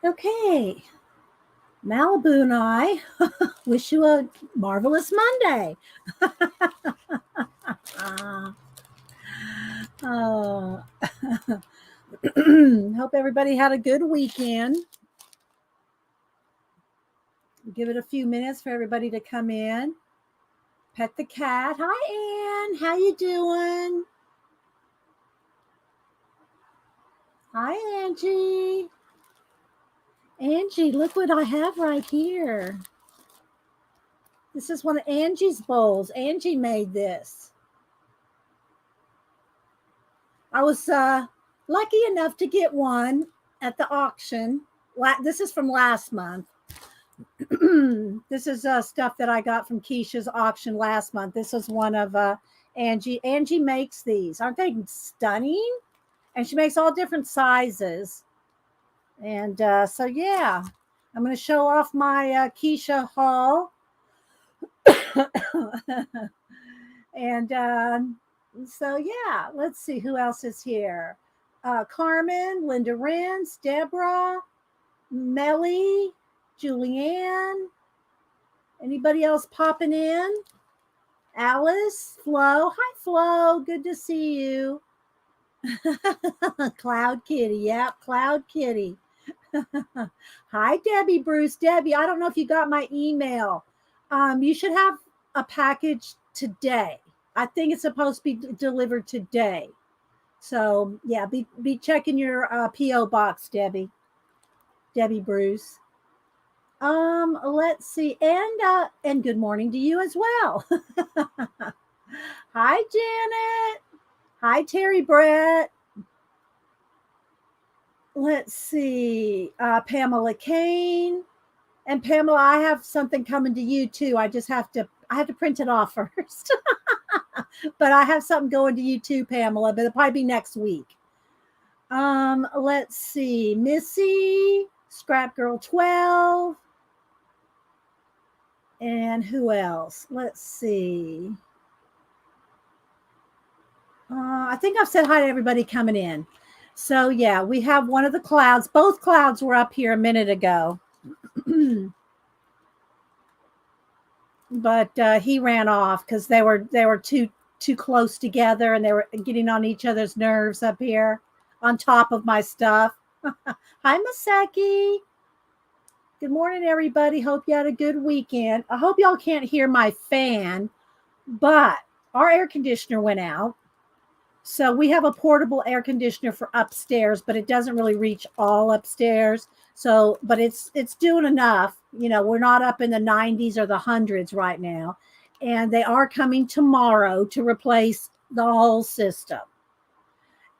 Okay. Malibu and I wish you a marvelous Monday. Oh. Hope everybody had a good weekend. Give it a few minutes for everybody to come in. Pet the cat. Hi, Ann. How you doing? Hi, Angie. Angie, look what I have right here. This is one of Angie's bowls. Angie made this. I was lucky enough to get one at the auction. This is from last month. This is stuff that I got from Kiesha's auction last month. This is one of Angie. Angie makes these. Aren't they stunning? And she makes all different sizes. And so, yeah, I'm going to show off my Kiesha haul. And so, yeah, let's see who else is here. Carmen, Linda Renz, Deborah, Melly, Julianne. Anybody else popping in? Alice, Flo. Hi, Flo. Good to see you. Cloud Kitty. Yep, Cloud Kitty. Hi, Debbie Bruce. Debbie, I don't know if you got my email. You should have a package today. I think it's supposed to be delivered today. So, yeah, be checking your P.O. box, Debbie. Debbie Bruce. Let's see. And good morning to you as well. Hi, Janet. Hi, Terry Brett. Let's see. Pamela Kane. And Pamela, I have something coming to you too. I have to print it off first. But I have something going to you too, Pamela, but it'll probably be next week. Let's see. Missy, Scrap Girl 12. And who else? Let's see. I think I've said hi to everybody coming in. So, yeah, we have one of the clouds. Both clouds were up here a minute ago. But he ran off because they were too close together and they were getting on each other's nerves up here on top of my stuff. Hi, Maseki. Good morning, everybody. Hope you had a good weekend. I hope y'all can't hear my fan, but our air conditioner went out. So we have a portable air conditioner for upstairs, but it doesn't really reach all upstairs. So, but it's doing enough. You know, we're not up in the 90s or the hundreds right now. And they are coming tomorrow to replace the whole system.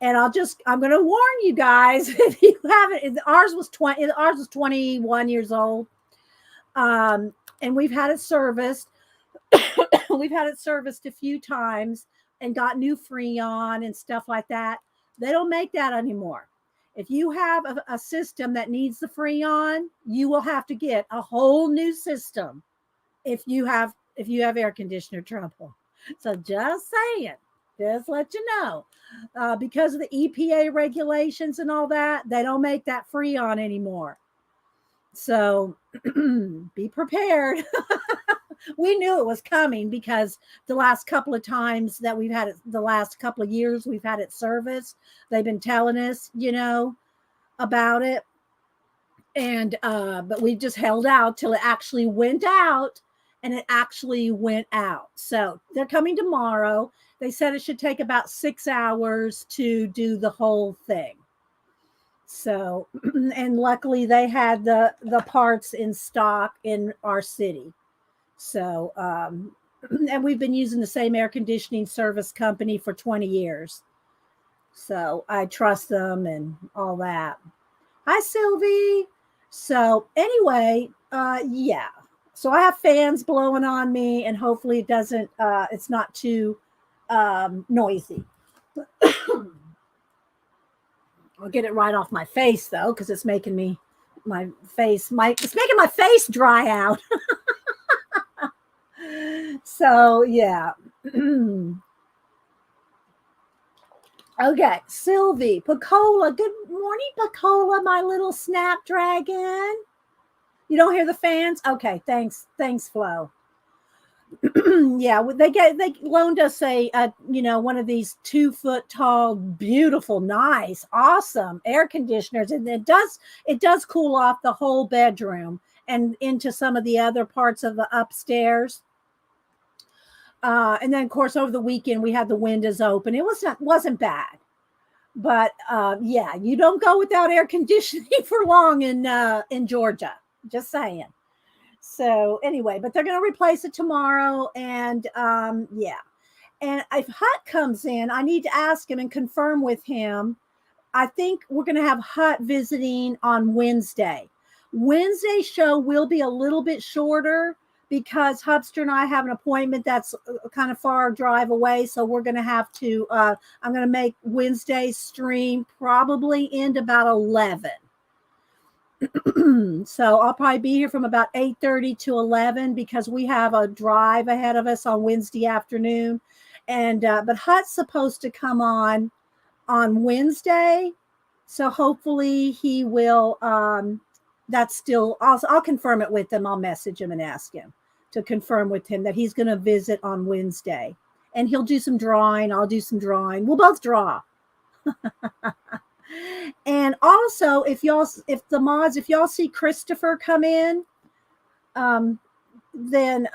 And I'm going to warn you guys, if you haven't, ours was 21 years old. And we've had it serviced. We've had it serviced a few times and got new Freon and stuff like that. They don't make that anymore. If you have a system that needs the Freon, you will have to get a whole new system if you have air conditioner trouble. So just saying, just let you know. Because of the EPA regulations and all that, they don't make that Freon anymore. So be prepared. We knew it was coming because the last couple of times that we've had it, the last couple of years we've had it serviced, they've been telling us, about it. And but we just held out till it actually went out, and it actually went out. So they're coming tomorrow. They said it should take about 6 hours to do the whole thing. So, and luckily they had the parts in stock in our city. So, and we've been using the same air conditioning service company for 20 years. So I trust them and all that. Hi, Sylvie. So anyway, yeah. So I have fans blowing on me, and hopefully it's not too noisy. I'll get it right off my face though, because it's making my face dry out. So yeah. Okay, Sylvie, Pacola. Good morning, Pacola, my little snapdragon. You don't hear the fans? Okay, thanks, Flo. Yeah, they loaned us one of these 2 foot tall, beautiful, nice, awesome air conditioners, and it does cool off the whole bedroom and into some of the other parts of the upstairs. And then of course over the weekend we had the windows open. It wasn't bad, but yeah, you don't go without air conditioning for long in Georgia. Just saying. So anyway, but they're going to replace it tomorrow, and yeah. And if Hut comes in, I need to ask him and confirm with him. I think we're going to have Hut visiting on Wednesday. Wednesday show will be a little bit shorter because Hubster and I have an appointment that's kind of far drive away. So we're going to have to, I'm going to make Wednesday's stream probably end about 11. So I'll probably be here from about 8:30 to 11 because we have a drive ahead of us on Wednesday afternoon. And, but Hut's supposed to come on Wednesday. So hopefully he will, that's still, I'll confirm it with him. I'll message him and ask him to confirm with him that he's going to visit on Wednesday, and he'll do some drawing. I'll do some drawing. We'll both draw. And also, if y'all see Christopher come in, then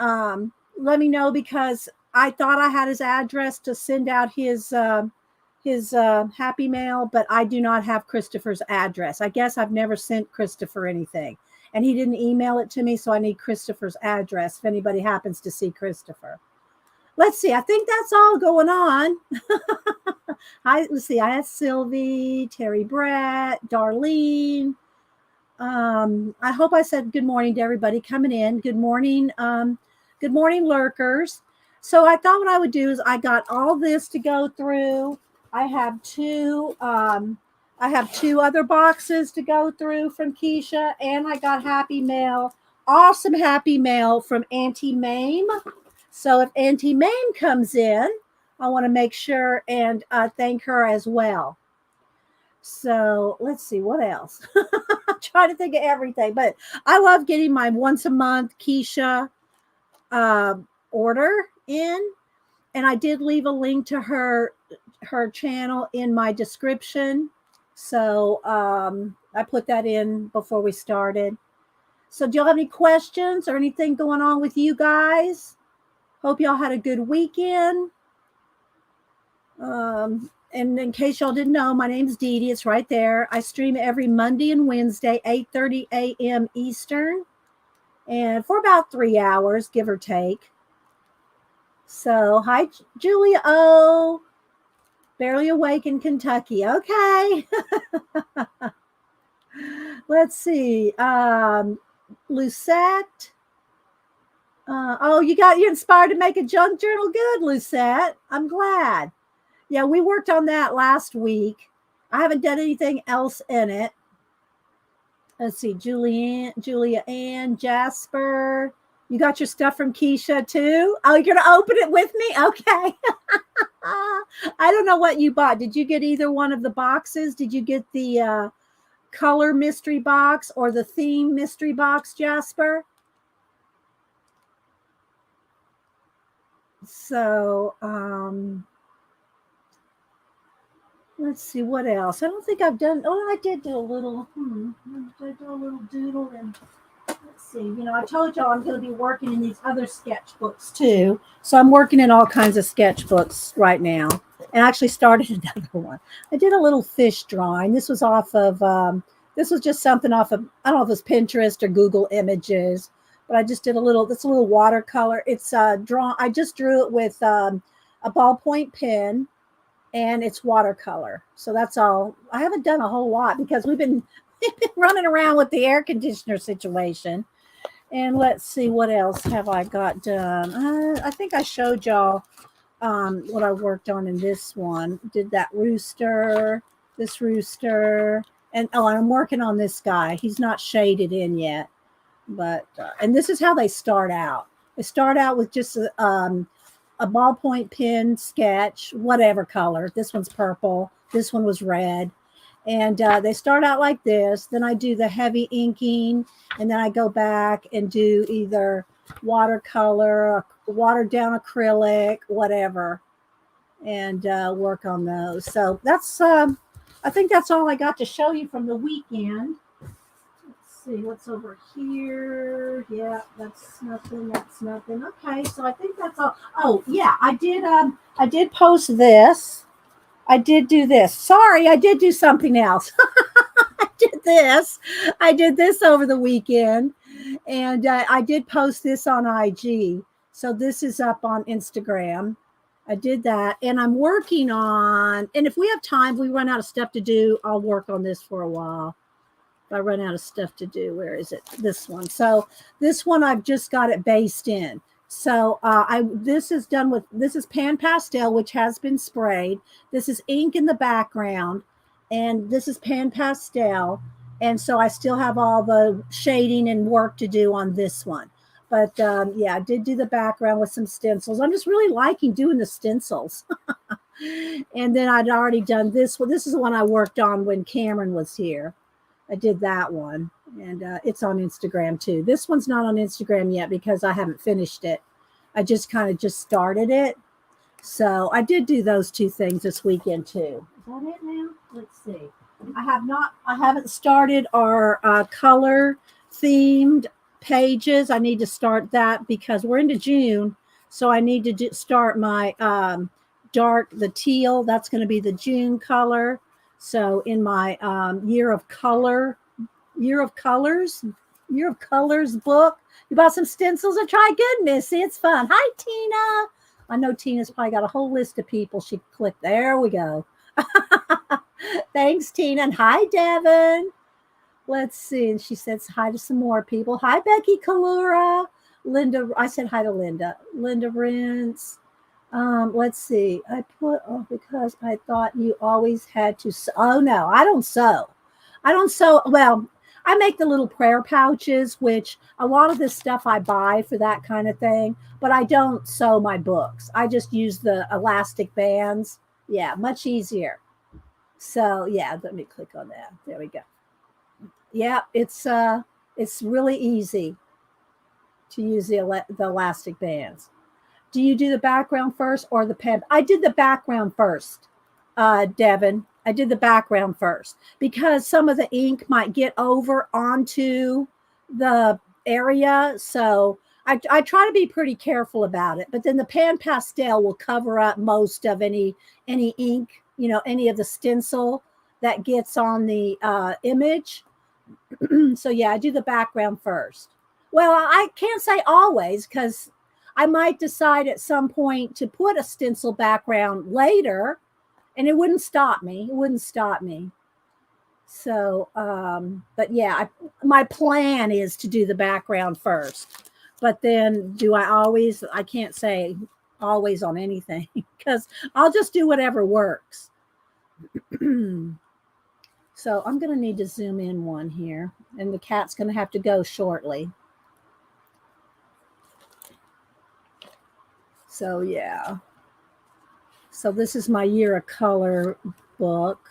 let me know, because I thought I had his address to send out his happy mail, but I do not have Christopher's address. I guess I've never sent Christopher anything, and he didn't email it to me, so I need Christopher's address if anybody happens to see Christopher. Let's see. I think that's all going on. Let's see. I had Sylvie, Terry Brett, Darlene. I hope I said good morning to everybody coming in. Good morning, lurkers. So I thought what I would do is I got all this to go through. I have two other boxes to go through from Kiesha, and I got happy mail, awesome happy mail from Auntie Mame. So if Auntie Mame comes in, I want to make sure and thank her as well. So let's see what else. I'm trying to think of everything, but I love getting my once a month Kiesha order in, and I did leave a link to her channel in my description. So I put that in before we started. So do y'all have any questions or anything going on with you guys? Hope y'all had a good weekend. And in case y'all didn't know, my name's Dee Dee. It's right there. I stream every Monday and Wednesday, 8:30 a.m. Eastern, and for about 3 hours, give or take. So, hi, Julia O. Barely awake in Kentucky. Okay. Let's see. Lucette. You're inspired to make a junk journal. Good, Lucette. I'm glad. Yeah, we worked on that last week. I haven't done anything else in it. Let's see, Julia Ann, Jasper. You got your stuff from Kiesha too? Oh, you're going to open it with me? Okay. I don't know what you bought. Did you get either one of the boxes? Did you get the color mystery box or the theme mystery box, Jasper? So, let's see what else. I don't think I've done. Oh, I did do a little. Did I do a little doodle? And let's see. I told y'all I'm going to be working in these other sketchbooks too. So I'm working in all kinds of sketchbooks right now, and I actually started another one. I did a little fish drawing. This was off of. This was just something off of. I don't know if it was Pinterest or Google Images, but I just did a little. That's a little watercolor. It's drawn. I just drew it with a ballpoint pen. And it's watercolor. So that's all. I haven't done a whole lot because we've been running around with the air conditioner situation. And let's see, what else have I got done? I think I showed y'all what I worked on in this one. Did that rooster, this rooster. And I'm working on this guy. He's not shaded in yet. But, and this is how they start out. They start out with just a ballpoint pen sketch, whatever color. This one's purple. This one was red. And they start out like this. Then I do the heavy inking, and then I go back and do either watercolor, watered down acrylic, whatever, and work on those. So that's, I think that's all I got to show you from the weekend. Let's see what's over here. Yeah, that's nothing. That's nothing. Okay, so I think that's all. Oh yeah, I did post this. I did do this. Sorry, I did do something else. I did this over the weekend, and I did post this on IG. So this is up on Instagram. I did that, and I'm working on. And if we have time, if we run out of stuff to do, I'll work on this for a while. If I run out of stuff to do, where is it? This one. So this one, I've just got it based in. So this is done with, this is pan pastel, which has been sprayed. This is ink in the background, and this is pan pastel. And so I still have all the shading and work to do on this one. But yeah, I did do the background with some stencils. I'm just really liking doing the stencils. And then I'd already done this one. This is the one I worked on when Cameron was here. I did that one, and it's on Instagram too. This one's not on Instagram yet because I haven't finished it. I just kind of just started it. So I did do those two things this weekend too. Is that it now? Let's see. I haven't started our color themed pages. I need to start that because we're into June. So I need to start my the teal. That's going to be the June color. So in my year of colors book, you bought some stencils and try. Good, Missy. It's fun. Hi, Tina. I know Tina's probably got a whole list of people she clicked. There we go. Thanks, Tina. And hi, Devin. Let's see. And she says hi to some more people. Hi, Becky Kalura. Linda. I said hi to Linda. Linda Rentz. Let's see. I put because I thought you always had to. Oh no, I don't sew. I don't sew. Well, I make the little prayer pouches, which a lot of this stuff I buy for that kind of thing, but I don't sew my books. I just use the elastic bands. Yeah, much easier. So yeah, let me click on that. There we go. Yeah, it's really easy to use the elastic bands. Do you do the background first or the pen? I did the background first, Devin. I did the background first because some of the ink might get over onto the area. So I try to be pretty careful about it. But then the pan pastel will cover up most of any ink, any of the stencil that gets on the image. So yeah, I do the background first. Well, I can't say always because I might decide at some point to put a stencil background later, and it wouldn't stop me. It wouldn't stop me. So, but yeah, my plan is to do the background first. But then do I always? I can't say always on anything because I'll just do whatever works. So I'm going to need to zoom in one here, and the cat's going to have to go shortly. So yeah. So this is my year of color book.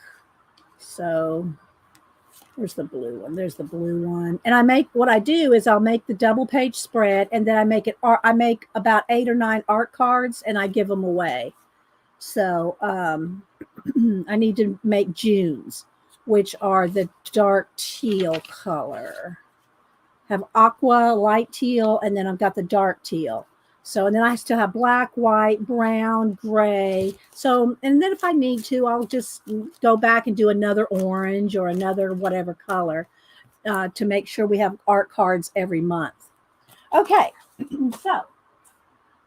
So there's the blue one. There's the blue one. And what I do is I'll make the double page spread, and then I make about 8 or 9 art cards, and I give them away. So I need to make June's, which are the dark teal color. Have aqua, light teal, and then I've got the dark teal. So, and then I still have black, white, brown, gray. So, and then if I need to, I'll just go back and do another orange or another whatever color to make sure we have art cards every month. Okay, so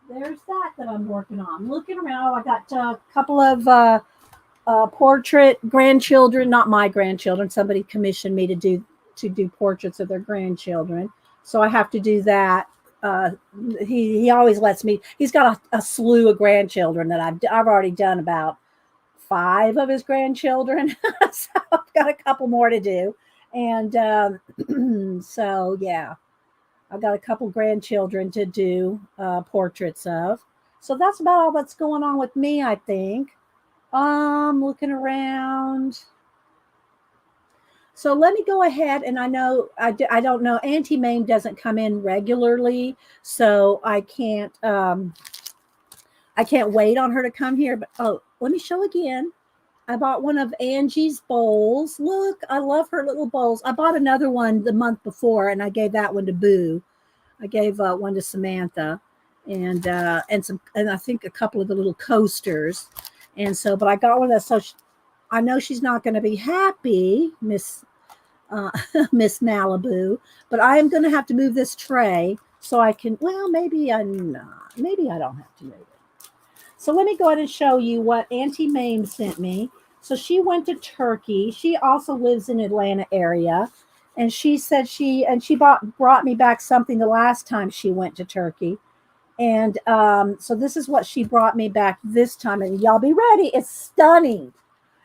there's that I'm working on. Looking around, I got a couple of portrait grandchildren, not my grandchildren. Somebody commissioned me to do portraits of their grandchildren. So I have to do that. He always lets me. He's got a slew of grandchildren that I've already done about 5 of his grandchildren. So I've got a couple more to do, and so yeah, I've got a couple grandchildren to do portraits of. So that's about all that's going on with me, I think. Looking around. So let me go ahead, and I know I don't know. Auntie Mame doesn't come in regularly, so I can't wait on her to come here. But oh, let me show again. I bought one of Angie's bowls. Look, I love her little bowls. I bought another one the month before, and I gave that one to Boo. I gave one to Samantha, and I think a couple of the little coasters. And so, but I got one of those. So I know she's not going to be happy, Miss Miss Malibu, but I am going to have to move this tray so I can. Well, maybe I'm not. Maybe I don't have to move it. So let me go ahead and show you what Auntie Mame sent me. So she went to Turkey. She also lives in Atlanta area. And she said she brought me back something the last time she went to Turkey. And so this is what she brought me back this time. And y'all be ready. It's stunning.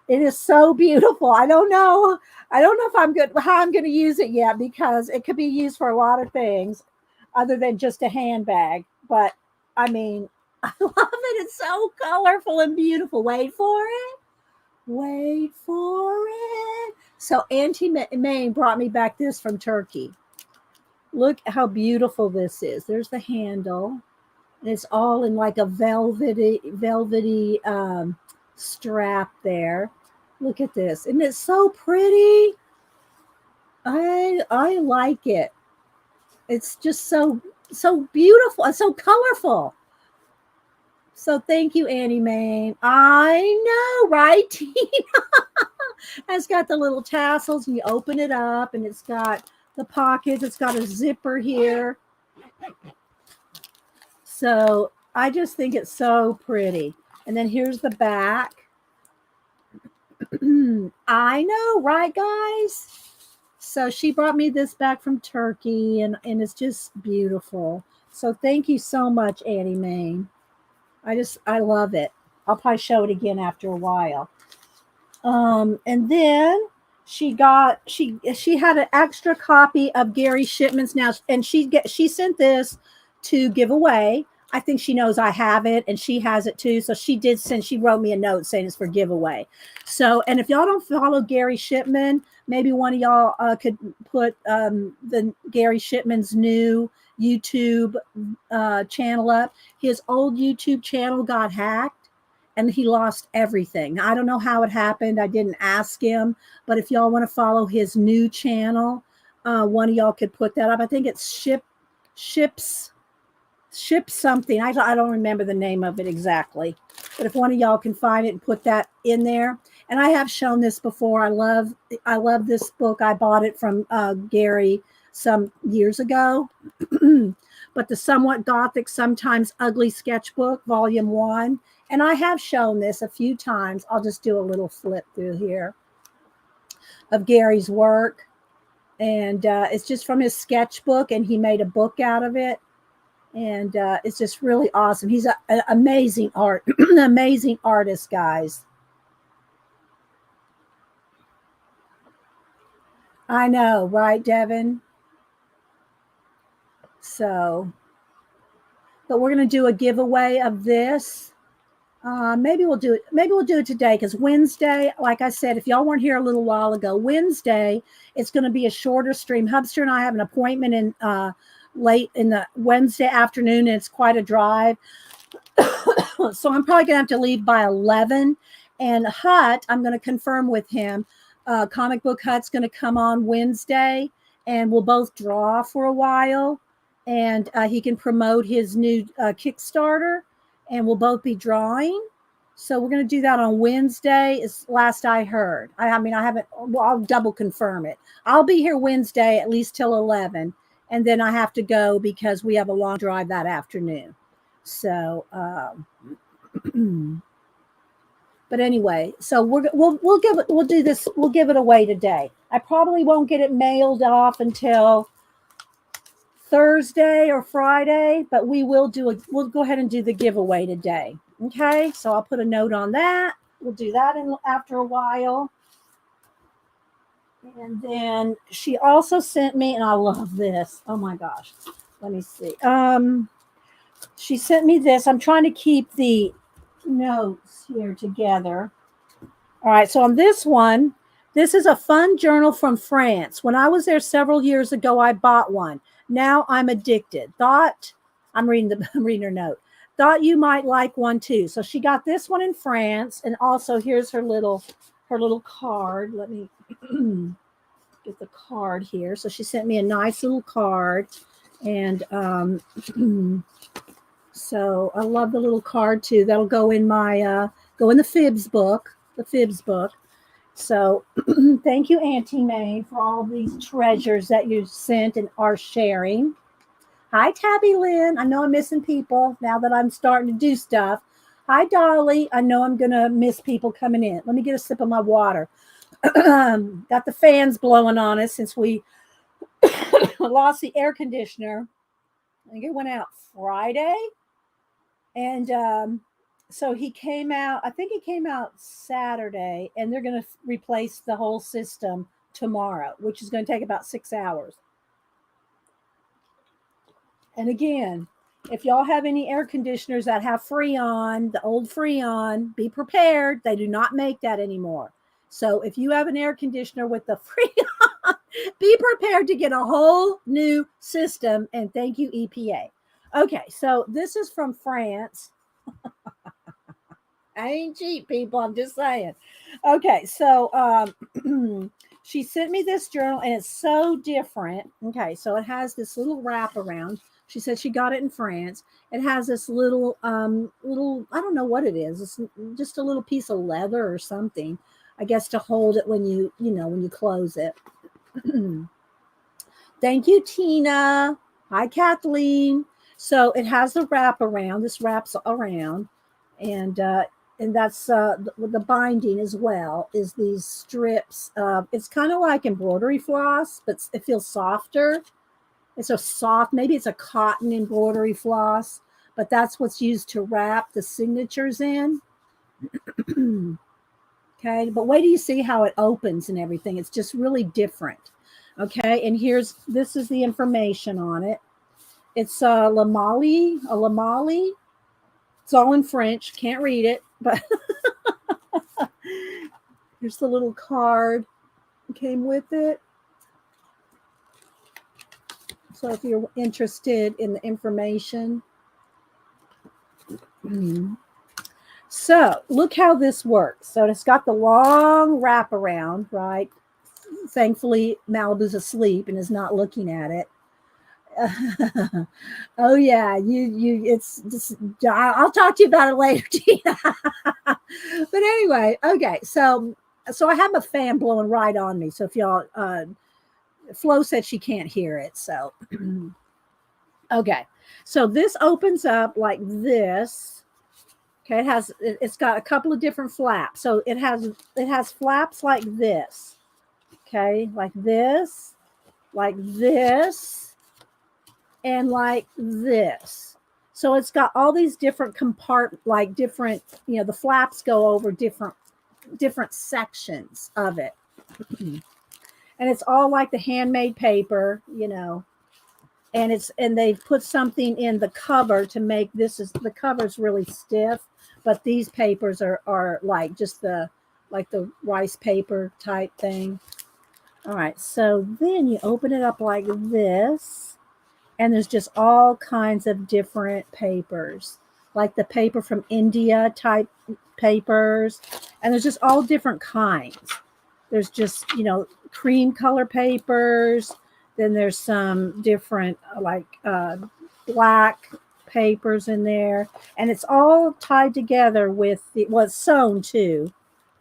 It is so beautiful. I don't know if how I'm going to use it yet, because it could be used for a lot of things other than just a handbag. But I mean, I love it. It's so colorful and beautiful. Wait for it. Wait for it. So Auntie Mame brought me back this from Turkey. Look how beautiful this is. There's the handle. And it's all in like a velvety strap there. Look at this. Isn't it so pretty? I like it. It's just so beautiful and so colorful. So thank you, Auntie Mame. I know, right? It's got the little tassels, and you open it up, and it's got the pockets. It's got a zipper here. So I just think it's so pretty. And then here's the back. I know, right, guys? So she brought me this back from Turkey, and it's just beautiful. So thank you so much, Auntie Mame. I love it. I'll probably show it again after a while. And then she had an extra copy of Gary Shipman's now, and she sent this to give away. I think she knows I have it, and she has it too. So she wrote me a note saying it's for giveaway. So, and if y'all don't follow Gary Shipman, maybe one of y'all could put the Gary Shipman's new YouTube channel up. His old YouTube channel got hacked, and he lost everything. Now, I don't know how it happened. I didn't ask him, but if y'all want to follow his new channel, one of y'all could put that up. I think it's ships something. I don't remember the name of it exactly, but if one of y'all can find it and put that in there. And I have shown this before. I love this book. I bought it from Gary some years ago. But the Somewhat Gothic, Sometimes Ugly Sketchbook, Volume 1. And I have shown this a few times. I'll just do a little flip through here of Gary's work. And it's just from his sketchbook, and he made a book out of it. And it's just really awesome. He's an amazing amazing artist, guys. I know, right, Devin? So, but we're going to do a giveaway of this. Maybe we'll do it. Maybe we'll do it today, because Wednesday, like I said, if y'all weren't here a little while ago, Wednesday, it's going to be a shorter stream. Hubster and I have an appointment in late in the Wednesday afternoon, and it's quite a drive. So I'm probably going to have to leave by 11. And Hut, I'm going to confirm with him. Comic Book Hut's going to come on Wednesday, and we'll both draw for a while. And he can promote his new Kickstarter, and we'll both be drawing. So we're going to do that on Wednesday, is last I heard. I mean, I haven't, well, I'll double confirm it. I'll be here Wednesday at least till 11. And then I have to go because we have a long drive that afternoon. So, but anyway, so we'll give it away today. I probably won't get it mailed off until Thursday or Friday, but we'll go ahead and do the giveaway today. Okay, so I'll put a note on that. We'll do that after a while. And then she also sent me, and I love this. Oh my gosh. Let me see. She sent me this. I'm trying to keep the notes here together. All right, so on this one, this is a fun journal from France. When I was there several years ago, I bought one. Now I'm addicted. Thought I'm reading the I'm reading her note. Thought you might like one too. So she got this one in France, and also here's her little card. Let me get the card here. So she sent me a nice little card, and so I love the little card too. That'll go in my go in the Fibs book. The Fibs book. So thank you, Auntie May, for all these treasures that you sent and are sharing. Hi, Tabby Lynn. I know I'm missing people now that I'm starting to do stuff. Hi, Dolly. I know I'm going to miss people coming in. Let me get a sip of my water. Got the fans blowing on us since we lost the air conditioner. I think it went out Friday. And so he came out, I think he came out Saturday, and they're going to replace the whole system tomorrow, which is going to take about 6 hours. And again, if y'all have any air conditioners that have Freon, the old Freon, be prepared. They do not make that anymore. So if you have an air conditioner with the Freon, be prepared to get a whole new system. And thank you, EPA. Okay, so this is from France. I ain't cheap, people. I'm just saying. Okay, so she sent me this journal, and it's so different. Okay, so it has this little wraparound. She said she got it in France. It has this little I don't know what it is. It's just a little piece of leather or something, I guess, to hold it when you close it. Thank you, Tina. Hi, Kathleen. So it has the wraparound. This wraps around, and that's the binding as well. Is these strips? It's kind of like embroidery floss, but it feels softer. It's a soft, maybe it's a cotton embroidery floss, but that's what's used to wrap the signatures in. Okay, but wait till you see how it opens and everything. It's just really different. Okay, and this is the information on it. It's a Lamali. It's all in French. Can't read it, but here's the little card that came with it. So if you're interested in the information. So look how this works. So it's got the long wraparound, right? Thankfully, Malibu's asleep and is not looking at it. Oh yeah, it's just, I'll talk to you about it later, Tina. But anyway, okay, so I have a fan blowing right on me. So if y'all Flo said she can't hear it, so okay. So this opens up like this. Okay, it's got a couple of different flaps. So it has flaps like this. Okay, like this, and like this. So it's got all these different different, the flaps go over different sections of it. And it's all like the handmade paper, and they've put something in the cover to make the cover's really stiff, but these papers are like just the rice paper type thing. All right, so then you open it up like this, and there's just all kinds of different papers, like the paper from India type papers, and there's just all different kinds. There's just, cream color papers. Then there's some different black papers in there, and it's all tied together with it's sewn too.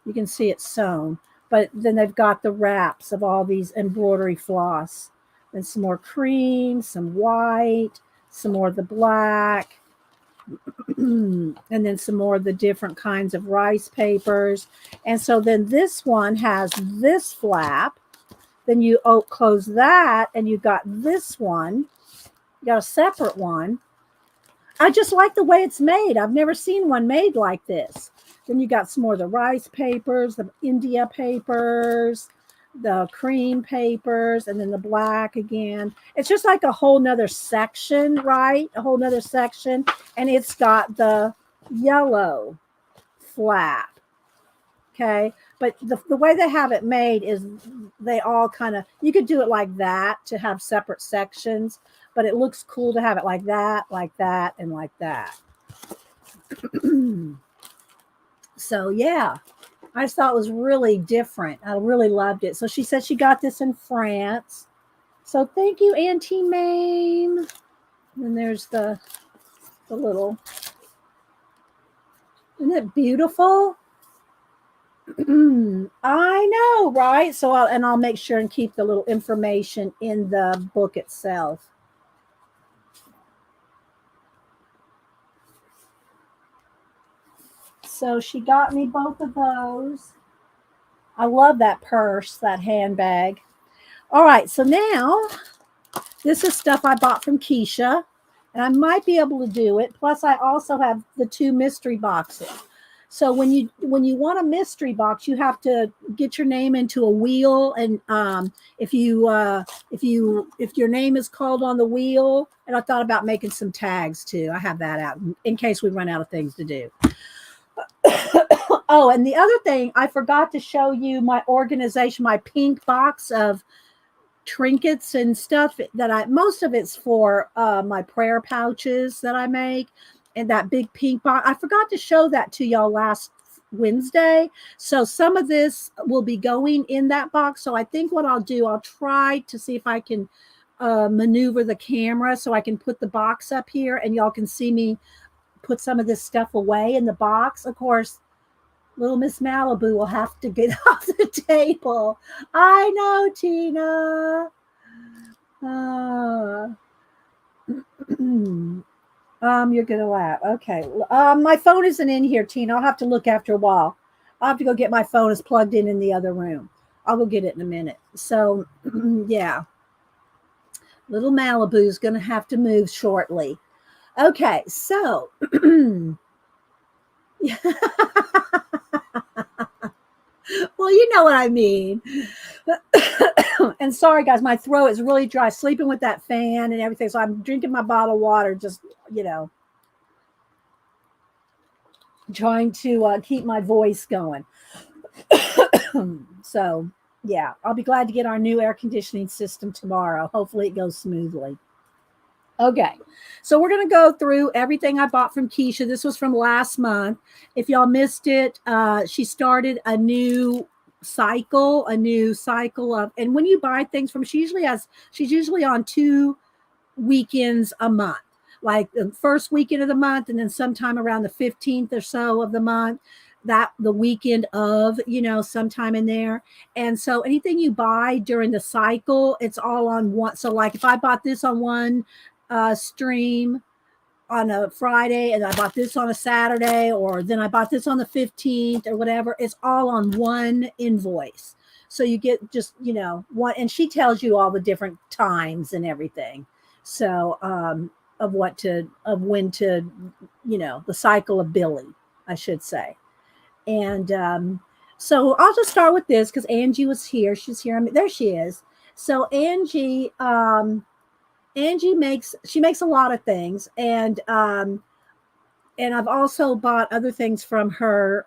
You can see it's sewn, but then they've got the wraps of all these embroidery floss, and some more cream, some white, some more of the black, and then some more of the different kinds of rice papers. And so then this one has this flap. Then you close that, and you got this one. You got a separate one. I just like the way it's made. I've never seen one made like this. Then you got some more of the rice papers, the India papers, the cream papers, and then the black again. It's just like a whole nother section, right? A whole nother section. And it's got the yellow flap. Okay. But the way they have it made is they all kind of, you could do it like that to have separate sections, but it looks cool to have it like that, and like that. So yeah, I just thought it was really different. I really loved it. So she said she got this in France. So thank you, Auntie Mame. And there's the little, isn't it beautiful? I know, right? So I'll make sure and keep the little information in the book itself. So she got me both of those. I love that purse, that handbag. All right, so now this is stuff I bought from Kiesha, and I might be able to do it. Plus, I also have the 2 mystery boxes. So when you want a mystery box, you have to get your name into a wheel, and if your name is called on the wheel, and I thought about making some tags too. I have that out in case we run out of things to do. Oh, and the other thing, I forgot to show you my organization, my pink box of trinkets and stuff that most of it's for my prayer pouches that I make, and that big pink box. I forgot to show that to y'all last Wednesday. So some of this will be going in that box. So I think what I'll do, I'll try to see if I can maneuver the camera so I can put the box up here and y'all can see me put some of this stuff away in the box. Of course, little Miss Malibu will have to get off the table. I know, Tina. You're gonna laugh. Okay. My phone isn't in here, Tina. I'll have to look after a while. I'll have to go get my phone. It's plugged in the other room. I'll go get it in a minute. So, yeah. Little Malibu's gonna have to move shortly. Okay, so well, you know what I mean. And sorry, guys, my throat is really dry, sleeping with that fan and everything. So I'm drinking my bottle of water, just, trying to keep my voice going. So, yeah, I'll be glad to get our new air conditioning system tomorrow. Hopefully it goes smoothly. Okay, so we're going to go through everything I bought from Kiesha. This was from last month. If y'all missed it, she started a new cycle of, and when you buy things from, she's usually on 2 weekends a month, like the first weekend of the month, and then sometime around the 15th or so of the month, that the weekend of, sometime in there. And so anything you buy during the cycle, it's all on one. So like if I bought this on one stream on a Friday and I bought this on a Saturday, or then I bought this on the 15th or whatever, it's all on one invoice. So you get just, one, and she tells you all the different times and everything. So of when to, the cycle of billing, I should say. And so I'll just start with this because Angie was here. She's here. There she is. So Angie makes a lot of things, and I've also bought other things from her.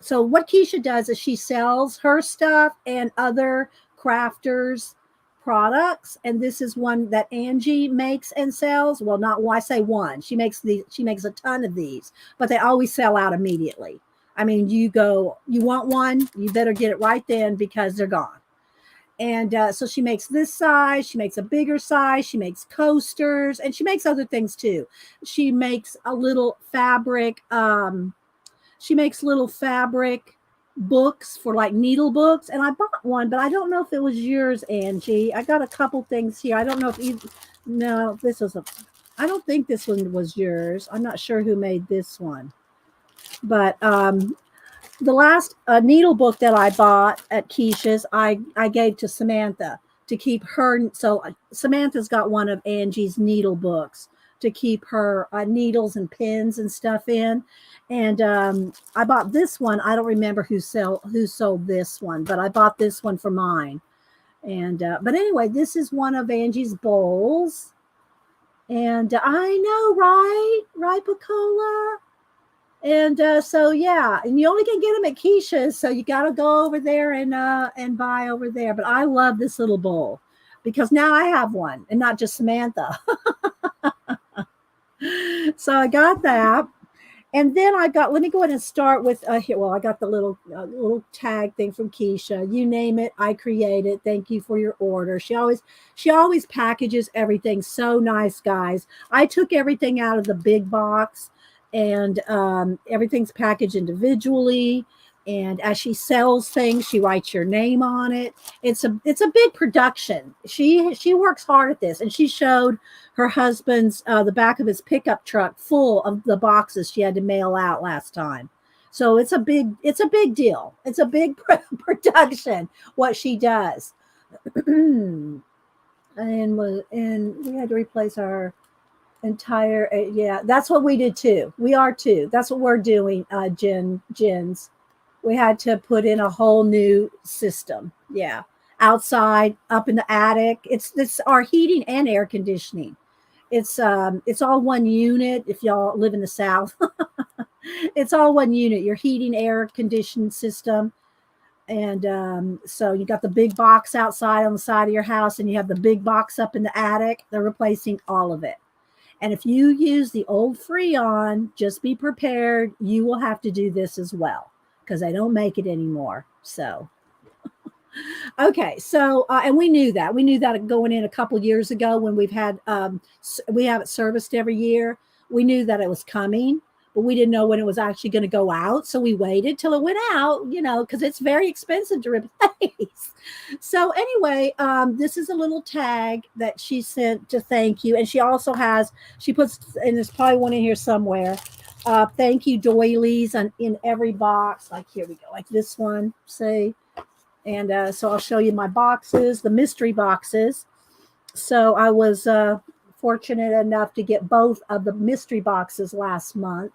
So what Kiesha does is she sells her stuff and other crafters products, and this is one that Angie makes and sells. Well, not why I say one. She makes a ton of these, but they always sell out immediately. I mean, you want one, you better get it right then because they're gone. And so she makes this size, she makes a bigger size, she makes coasters, and she makes other things too. She makes a little fabric, books for like needle books. And I bought one, but I don't know if it was yours, Angie. I got a couple things here. I don't know if I don't think this one was yours. I'm not sure who made this one. But the last needle book that I bought at Kiesha's, I gave to Samantha to keep her. So Samantha's got one of Angie's needle books to keep her needles and pins and stuff in. And I bought this one. I don't remember who sold this one, but I bought this one for mine. And but anyway, this is one of Angie's bowls. And I know, right, Pacola? And so yeah, and you only can get them at Kiesha's, so you got to go over there and buy over there. But I love this little bowl because now I have one, and not just Samantha. So I got that. And then let me go ahead and start with here. Well, I got the little tag thing from Kiesha. You name it, I create it. Thank you for your order. She always packages everything so nice, guys. I took everything out of the big box, and everything's packaged individually. And as she sells things, she writes your name on it. It's a big production. She works hard at this, and she showed her husband's the back of his pickup truck full of the boxes she had to mail out last time. So it's a big deal. It's a big production what she does. and we had to replace our entire yeah, that's what we did too. We are too. That's what we're doing, Jens. We had to put in a whole new system. Yeah. Outside, up in the attic. It's our heating and air conditioning. It's all one unit. If y'all live in the South, it's all one unit. Your heating, air conditioning system. And so you got the big box outside on the side of your house, and you have the big box up in the attic. They're replacing all of it. And if you use the old Freon, just be prepared. You will have to do this as well, because they don't make it anymore. So, okay. So, and we knew that going in a couple years ago when we have it serviced every year. We knew that it was coming, but we didn't know when it was actually going to go out. So we waited till it went out, because it's very expensive to replace. So anyway, this is a little tag that she sent to thank you. And she also puts, and there's probably one in here somewhere, thank you doilies in every box. Like here we go, like this one, see? And so I'll show you my boxes, the mystery boxes. So I was fortunate enough to get both of the mystery boxes last month.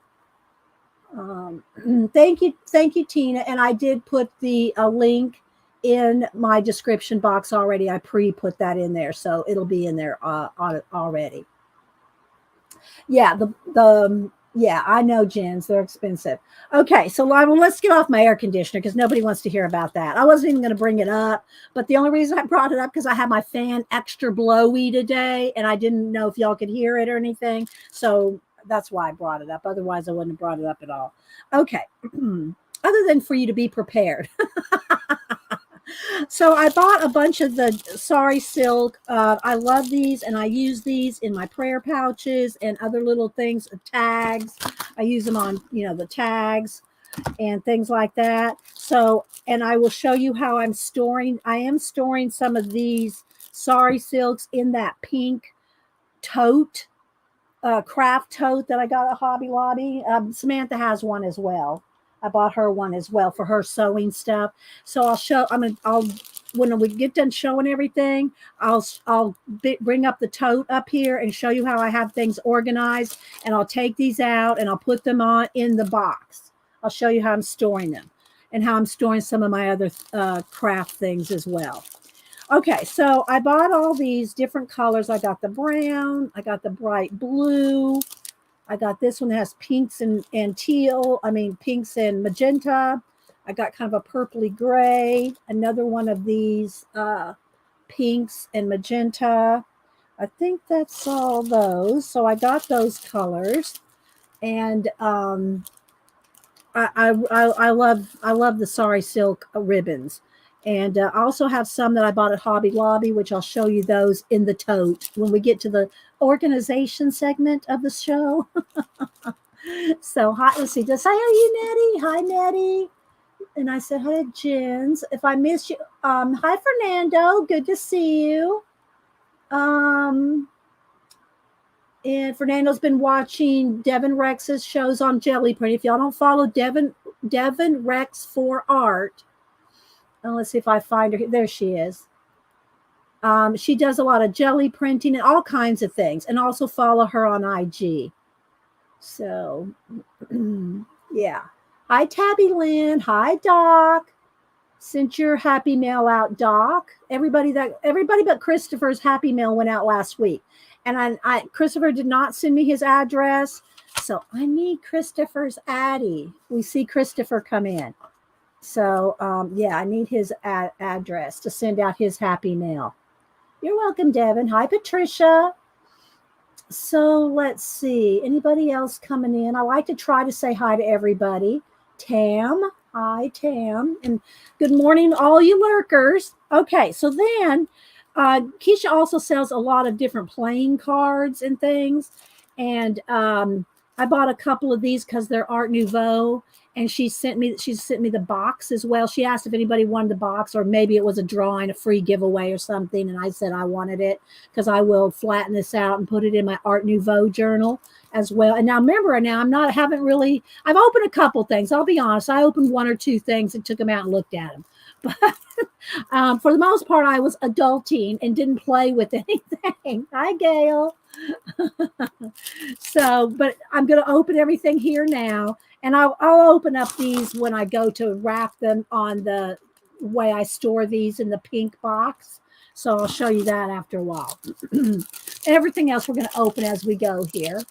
Thank you, Tina. And I did put the link in my description box already. I put that in there, so it'll be in there already. Yeah, yeah, I know, Jens, they're expensive. Okay, so let's get off my air conditioner because nobody wants to hear about that. I wasn't even going to bring it up, but the only reason I brought it up because I had my fan extra blowy today, and I didn't know if y'all could hear it or anything. So that's why I brought it up. Otherwise, I wouldn't have brought it up at all. Okay, other than for you to be prepared. So I bought a bunch of the Sari Silk. I love these, and I use these in my prayer pouches and other little things, tags. I use them on, the tags and things like that. So, and I will show you how I am storing some of these Sari Silks in that pink tote, craft tote that I got at Hobby Lobby. Samantha has one as well. I bought her one as well for her sewing stuff. So when we get done showing everything, I'll bring up the tote up here and show you how I have things organized. And I'll take these out and I'll put them on in the box. I'll show you how I'm storing them and how I'm storing some of my other craft things as well. Okay, so I bought all these different colors. I got the brown, I got the bright blue. I got this one that has pinks and teal. Pinks and magenta. I got kind of a purpley gray. Another one of these pinks and magenta. I think that's all those. So I got those colors, and I love the Sari Silk ribbons. And I also have some that I bought at Hobby Lobby, which I'll show you those in the tote when we get to the organization segment of the show. So, hi, let's see. Did I say, are you Nettie? Hi, Nettie. And I said, hi, Jens. If I missed you, hi, Fernando. Good to see you. And Fernando's been watching Devin Rex's shows on Jelly Print. If y'all don't follow Devin Rex for Art, let's see if I find her. There she is. She does a lot of jelly printing and all kinds of things, and also follow her on IG. So, yeah. Hi, Tabby Lynn. Hi, Doc. Sent your happy mail out, Doc. Everybody but Christopher's happy mail went out last week, and Christopher did not send me his address, so I need Christopher's Addy. We see Christopher come in, so yeah, I need his address to send out his happy mail. You're welcome, Devin. Hi, Patricia. So let's see. Anybody else coming in? I like to try to say hi to everybody. Tam. Hi, Tam. And good morning, all you lurkers. Okay, so then Kiesha also sells a lot of different playing cards and things. And I bought a couple of these because they're Art Nouveau. And she sent me the box as well. She asked if anybody wanted the box, or maybe it was a drawing, a free giveaway or something. And I said I wanted it because I will flatten this out and put it in my Art Nouveau journal as well. And now remember, I've opened a couple things. I'll be honest. I opened one or two things and took them out and looked at them. But for the most part, I was adulting and didn't play with anything. Hi, Gail. So, but I'm going to open everything here now. And I'll open up these when I go to wrap them on the way I store these in the pink box. So I'll show you that after a while. Everything else we're going to open as we go here.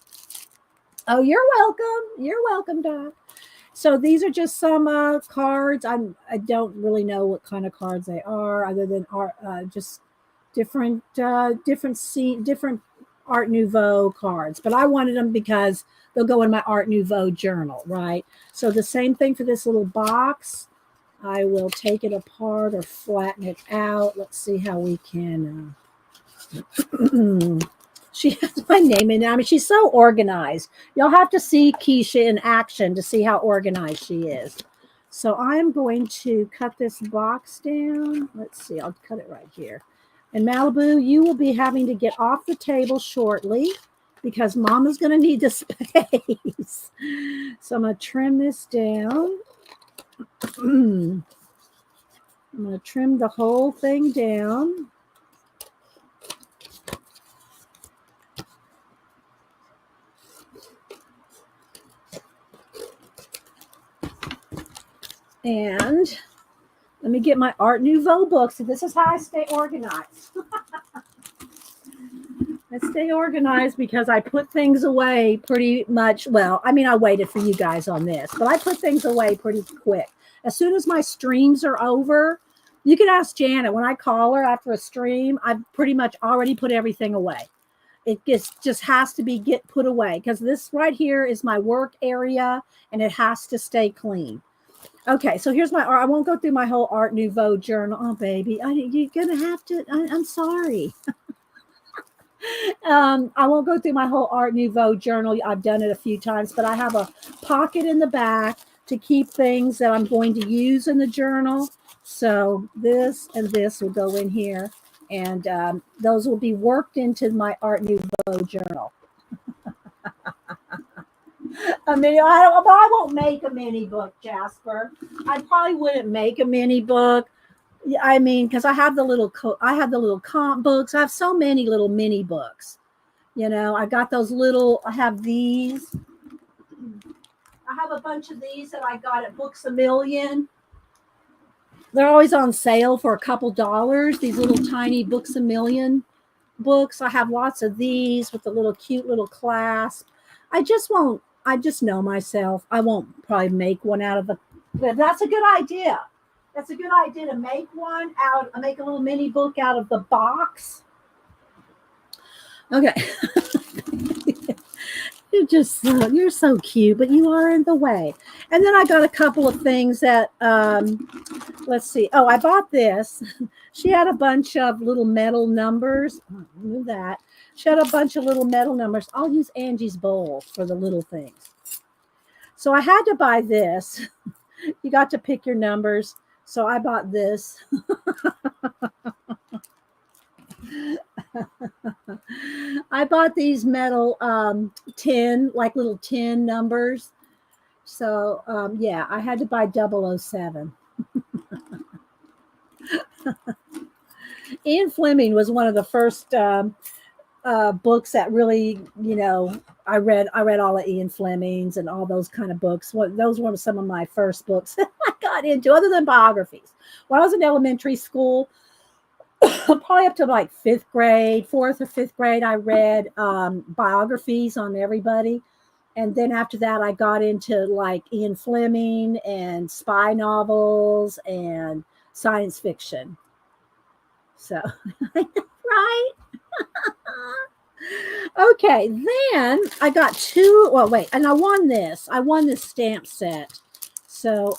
Oh, you're welcome. You're welcome, Doc. So these are just some cards. I don't really know what kind of cards they are, other than just different Art Nouveau cards. But I wanted them because they'll go in my Art Nouveau journal, right? So the same thing for this little box. I will take it apart or flatten it out. Let's see how we can. She has my name in it. I mean, she's so organized. You'll have to see Kiesha in action to see how organized she is. So I'm going to cut this box down. Let's see. I'll cut it right here. And Malibu, you will be having to get off the table shortly because Mama's going to need the space. So I'm going to trim this down. I'm going to trim the whole thing down. And let me get my Art Nouveau books. So this is how I stay organized. I stay organized because I put things away pretty much. Well, I mean, I waited for you guys on this, but I put things away pretty quick. As soon as my streams are over, you can ask Janet. When I call her after a stream, I've pretty much already put everything away. It just has to be put away because this right here is my work area and it has to stay clean. Okay, so here's my art. I won't go through my whole Art Nouveau journal. Oh, baby, you're going to have to. I'm sorry. I won't go through my whole Art Nouveau journal. I've done it a few times, but I have a pocket in the back to keep things that I'm going to use in the journal. So this and this will go in here, and those will be worked into my Art Nouveau journal. I mean, I won't make a mini book, Jasper. I probably wouldn't make a mini book. I mean, because I have the little comp books. I have so many little mini books. You know, I got those little. I have these. I have a bunch of these that I got at Books A Million. They're always on sale for a couple dollars. These little tiny Books A Million books. I have lots of these with the little cute little clasp. I just know myself. I won't probably make one out of but that's a good idea. That's a good idea to make make a little mini book out of the box. Okay. You're so cute, but you are in the way. And then I got a couple of things that, let's see. Oh, I bought this. She had a bunch of little metal numbers. Oh, I knew that. She had a bunch of little metal numbers. I'll use Angie's bowl for the little things. So I had to buy this. You got to pick your numbers. So I bought this. I bought these metal little tin numbers. So yeah, I had to buy 007. Ian Fleming was one of the first books that really, I read all of Ian Fleming's and all those kind of books. Those were some of my first books that I got into, other than biographies. When I was in elementary school, probably up to like fifth grade, fourth or fifth grade, I read biographies on everybody. And then after that, I got into like Ian Fleming and spy novels and science fiction. So, right? Okay, then I got two. Well, wait, and I won this. I won this stamp set. So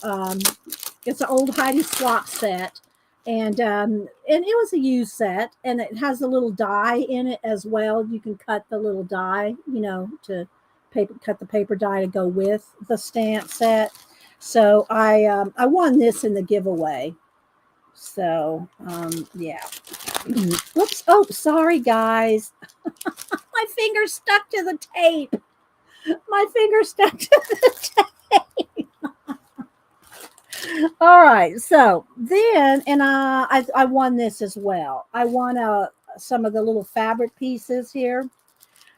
it's an old Heidi Swap set, and it was a used set, and it has a little die in it as well. You can cut the little die, to cut the paper die to go with the stamp set. So I won this in the giveaway. So yeah. Whoops! Oh, sorry, guys. My finger stuck to the tape. My finger stuck to the tape. All right. So then, and I won this as well. I won some of the little fabric pieces here.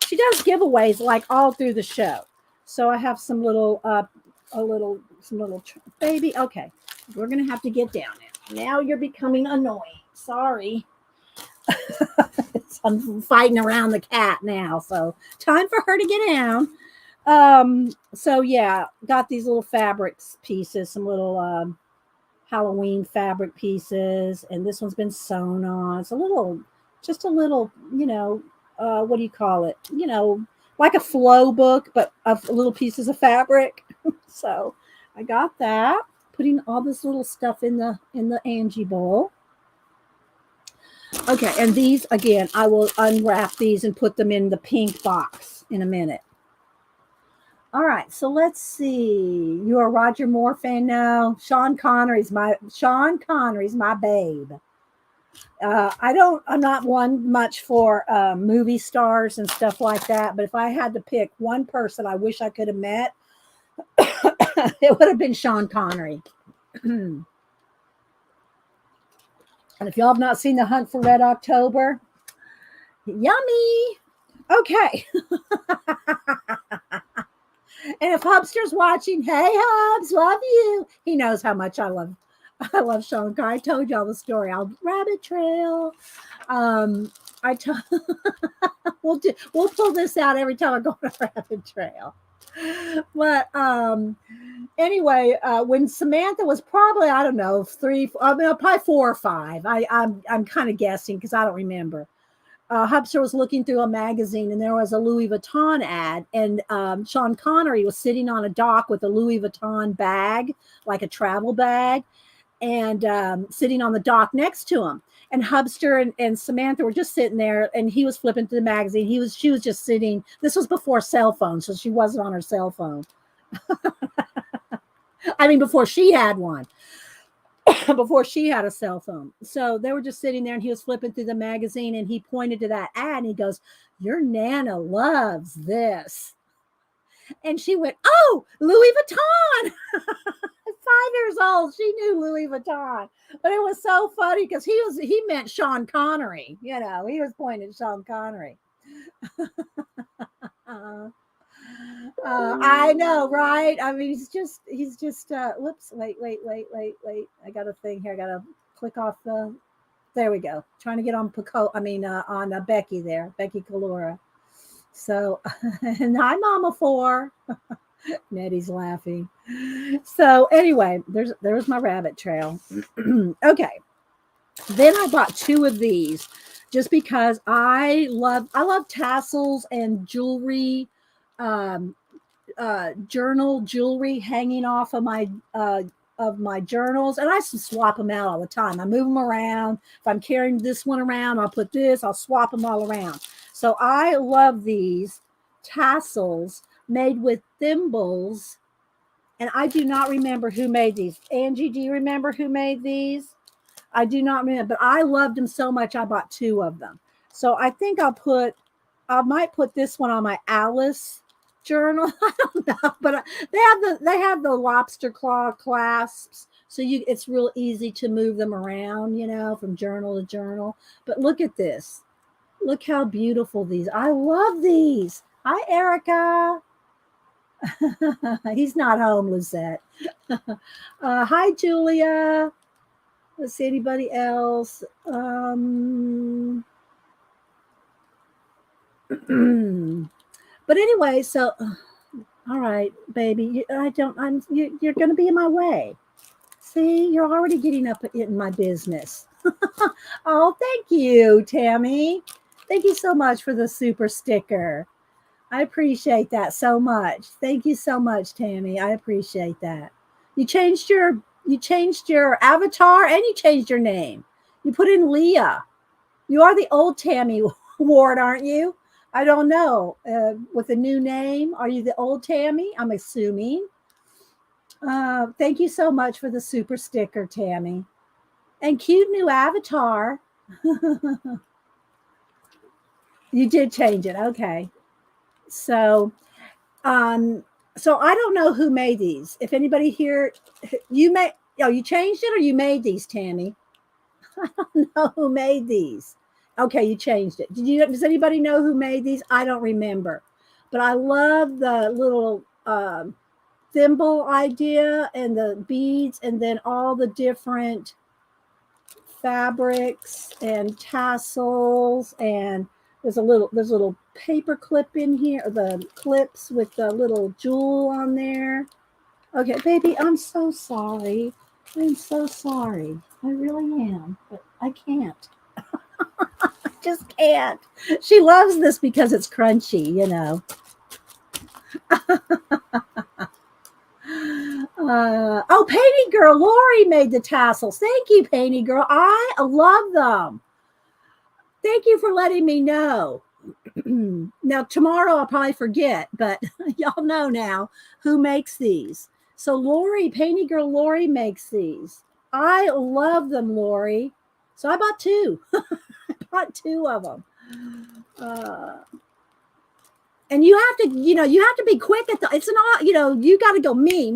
She does giveaways like all through the show. So I have some little, baby. Okay, we're gonna have to get down now. Now you're becoming annoying. Sorry. I'm fighting around the cat now, so time for her to get down. So yeah, got these little fabrics pieces, some little Halloween fabric pieces, and this one's been sewn on. It's just a little, what do you call it? Like a flow book, but of little pieces of fabric. So I got that. Putting all this little stuff in the Angie bowl. Okay, and these, again, I will unwrap these and put them in the pink box in a minute. All right, so let's see. You are a Roger Moore fan now? Sean Connery's my babe. I'm not one much for movie stars and stuff like that, but if I had to pick one person I wish I could have met, it would have been Sean Connery. And if y'all have not seen The Hunt for Red October, yummy. Okay. And if Hubster's watching, hey Hubs, love you. He knows how much I love Sean Connery. I told y'all the story. Rabbit trail. We'll pull this out every time I go on a rabbit trail. But anyway, when Samantha was probably, I don't know, probably 4 or 5. I'm kind of guessing because I don't remember. Hubster was looking through a magazine and there was a Louis Vuitton ad, and Sean Connery was sitting on a dock with a Louis Vuitton bag, like a travel bag, and sitting on the dock next to him. And Hubster and Samantha were just sitting there, and he was flipping through the magazine. She was just sitting. This was before cell phones, so she wasn't on her cell phone. I mean, before she had one. Before she had a cell phone. So they were just sitting there, and he was flipping through the magazine, and he pointed to that ad, and he goes, "Your Nana loves this." And she went, "Oh, Louis Vuitton." 5 years old, she knew Louis Vuitton. But it was so funny because he meant Sean Connery. He was pointing at Sean Connery. I know, right? I mean, he's just whoops, wait. I got a thing here. I gotta click off there we go. Trying to get on on Becky there, Becky Calora. So, and hi, Mama 4. Nettie's laughing. So anyway, there's my rabbit trail. Okay. Then I bought 2 of these just because I love tassels and jewelry, journal jewelry hanging off of my journals, and I swap them out all the time. I move them around. If I'm carrying this one around, I'll put this, I'll swap them all around. So I love these tassels made with thimbles, and I do not remember who made these. Angie, do you remember who made these? I do not remember, but I loved them so much I bought 2 of them. So I think I might put this one on my Alice journal. I don't know, but they have the lobster claw clasps So it's real easy to move them around, from journal to journal. But look at this. Look how beautiful these. I love these. Hi, Erica. He's not home, Lizette. Hi, Julia. Let's see, anybody else? But anyway, so all right, baby. You're going to be in my way. See, you're already getting up in my business. Oh, thank you, Tammy. Thank you so much for the super sticker. I appreciate that so much. Thank you so much, Tammy. I appreciate that. You changed your avatar and you changed your name. You put in Leah. You are the old Tammy Ward, aren't you? I don't know. With a new name, are you the old Tammy? I'm assuming. Thank you so much for the super sticker, Tammy. And cute new avatar. You did change it. Okay. So I don't know who made these. If anybody here, you changed it or you made these, Tammy? I don't know who made these. Okay, you changed it. Does anybody know who made these? I don't remember. But I love the little thimble idea and the beads and then all the different fabrics and tassels, and there's a little paper clip in here, the clips with the little jewel on there. Okay, baby, I'm so sorry. I'm so sorry. I really am, but I can't. I just can't. She loves this because it's crunchy, Oh, Painty Girl, Lori made the tassels. Thank you, Painty Girl. I love them. Thank you for letting me know. Now, tomorrow I'll probably forget, but y'all know now who makes these. So Lori, Painty Girl Lori makes these. I love them, Lori. So I bought two. I bought two of them. And you have to be quick at it's not, you got to go me.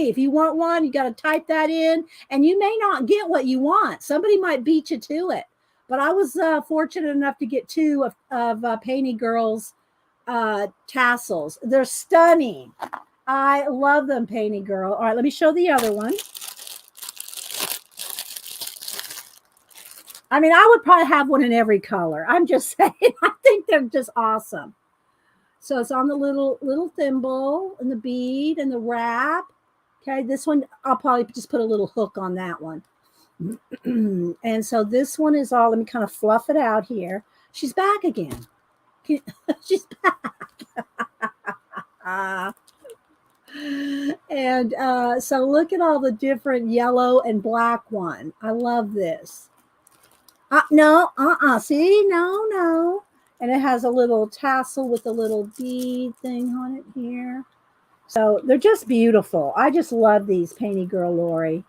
If you want one, you got to type that in, and you may not get what you want. Somebody might beat you to it. But I was fortunate enough to get two of Painty Girl's tassels. They're stunning. I love them, Painty Girl. All right, let me show the other one. I mean, I would probably have one in every color. I'm just saying, I think they're just awesome. So it's on the little thimble and the bead and the wrap. Okay, this one, I'll probably just put a little hook on that one. And so this one is all, let me kind of fluff it out here. She's back again. She's back. And so look at all the different yellow and black one. I love this. See, no. And it has a little tassel with a little bead thing on it here. So they're just beautiful. I just love these, Painty Girl Lori.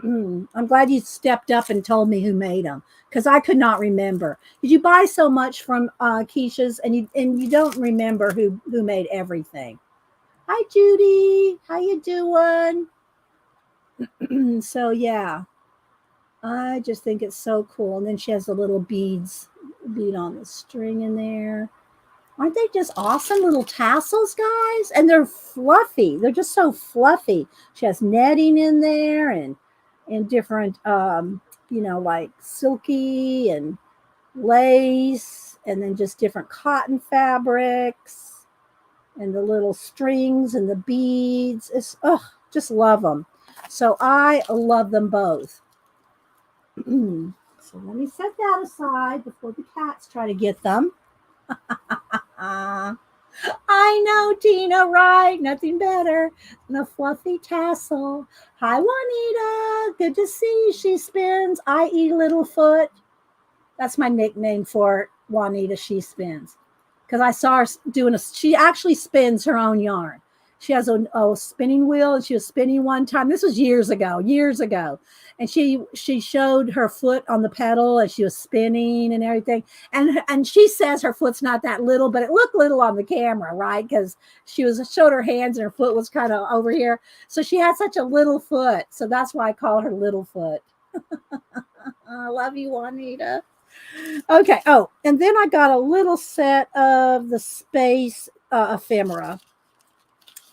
I'm glad you stepped up and told me who made them, because I could not remember. Did you buy so much from Kiesha's and you don't remember who made everything? Hi, Judy. How you doing? So yeah, I just think it's so cool. And then she has the little bead on the string in there. Aren't they just awesome little tassels, guys? And they're fluffy. They're just so fluffy. She has netting in there and different, like silky and lace, and then just different cotton fabrics and the little strings and the beads. Just love them. So I love them both. So let me set that aside before the cats try to get them. I know, Tina, right? Nothing better than a fluffy tassel. Hi, Juanita. Good to see you. She spins, i.e. Littlefoot. That's my nickname for Juanita. She spins. Because I saw her she actually spins her own yarn. She has a spinning wheel, and she was spinning one time. This was years ago, and she showed her foot on the pedal as she was spinning and everything. And she says her foot's not that little, but it looked little on the camera, right? Because showed her hands and her foot was kind of over here. So she had such a little foot. So that's why I call her Little Foot. I love you, Juanita. Okay. Oh, and then I got a little set of the space ephemera,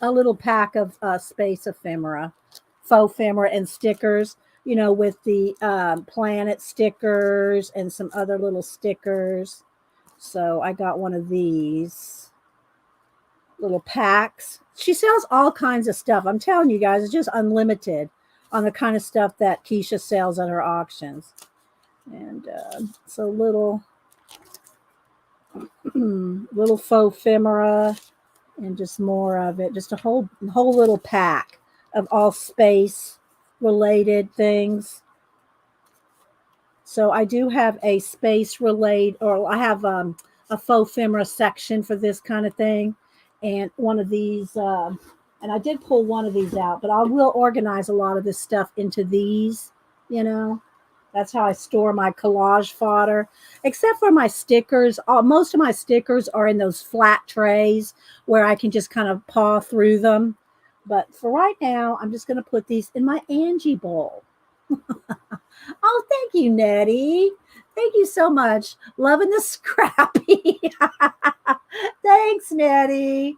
a little pack of space ephemera, faux ephemera, and stickers. With the planet stickers and some other little stickers. So I got one of these little packs. She sells all kinds of stuff. I'm telling you guys, it's just unlimited on the kind of stuff that Kiesha sells at her auctions. And so little faux ephemera, and just more of it. Just a whole little pack of all space related things. So I do have a space related, or I have a faux ephemera section for this kind of thing, and one of these. And I did pull one of these out, but I will organize a lot of this stuff into these. That's how I store my collage fodder, except for my stickers. Most of my stickers are in those flat trays where I can just kind of paw through them. But for right now, I'm just going to put these in my Angie bowl. Oh, thank you, Nettie. Thank you so much. Loving the Scrappy. Thanks, Nettie.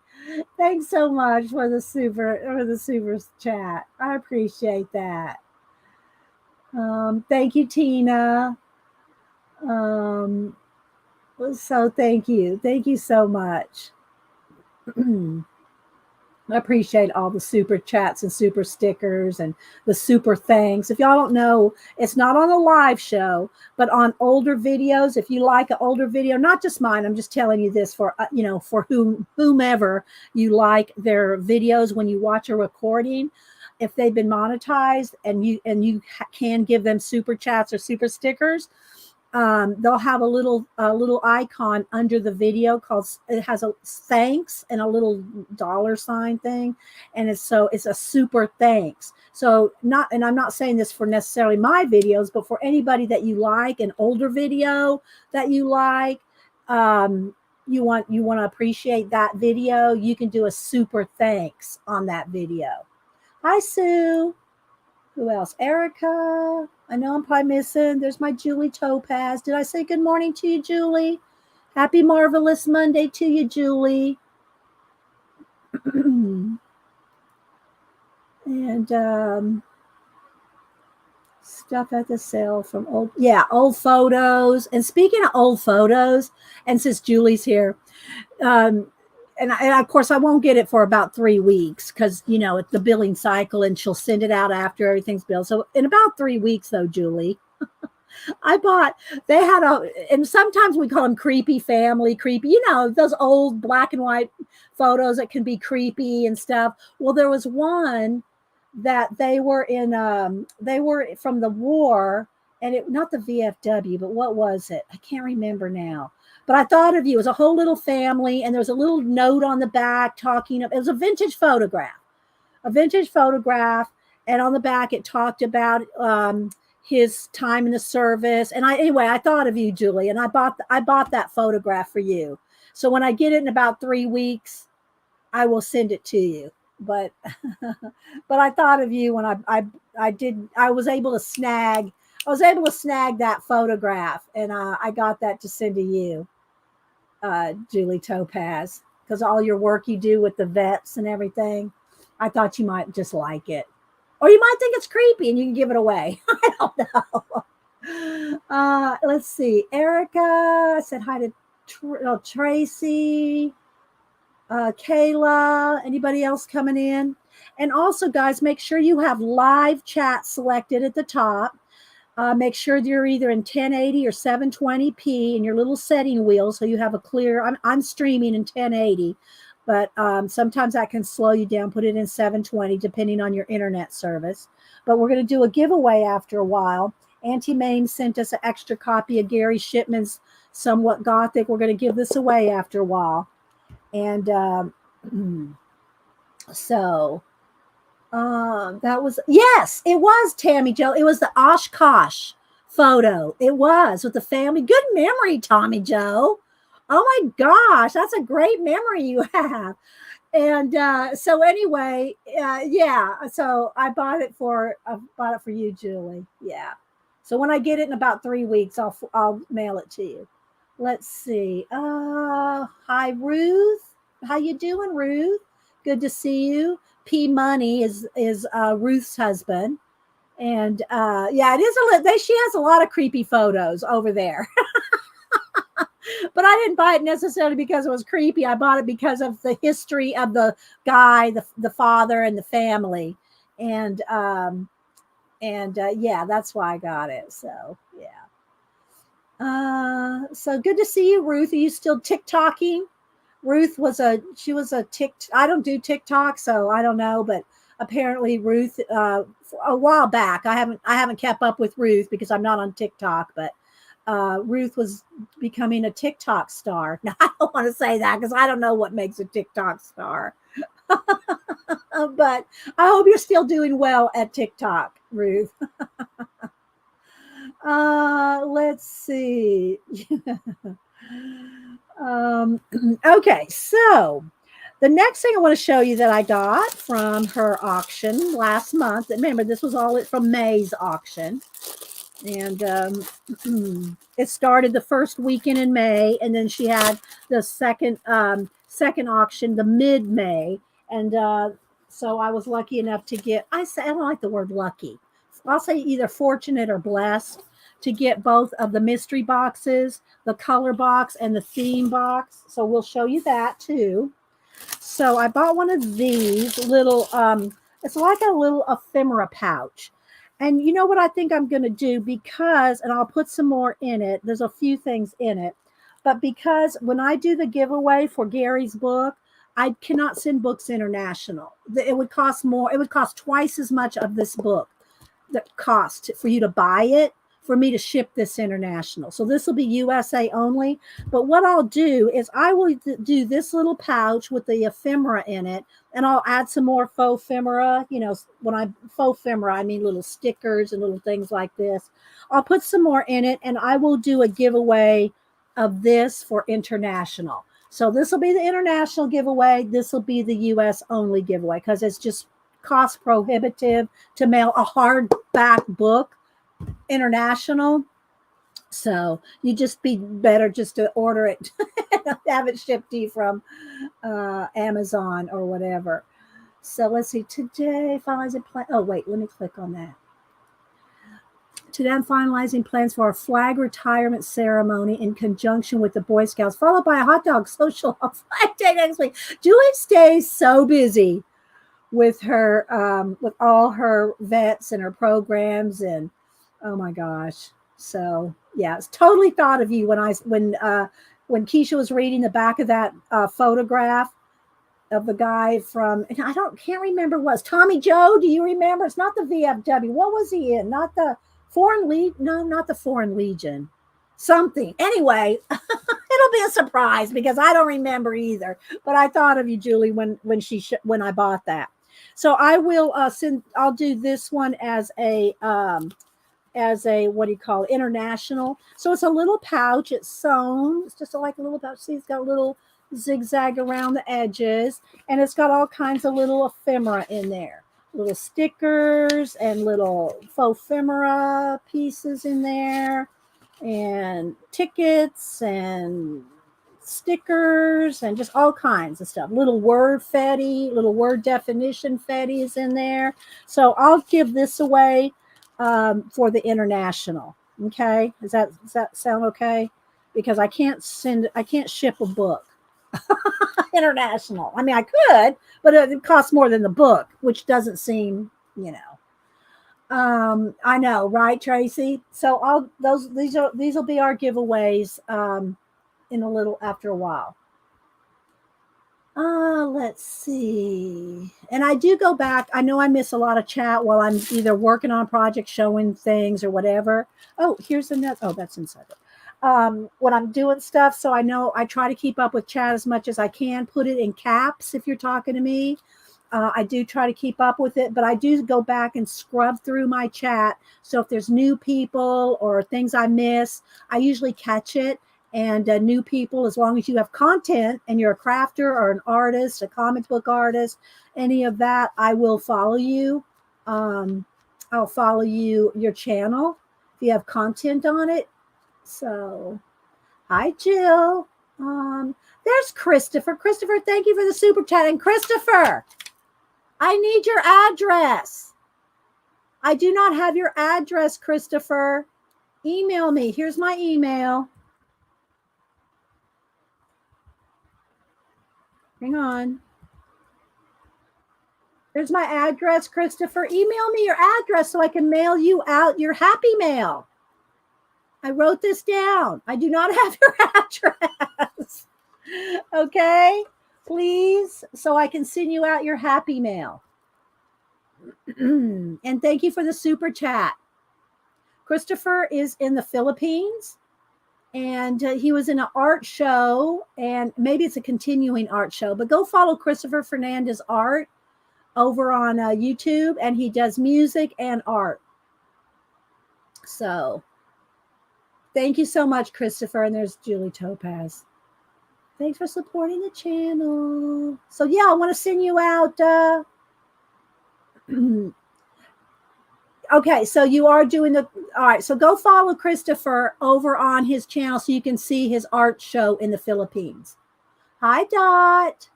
Thanks so much for the super chat. I appreciate that. Thank you, Tina. So thank you. Thank you so much. I appreciate all the super chats and super stickers and the super thanks. If y'all don't know, it's not on a live show, but on older videos. If you like an older video, not just mine, I'm just telling you this for for whomever you like their videos when you watch a recording. If they've been monetized and you can give them super chats or super stickers, they'll have a little icon under the video it has a thanks and a little $sign thing, and it's a super thanks. So and I'm not saying this for necessarily my videos, but for anybody that you like, an older video that you like, you want to appreciate that video, you can do a super thanks on that video. Hi, Sue. Who else? Erica. I know I'm probably missing. There's my Julie Topaz. Did I say good morning to you, Julie? Happy Marvelous Monday to you, Julie. And stuff at the sale from old photos. And speaking of old photos, and since Julie's here, and of course, I won't get it for about 3 weeks because, it's the billing cycle and she'll send it out after everything's billed. So in about 3 weeks, though, Julie, they had and sometimes we call them creepy, those old black and white photos that can be creepy and stuff. Well, there was one that they were from the war, and not the VFW, but what was it? I can't remember now. But I thought of you. It was a whole little family, and there was a little note on the back it was a vintage photograph, and on the back it talked about his time in the service. And I thought of you, Julie, and I bought that photograph for you. So when I get it in about 3 weeks, I will send it to you. But I thought of you when I was able to snag that photograph, and I got that to send to you, Julie Topaz, because all your work you do with the vets and everything. I thought you might just like it, or you might think it's creepy and you can give it away. I don't know. Let's see. Erica said hi to Tracy. Kayla, anybody else coming in? And also, guys, make sure you have live chat selected at the top. Make sure you're either in 1080 or 720p in your little setting wheel, so you have a clear. I'm streaming in 1080, but sometimes that can slow you down. Put it in 720 depending on your internet service. But we're going to do a giveaway after a while. Auntie Maine sent us an extra copy of Gary Shipman's Somewhat Gothic. We're going to give this away after a while. And So that was, yes, it was Tammy Joe. It was the Oshkosh photo. It was with the family. Good memory, Tommy Joe. Oh my gosh, that's a great memory you have. And so anyway, yeah. So I bought it for you, Julie. Yeah. So when I get it in about 3 weeks, I'll mail it to you. Let's see. Hi Ruth. How you doing, Ruth? Good to see you. P Money is Ruth's husband, and yeah, it is a they. She has a lot of creepy photos over there. But I didn't buy it necessarily because it was creepy. I bought it because of the history of the guy, the father, and the family, and yeah, that's why I got it. So yeah. So good to see you, Ruth. Are you still TikToking? Ruth was a tick. I don't do TikTok, so I don't know, but apparently Ruth a while back. I haven't kept up with Ruth because I'm not on TikTok, but Ruth was becoming a TikTok star. Now I don't want to say that because I don't know what makes a TikTok star. But I hope you're still doing well at TikTok, Ruth. Let's see. Okay, so the next thing I want to show you that I got from her auction last month. Remember, this was all from May's auction, and it started the first weekend in May, and then she had the second auction the mid May, and so I was lucky enough to get. I don't like the word lucky. I'll say either fortunate or blessed to get both of the mystery boxes, the color box, and the theme box. So we'll show you that too. So I bought one of these little. It's like a little ephemera pouch. And you know what I think I'm going to do because, and I'll put some more in it. There's a few things in it, but because when I do the giveaway for Gary's book, I cannot send books international. It would cost more. It would cost twice as much of this book the cost for you to buy it for me to ship this international. So this will be USA only. But what I'll do is I will do this little pouch with the ephemera in it, and I'll add some more faux ephemera. You know, when I faux ephemera, I mean little stickers and little things like this. I'll put some more in it, and I will do a giveaway of this for international. So this will be the international giveaway. This will be the US only giveaway because it's just cost prohibitive to mail a hardback book international. So you just be better just to order it, have it shipped to you from Amazon or whatever. So let's see. Today, finalizing plan. Oh wait, let me click on that. Today, I'm finalizing plans for a flag retirement ceremony in conjunction with the Boy Scouts, followed by a hot dog social on Flag Day next week. Julie stays so busy with her with all her vets and her programs, and oh my gosh. So yeah, it's totally thought of you when Kiesha was reading the back of that photograph of the guy from, and can't remember, was Tommy Joe, do you remember? It's not the VFW. What was he in? Not the Foreign Legion. No, not the Foreign Legion. Something. Anyway, it'll be a surprise because I don't remember either. But I thought of you, Julie, when I bought that. So I will send. I'll do this one as a what do you call it? International. So it's a little pouch. It's sewn. It's just like a little pouch. See, it's got a little zigzag around the edges, and it's got all kinds of little ephemera in there. Little stickers and little faux ephemera pieces in there, and tickets and stickers and just all kinds of stuff. Little word definition fetty is in there. So I'll give this away for the international. Okay, does that sound okay? Because I can't ship a book international. I mean, I could, but it costs more than the book, which doesn't seem, I know, right, Tracy? So these will be our giveaways in a little after a while. Let's see. And I do go back. I know I miss a lot of chat while I'm either working on a project, showing things or whatever. Oh, here's another. Oh, that's inside it. When I'm doing stuff. So I know I try to keep up with chat as much as I can. Put it in caps if you're talking to me. I do try to keep up with it, but I do go back and scrub through my chat. So if there's new people or things I miss, I usually catch it. And new people, as long as you have content and you're a crafter or an artist, a comic book artist, any of that, I will follow you. I'll follow your channel if you have content on it. So, hi, Jill. There's Christopher. Christopher, thank you for the super chat. And Christopher, I need your address. I do not have your address, Christopher. Email me. Here's my email. Hang on. There's my address, Christopher. Email me your address so I can mail you out your happy mail. I wrote this down. I do not have your address. Okay? Please, so I can send you out your happy mail. And thank you for the super chat. Christopher is in the Philippines. And he was in an art show, and maybe it's a continuing art show, but go follow Christopher Fernandez Art over on YouTube, and he does music and art. So thank you so much, Christopher. And there's Julie Topaz. Thanks for supporting the channel. So yeah, I want to send you out. Okay, so you are doing all right. So go follow Christopher over on his channel so you can see his art show in the Philippines. Hi, Dot.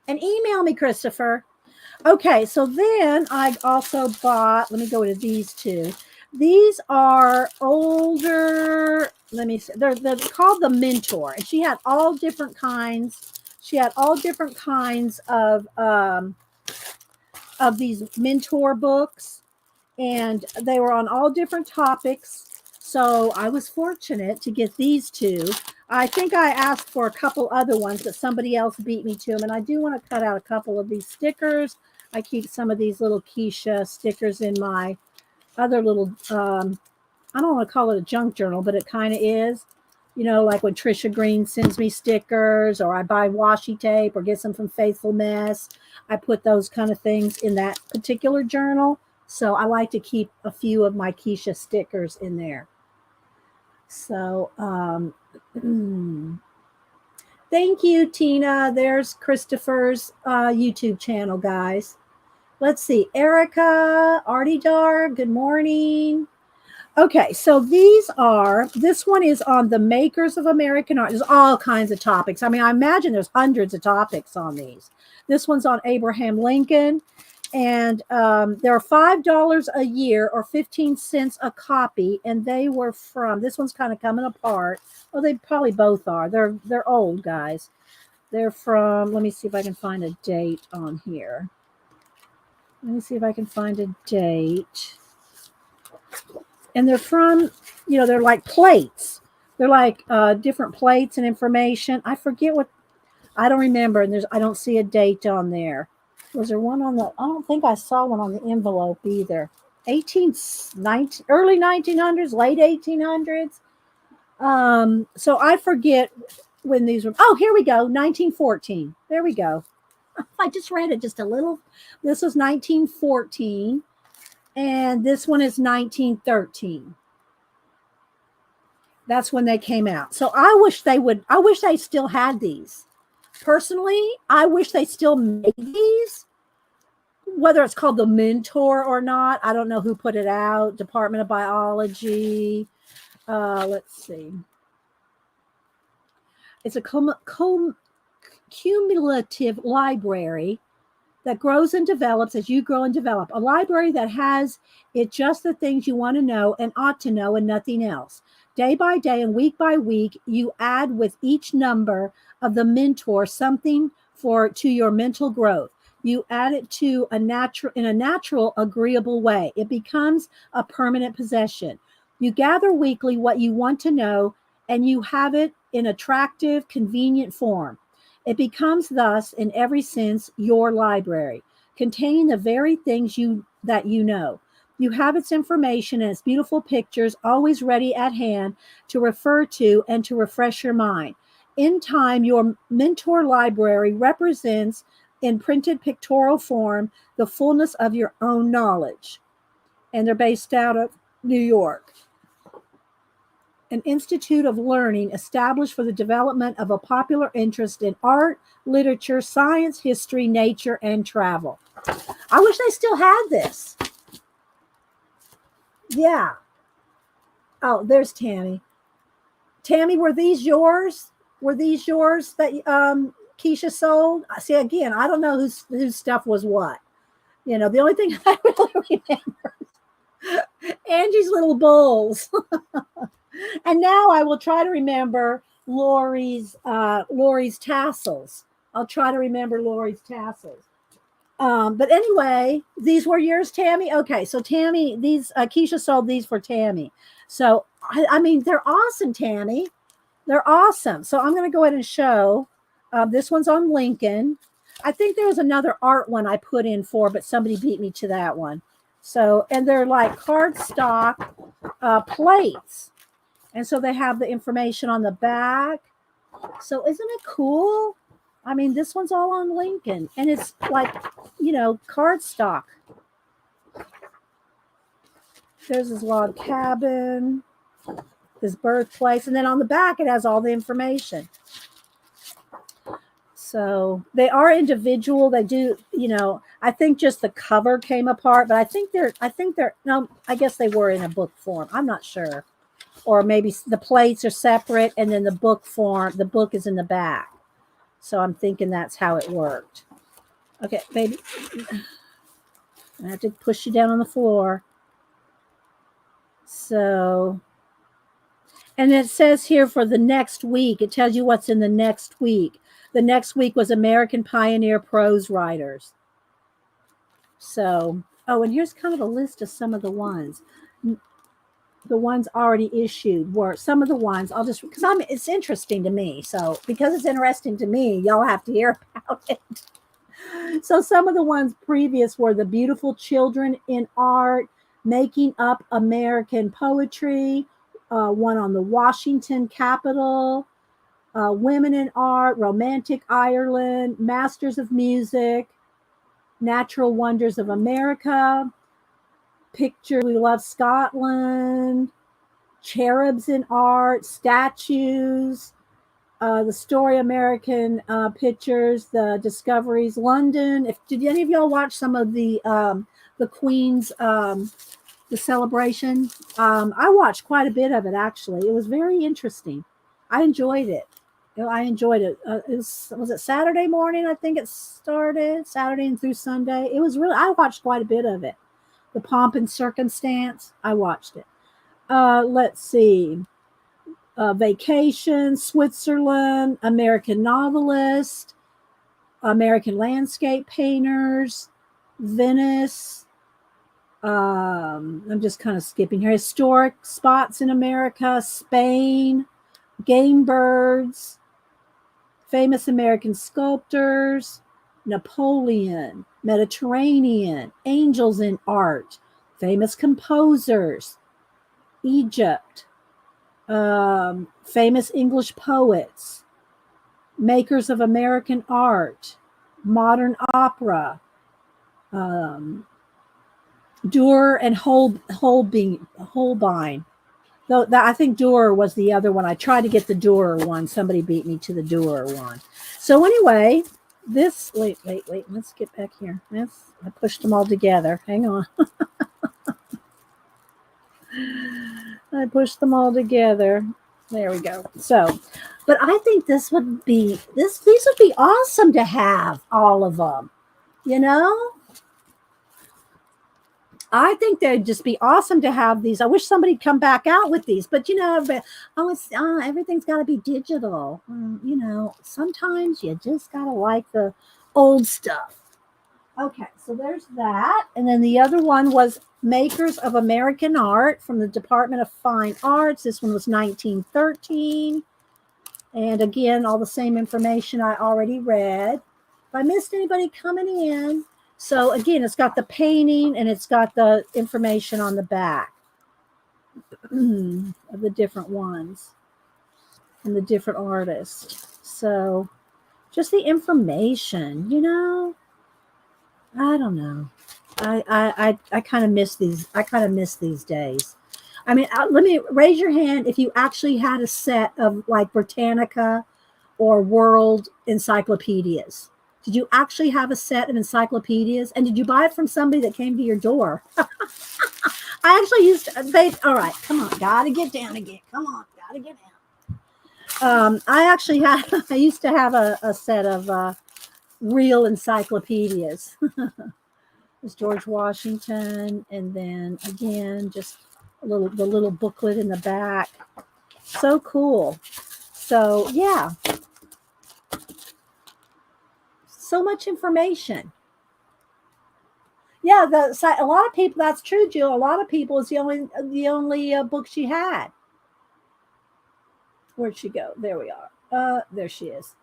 And email me, Christopher. Okay, so then I also bought, let me go to these two. These are older, let me see, they're called the Mentor. And she had all different kinds. She had all different kinds of these Mentor books. And they were on all different topics. So I was fortunate to get these two. I think I asked for a couple other ones, but somebody else beat me to them. And I do want to cut out a couple of these stickers. I keep some of these little Kiesha stickers in my other little, I don't want to call it a junk journal, but it kind of is. You know, like when Trisha Green sends me stickers, or I buy washi tape or get some from Faithful Mess. I put those kind of things in that particular journal. So I like to keep a few of my Kiesha stickers in there. So thank you, Tina. There's Christopher's YouTube channel, guys. Let's see. Erica, Artie Dar, good morning. Okay, so this one is on the makers of American art. There's all kinds of topics. I mean, I imagine there's hundreds of topics on these. This one's on Abraham Lincoln. And they're $5 a year or 15 cents a copy. And they were from, this one's kind of coming apart. Oh, they probably both are. They're old, guys. They're from, let me see if I can find a date on here. Let me see if I can find a date. And they're from, you know, they're like plates. They're like different plates and information. I forget what, I don't remember. And I don't see a date on there. Was there one on the, I don't think I saw one on the envelope either. Early 1900s, late 1800s. So I forget when these were, oh, here we go. 1914. There we go. I just read it just a little. This was 1914. And this one is 1913. That's when they came out. So I wish they still had these. Personally, I wish they still made these. Whether it's called the Mentor or not, I don't know who put it out. Department of Biology. Let's see. It's a cumulative library that grows and develops as you grow and develop. A library that has it just the things you want to know and ought to know and nothing else. Day by day and week by week, you add with each number of the Mentor something to your mental growth. You add it in a natural, agreeable way. It becomes a permanent possession. You gather weekly what you want to know, and you have it in attractive, convenient form. It becomes thus, in every sense, your library, containing the very things that you know. You have its information and its beautiful pictures always ready at hand to refer to and to refresh your mind. In time, your Mentor library represents in printed pictorial form, The Fullness of Your Own Knowledge. And they're based out of New York. An institute of learning established for the development of a popular interest in art, literature, science, history, nature, and travel. I wish they still had this. Yeah. Oh, there's Tammy. Tammy, were these yours? Were these yours that Kiesha sold? See, again, I don't know whose stuff was what. You know, the only thing I really remember is Angie's little bowls. And now I will try to remember Lori's tassels. I'll try to remember Lori's tassels. But anyway, these were yours, Tammy. Okay, so Tammy, these Kiesha sold these for Tammy. So I mean, they're awesome, Tammy. They're awesome. So I'm going to go ahead and show. This one's on Lincoln. I think there was another art one I put in for, but somebody beat me to that one. So, and they're like cardstock plates. And so they have the information on the back. So isn't it cool? I mean, this one's all on Lincoln. And it's like, you know, cardstock. There's his log cabin, his birthplace. And then on the back, it has all the information. So they are individual. They do, you know, I think just the cover came apart, but I guess they were in a book form. I'm not sure. Or maybe the plates are separate and then the book is in the back. So I'm thinking that's how it worked. Okay, baby. I have to push you down on the floor. So, and it says here for the next week, it tells you what's in the next week. The next week was American Pioneer Prose Writers. So, oh, and here's kind of a list of some of the ones. The ones already issued were some of the ones I'll just, because it's interesting to me. So because it's interesting to me, y'all have to hear about it. So some of the ones previous were The Beautiful Children in Art, Making Up American Poetry, one on the Washington Capitol, Women in Art, Romantic Ireland, Masters of Music, Natural Wonders of America, Picture We Love Scotland, Cherubs in Art, Statues, the Story American Pictures, the Discoveries London. Did any of y'all watch some of the Queen's the celebration? I watched quite a bit of it actually. It was very interesting. I enjoyed it. Was it Saturday morning? I think it started Saturday and through Sunday. It was really. I watched quite a bit of it. The Pomp and Circumstance. I watched it. Let's see. Vacation, Switzerland, American Novelist, American Landscape Painters, Venice. I'm just kind of skipping here. Historic Spots in America, Spain, Game Birds, Famous American Sculptors, Napoleon, Mediterranean, Angels in Art, Famous Composers, Egypt, Famous English Poets, Makers of American Art, Modern Opera, Durer and Holbein. Though I think Durer was the other one. I tried to get the Durer one. Somebody beat me to the Durer one. So anyway, this wait. Let's get back here. I pushed them all together. Hang on. I pushed them all together. There we go. So, but I think these would be awesome to have all of them. You know? I think they'd just be awesome to have these. I wish somebody'd come back out with these, but you know, everything's got to be digital. You know, sometimes you just got to like the old stuff. Okay, so there's that. And then the other one was Makers of American Art from the Department of Fine Arts. This one was 1913. And again, all the same information I already read. If I missed anybody coming in. So again, it's got the painting and it's got the information on the back of the different ones and the different artists. So Just the information, I don't know. I kind of miss these. I kind of miss these days. I mean, let me raise your hand if you actually had a set of like Britannica or World encyclopedias. Did you actually have a set of encyclopedias? And did you buy it from somebody that came to your door? I actually used to, all right, come on, gotta get down again. Come on, gotta get down. I actually had, I used to have a set of real encyclopedias. It's George Washington, and then again, just the little booklet in the back. So cool. So yeah, so much information. Yeah, a lot of people. That's true, Jill. A lot of people is the only book she had. Where'd she go? There we are. There she is.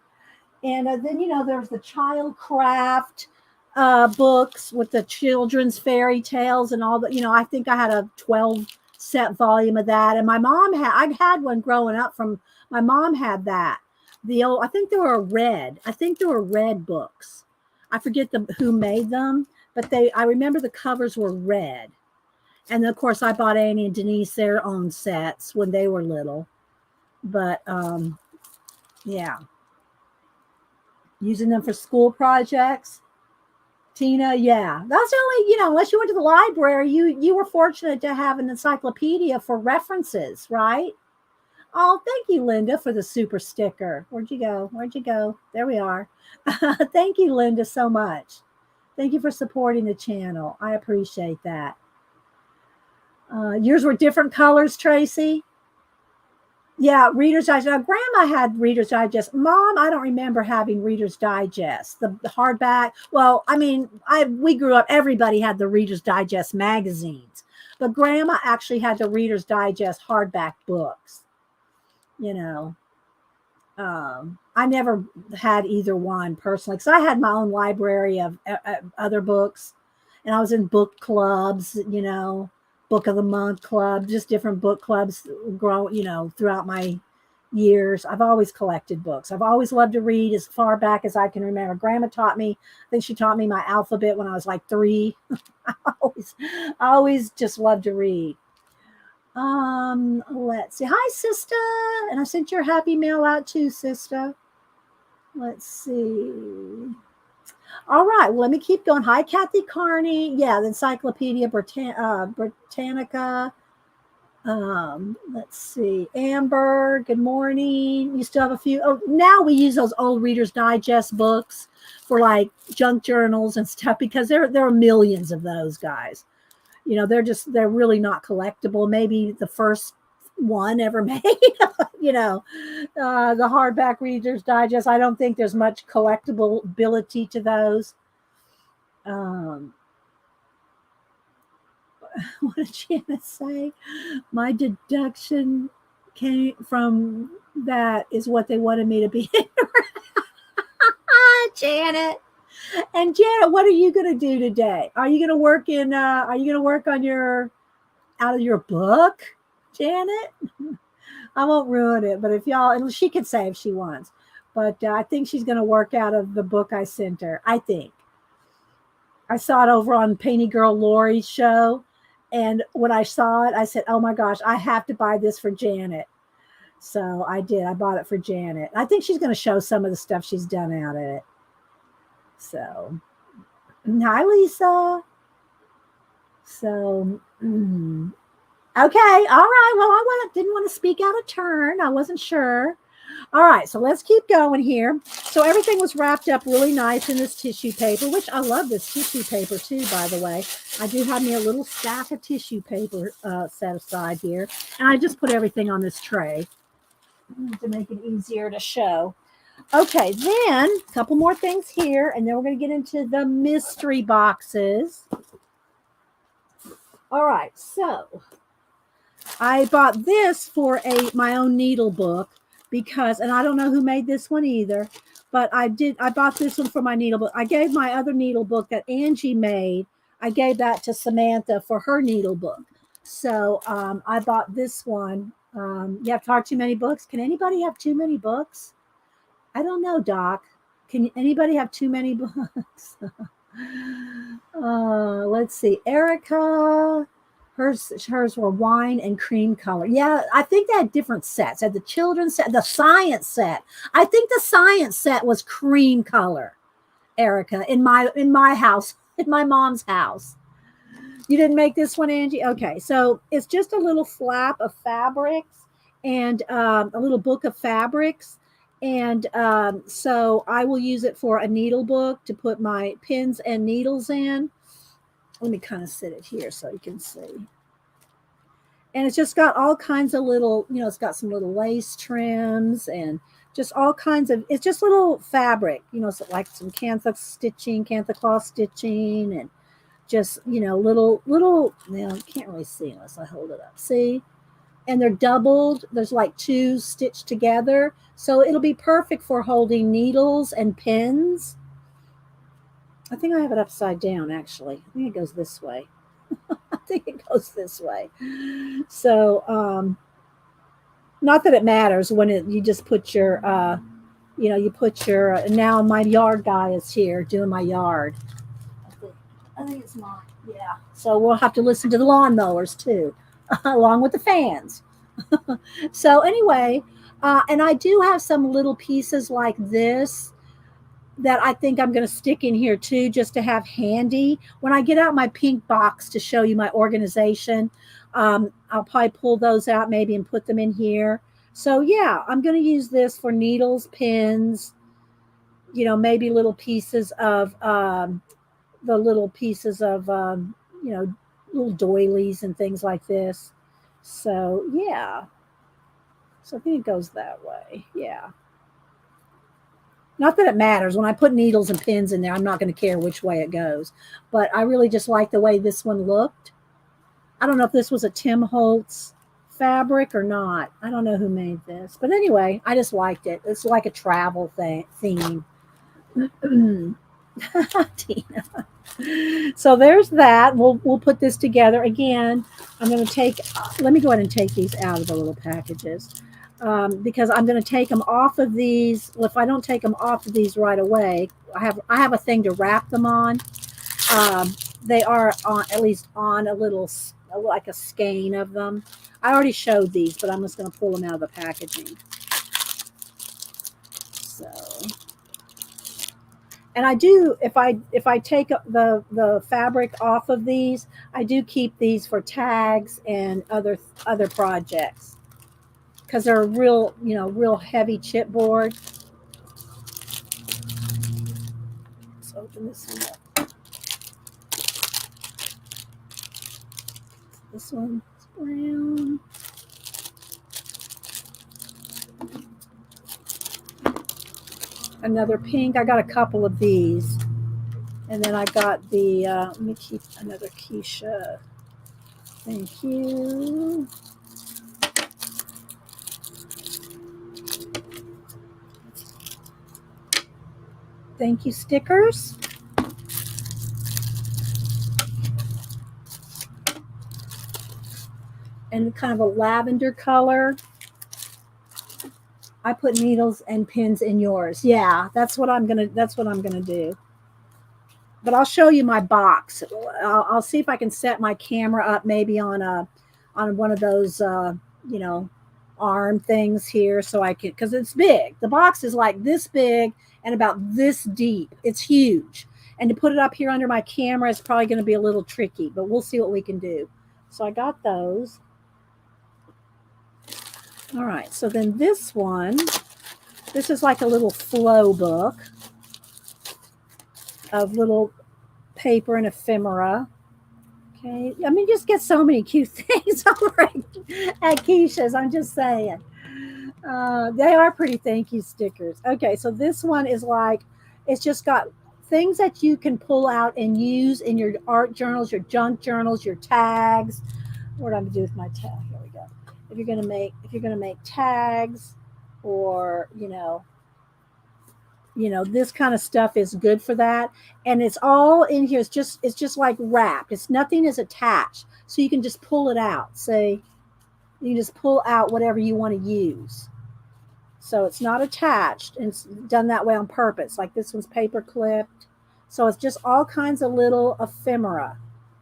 And then there's the child craft books with the children's fairy tales and all that. I think I had a 12 set volume of that, and my mom had. I had one growing up from my mom had that. The old. I think they were red. I think they were red books. I forget who made them, but I remember the covers were red. And of course, I bought Annie and Denise their own sets when they were little. But yeah, using them for school projects. Tina, yeah, that's only unless you went to the library, you were fortunate to have an encyclopedia for references, right? Oh, thank you, Linda, for the super sticker. Where'd you go? Where'd you go? There we are. Thank you, Linda, so much. Thank you for supporting the channel. I appreciate that. Yours were different colors, Tracy. Yeah, Reader's Digest. Now, Grandma had Reader's Digest. Mom, I don't remember having Reader's Digest. The hardback. Well, I mean, we grew up. Everybody had the Reader's Digest magazines, but Grandma actually had the Reader's Digest hardback books. I never had either one personally because I had my own library of other books, and I was in book clubs. Book of the Month club, just different book clubs throughout my years. I've always collected books. I've always loved to read as far back as I can remember. Grandma taught me, I think she taught me my alphabet when I was like 3. I always just loved to read. Let's see. Hi, sister. And I sent your happy mail out too, sister. Let's see. All right, well, let me keep going. Hi, Kathy Carney. Yeah, the Encyclopedia Britannica. Let's see. Amber, good morning. You still have a few. Oh, now we use those old Reader's Digest books for like junk journals and stuff because there are millions of those guys. They're really not collectible. Maybe the first one ever made, the hardback Reader's Digest. I don't think there's much collectible ability to those. What did Janet say? My deduction came from that is what they wanted me to be. Janet. And Janet, what are you going to do today? Are you going to work on out of your book, Janet? I won't ruin it, but and she could say if she wants, but I think she's going to work out of the book I sent her. I think I saw it over on Painty Girl Lori's show. And when I saw it, I said, oh my gosh, I have to buy this for Janet. So I did. I bought it for Janet. I think she's going to show some of the stuff she's done out of it. So, hi, Lisa. So, okay. All right. Well, didn't want to speak out of turn. I wasn't sure. All right. So let's keep going here. So everything was wrapped up really nice in this tissue paper, which I love this tissue paper too, by the way. I do have me a little stack of tissue paper set aside here. And I just put everything on this tray to make it easier to show. Okay, then a couple more things here, and then we're going to get into the mystery boxes. All right, so I bought this for my own needle book because, and I don't know who made this one either, but I bought this one for my needle book. I gave my other needle book that Angie made, I gave that to Samantha for her needle book. So I bought this one. You have far too many books. Can anybody have too many books? I don't know, Doc. Can anybody have too many books? Let's see. Erica, hers were wine and cream color. Yeah, I think they had different sets. Had the children's set, the science set. I think the science set was cream color. Erica, in my house, in my mom's house. You didn't make this one, Angie? Okay, so it's just a little flap of fabrics and a little book of fabrics. And so I will use it for a needle book to put my pins and needles in. Let me kind of sit it here so you can see. And it's just got all kinds of little, it's got some little lace trims and just all kinds of, it's just little fabric, so like some cantha cloth stitching and just, little, you can't really see unless I hold it up. See? And they're doubled. There's like two stitched together. So it'll be perfect for holding needles and pins. I think I have it upside down, actually. I think it goes this way. I think it goes this way. So, not that it matters when you just put your, now my yard guy is here doing my yard. I think it's mine. Yeah. So we'll have to listen to the lawnmowers too, along with the fans. So anyway, and I do have some little pieces like this that I think I'm going to stick in here too, just to have handy. When I get out my pink box to show you my organization, I'll probably pull those out maybe and put them in here. So yeah, I'm going to use this for needles, pins, maybe little pieces of, little doilies and things like this. So yeah. So I think it goes that way. Yeah. Not that it matters. When I put needles and pins in there, I'm not going to care which way it goes. But I really just like the way this one looked. I don't know if this was a Tim Holtz fabric or not. I don't know who made this. But anyway, I just liked it. It's like a travel theme. Tina. So there's that. We'll put this together. Again, I'm going to let me go ahead and take these out of the little packages. Because I'm going to take them off of these. Well, if I don't take them off of these right away, I have a thing to wrap them on. They are at least on a little, like a skein of them. I already showed these, but I'm just going to pull them out of the packaging. So, and I do, if I take the fabric off of these, I do keep these for tags and other projects. Because they're real heavy chipboard. Let's open this one up. This one's brown. Another pink. I got a couple of these. And then I got the, let me keep another Kiesha. Thank you. Thank you, stickers. And kind of a lavender color. I put needles and pins in yours. Yeah, that's what I'm gonna do. But I'll show you my box. I'll see if I can set my camera up maybe on one of those arm things here, so I can, because it's big. The box is like this big and about this deep. It's huge. And to put it up here under my camera is probably going to be a little tricky, but we'll see what we can do. So I got those. All right, so then this one, this is like a little flow book of little paper and ephemera. Okay, I mean, just get so many cute things over at Kiesha's. I'm just saying. They are pretty thank you stickers. Okay, so this one is like, it's just got things that you can pull out and use in your art journals, your junk journals, your tags. What am I going to do with my tag? Here we go. If you're going to make tags, or this kind of stuff is good for that. And it's all in here. It's just like wrapped. Nothing is attached. So you can just pull it out. Say, you can just pull out whatever you want to use. So it's not attached, and it's done that way on purpose. Like this one's paper clipped. So it's just all kinds of little ephemera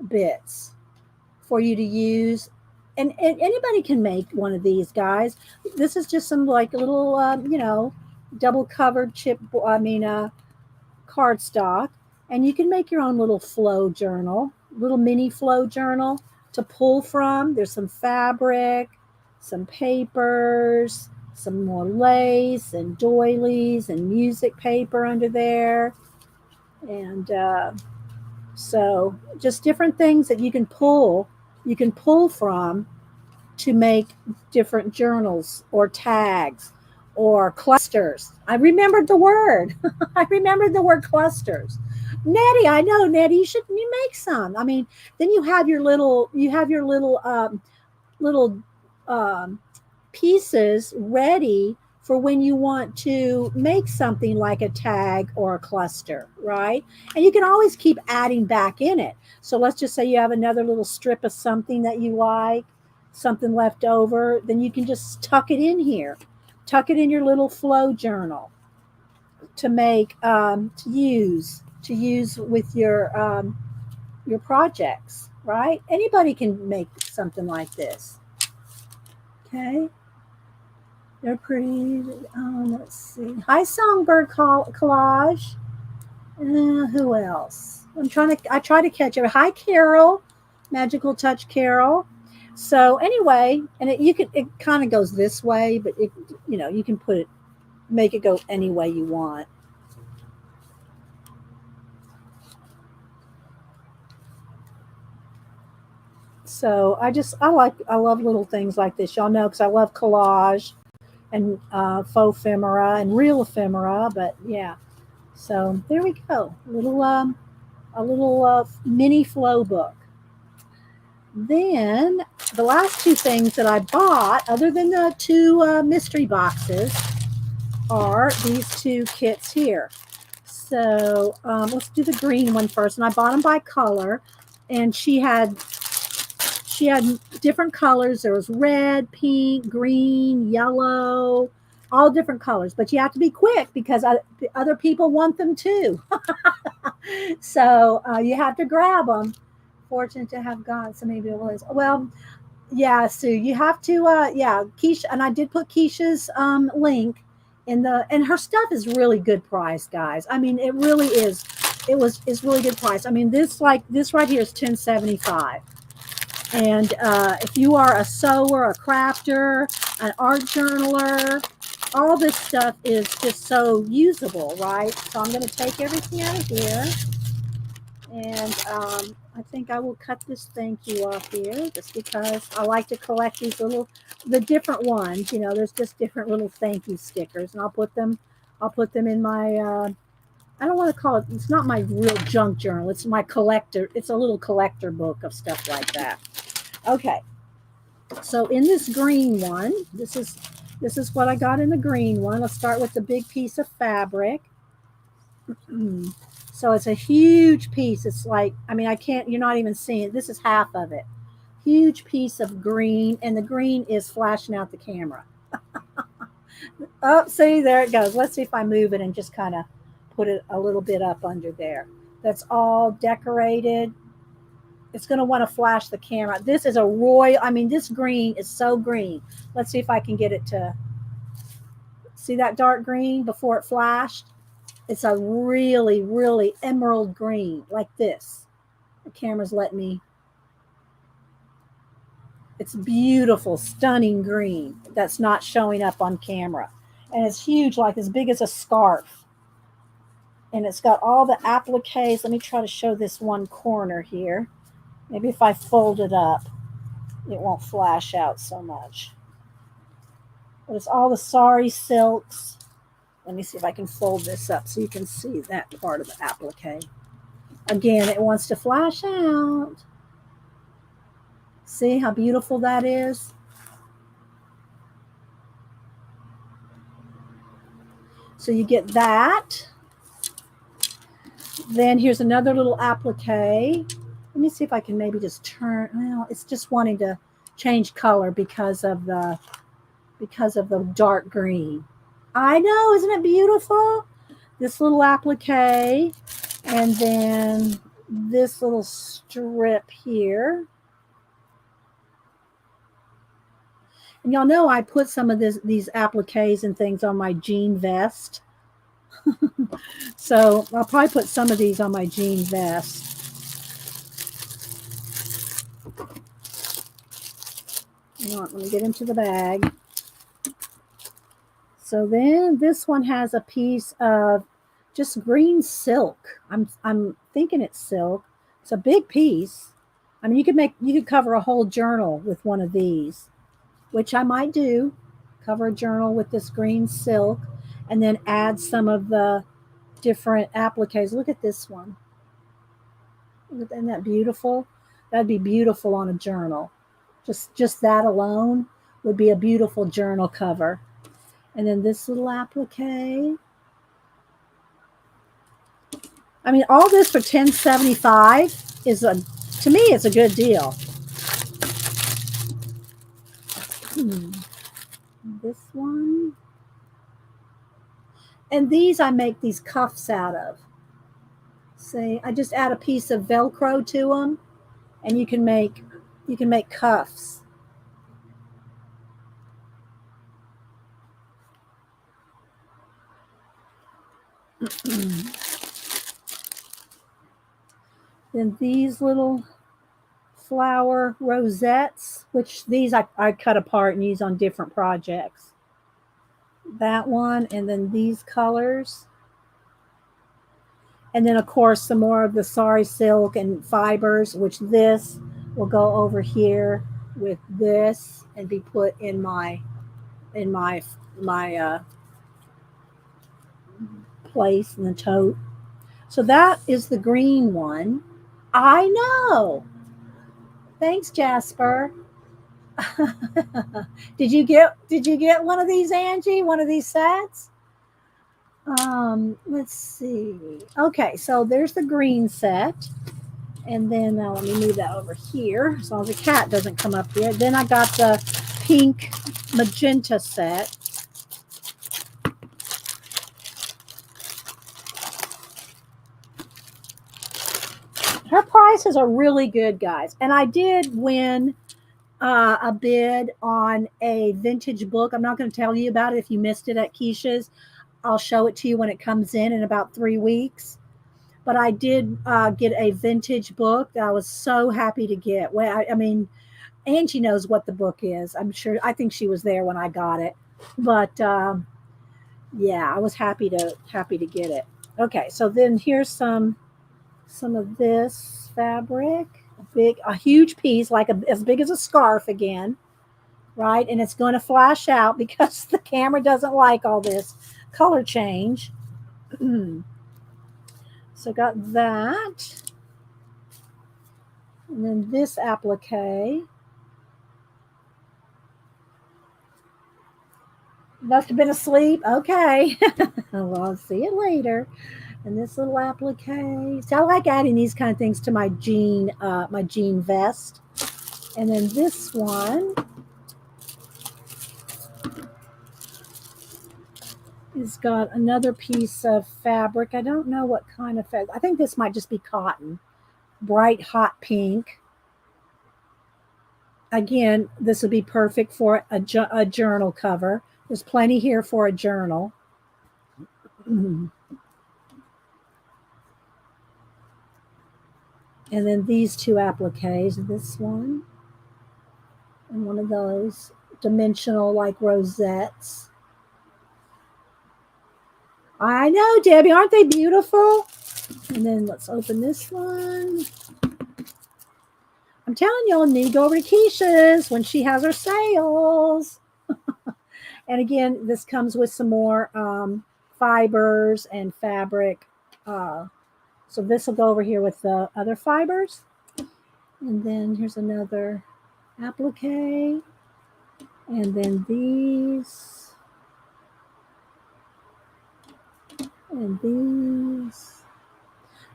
bits for you to use. And anybody can make one of these, guys. This is just some like little, double covered cardstock. And you can make your own little flow journal, little mini flow journal to pull from. There's some fabric, some papers, some more lace and doilies and music paper under there. And so just different things that you can pull from to make different journals or tags or clusters. I remembered the word. I remembered the word clusters. Nettie, I know, Nettie, you make some. I mean, then you have your little little pieces ready for when you want to make something like a tag or a cluster, right? And you can always keep adding back in it. So let's just say you have another little strip of something that you like, something left over, then you can just tuck it in here. Tuck it in your little flow journal to make to use with your projects, right? Anybody can make something like this. Okay. They're pretty. Let's see. Hi, Songbird Collage. Who else? I try to catch it. Hi, Carol. Magical Touch Carol. So anyway, and it kind of goes this way, but you can make it go any way you want. So I love little things like this. Y'all know, because I love collage and faux ephemera and real ephemera. But yeah, so there we go. A little mini flow book. Then the last two things that I bought, other than the two mystery boxes, are these two kits here. So let's do the green one first. And I bought them by color, and she had different colors. There was red, pink, green, yellow, all different colors. But you have to be quick because other people want them too. So you have to grab them. Fortunate to have got so many people. Well, yeah, Sue, you have to. Kiesha, and I did put Kiesha's link and her stuff is really good price, guys. I mean, it really is. It's really good price. I mean, this right here is $10.75. And if you are a sewer, a crafter, an art journaler, all this stuff is just so usable, right? So I'm going to take everything out of here. And I think I will cut this thank you off here just because I like to collect the different ones. There's just different little thank you stickers. And I'll put them in my, I don't want to call it, it's not my real junk journal. It's my collector. It's a little collector book of stuff like that. Okay. So in this green one, this is what I got in the green one. Let's start with the big piece of fabric. So it's a huge piece. It's like, you're not even seeing it. This is half of it. Huge piece of green, and the green is flashing out the camera. Oh, see, there it goes. Let's see if I move it and just kind of put it a little bit up under there. That's all decorated. It's going to want to flash the camera. This is a royal, this green is so green. Let's see if I can get it to see that dark green before it flashed. It's a really, really emerald green, like this. The camera's letting me. It's beautiful, stunning green that's not showing up on camera. And it's huge, like as big as a scarf. And it's got all the appliques. Let me try to show this one corner here. Maybe if I fold it up, it won't flash out so much. But it's all the sari silks. Let me see if I can fold this up so you can see that part of the applique. Again, it wants to flash out. See how beautiful that is? So you get that. Then here's another little applique. Let me see if I can maybe just turn. Well, it's just wanting to change color because of the dark green. I know, isn't it beautiful? This little applique, and then this little strip here. And y'all know I put some of these appliques and things on my jean vest. So I'll probably put some of these on my jean vest. Let me get into the bag. So then this one has a piece of just green silk. I'm thinking it's silk. It's a big piece. I mean, you could cover a whole journal with one of these, which I might do. Cover a journal with this green silk, and then add some of the different appliques. Look at this one. Isn't that beautiful? That'd be beautiful on a journal. Just that alone would be a beautiful journal cover. And then this little applique. I mean, all this for $10.75 is to me, it's a good deal. This one. And these I make these cuffs out of. See, I just add a piece of Velcro to them, and you can make cuffs. Then these little flower rosettes, which these I cut apart and use on different projects. That one, and then these colors. And then, of course, some more of the sari silk and fibers, which this will go over here with this and be put in my place in the tote. So that is the green one. I know. Thanks, Jasper. Did you get one of these, Angie? One of these sets? Let's see. Okay, so there's the green set. And then let me move that over here as long as the cat doesn't come up here. Then I got the pink magenta set. Her prices are really good, guys. And I did win a bid on a vintage book. I'm not going to tell you about it if you missed it at Kiesha's. I'll show it to you when it comes in about 3 weeks. But I did get a vintage book that I was so happy to get. Well, I mean, Angie knows what the book is. I'm sure. I think she was there when I got it. But yeah, I was happy to get it. Okay, so then here's some of this fabric. A huge piece, like as big as a scarf again, right? And it's going to flash out because the camera doesn't like all this color change. So got that. And then this applique. Must have been asleep. Okay. Well, I'll see you later. And this little applique. So I like adding these kind of things to my jean vest. And then this one has got another piece of fabric. I don't know what kind of fabric. I think this might just be cotton. Bright hot pink. Again, this would be perfect for a journal cover. There's plenty here for a journal. And then these two appliques, this one and one of those dimensional like rosettes. I know, Debbie, aren't they beautiful? And then let's open this one. I'm telling y'all, need to go over to Kiesha's when she has her sales. And again, this comes with some more fibers and fabric. So this will go over here with the other fibers. And then here's another applique. And then these. And these.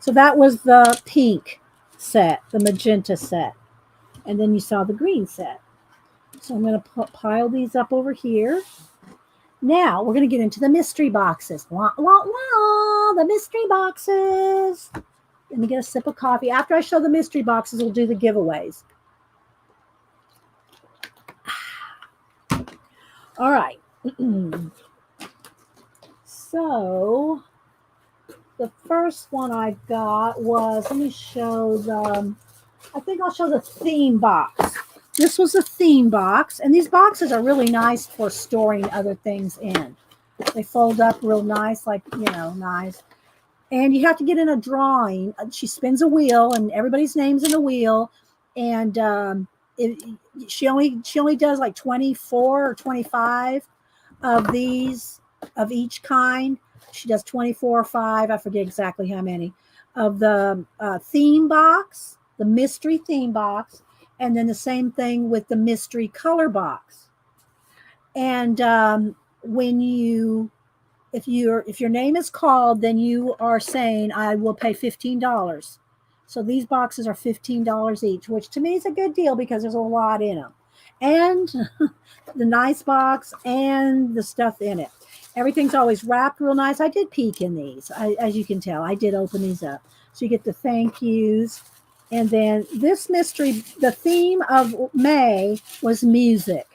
So that was the pink set, the magenta set. And then you saw the green set. So I'm going to pile these up over here. Now we're going to get into the mystery boxes. Wah, wah, wah, the mystery boxes. Let me get a sip of coffee. After I show the mystery boxes, we'll do the giveaways. All right. So the first one I got was, let me show the, I think I'll show the theme box. This was a theme box, and these boxes are really nice for storing other things in. They fold up real nice, like, nice. And you have to get in a drawing. She spins a wheel, and everybody's name's in the wheel. And she only does like 24 or 25 of these, of each kind. She does 24 or 5. I forget exactly how many of the theme box, the mystery theme box, and then the same thing with the mystery color box. And when you, if your name is called, then you are saying, I will pay $15. So these boxes are $15 each, which to me is a good deal because there's a lot in them. And the nice box and the stuff in it. Everything's always wrapped real nice. I did peek in these. As you can tell, I did open these up. So you get the thank yous. And then this mystery, the theme of May was music.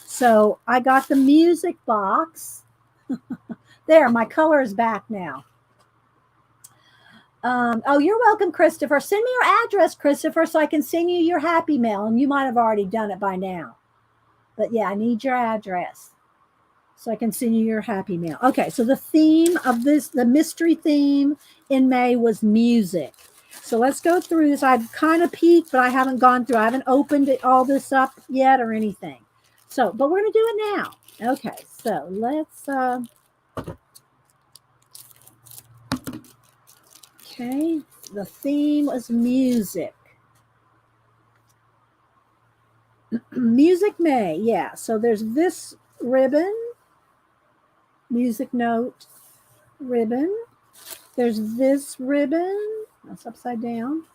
So I got the music box. There, my color is back now. Oh, you're welcome, Christopher. Send me your address, Christopher, so I can send you your happy mail. And you might have already done it by now. But yeah, I need your address so I can send you your happy mail. Okay, so the theme of this, the mystery theme in May was music. So let's go through this. I've kind of peeked, but I haven't gone through. I haven't opened all this up yet or anything. So, but we're going to do it now. Okay, so let's... Okay, the theme was music. Music May, yeah. So there's this ribbon, music note ribbon. There's this ribbon. That's upside down.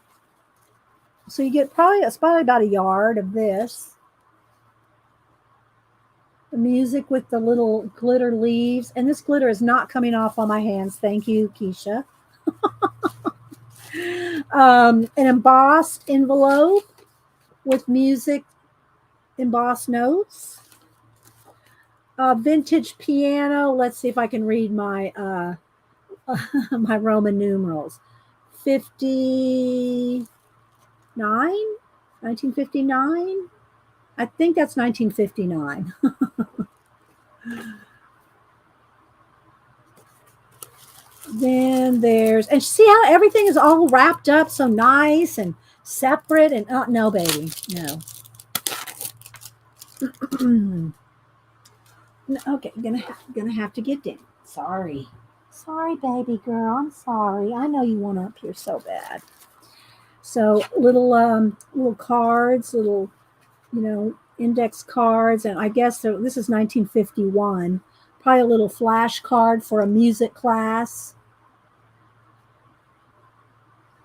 So you get it's probably about a yard of this. The music with the little glitter leaves. And this glitter is not coming off on my hands. Thank you, Kiesha. An embossed envelope with music embossed notes. Vintage piano. Let's see if I can read my my Roman numerals. 1959. I think that's 1959. Then there's, and see how everything is all wrapped up so nice and separate. And no, baby, no. Okay, gonna have to get down. Sorry, baby girl. I'm sorry. I know you want up here so bad. So little cards, little index cards, and I guess this is 1951. Probably a little flash card for a music class.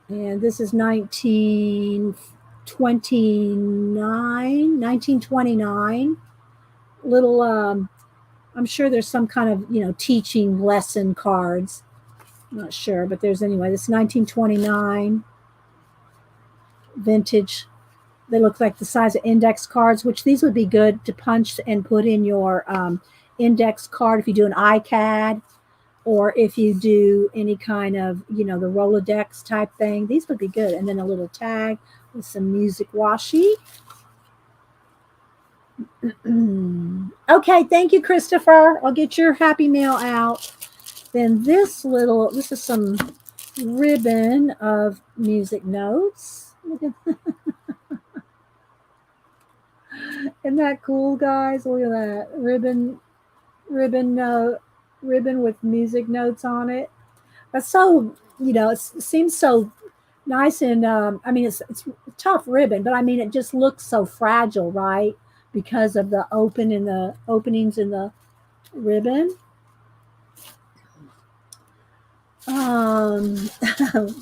And this is 1929. Little, I'm sure there's some kind of, teaching lesson cards. I'm not sure, but there's anyway. This is 1929. Vintage. They look like the size of index cards, which these would be good to punch and put in your index card if you do an iCAD. Or if you do any kind of, the Rolodex type thing, these would be good. And then a little tag with some music washi. Okay, thank you, Christopher. I'll get your happy mail out. Then this is some ribbon of music notes. Look at Isn't that cool, guys? Look at that. Ribbon with music notes on it. That's so, it seems so nice. And I mean, it's tough ribbon, but I mean, it just looks so fragile, right? Because of the openings in the ribbon.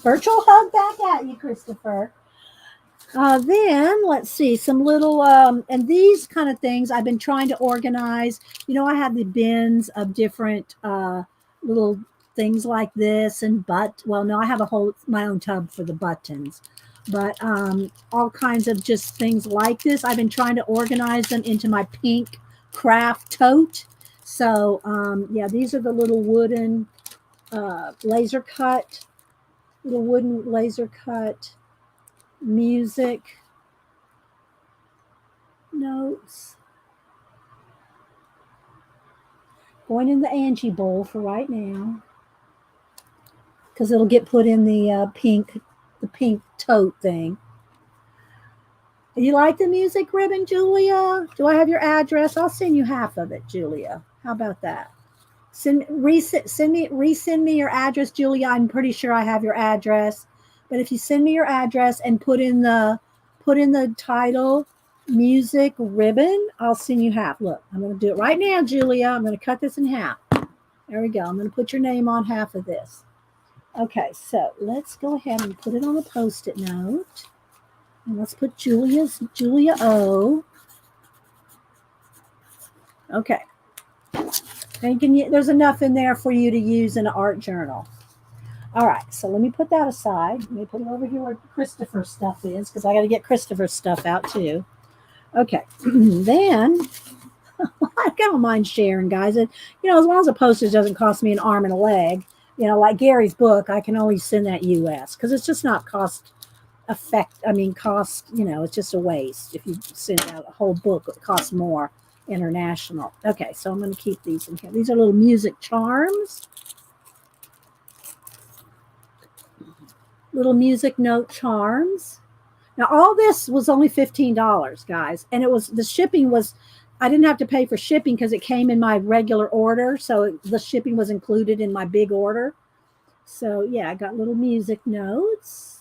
Virtual hug back at you, Christopher. Then let's see some little and these kind of things I've been trying to organize. I have the bins of different little things like this and well, no, I have a whole my own tub for the buttons, but all kinds of just things like this. I've been trying to organize them into my pink craft tote. So yeah, these are the little wooden laser cut, little wooden laser cut music notes going in the Angie bowl for right now because it'll get put in the pink tote thing. You like the music ribbon, Julia? Do I have your address? I'll send you half of it, Julia. How about that? Resend me your address, Julia. I'm pretty sure I have your address, but if you send me your address and put in the title music ribbon, I'll send you half. Look, I'm going to do it right now, Julia. I'm going to cut this in half. There we go. I'm going to put your name on half of this. Okay, so let's go ahead and put it on a Post-it note. And let's put Julia O. Okay. There's enough in there for you to use in an art journal. All right, so let me put that aside. Let me put it over here where Christopher's stuff is because I got to get Christopher's stuff out too. Okay, then I don't mind sharing, guys. And as long as the postage doesn't cost me an arm and a leg, like Gary's book, I can always send that U.S. because it's just not cost. It's just a waste. If you send out a whole book, it costs more international. Okay, so I'm going to keep these in here. These are little music charms. Little music note charms. Now, all this was only $15, guys. And the shipping was, I didn't have to pay for shipping because it came in my regular order. So the shipping was included in my big order. So yeah, I got little music notes.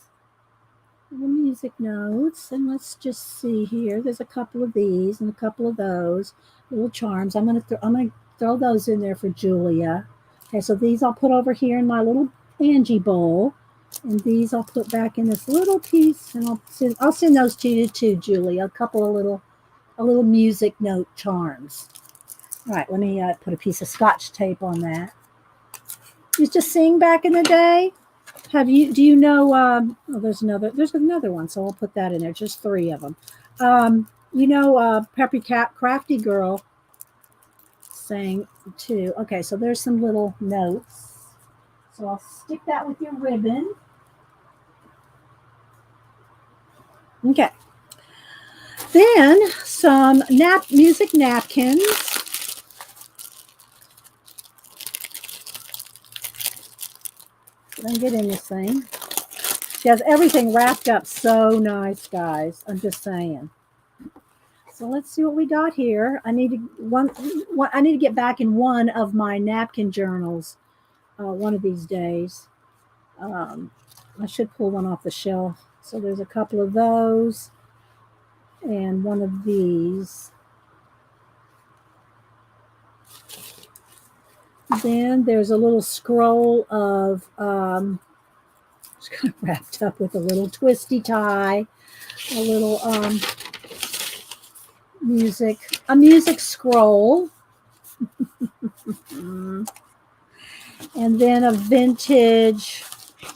And let's just see here. There's a couple of these and a couple of those little charms. I'm gonna throw those in there for Julia. Okay, so these I'll put over here in my little Angie bowl, and these I'll put back in this little piece, and I'll send those to you too, Julia. A little music note charms. All right, let me put a piece of Scotch tape on that. Used to sing back in the day. Do you know, there's another one, so I'll put that in there, just 3 of them. Peppy Cat Crafty Girl sang too. Okay, so there's some little notes. So I'll stick that with your ribbon. Okay. Then some music napkins. Let me get in this thing. She has everything wrapped up so nice, guys. I'm just saying. So let's see what we got here. I need to get back in one of my napkin journals one of these days. I should pull one off the shelf. So there's a couple of those and one of these. Then there's a little scroll of it's kind of wrapped up with a little twisty tie, a little music scroll, and then a vintage.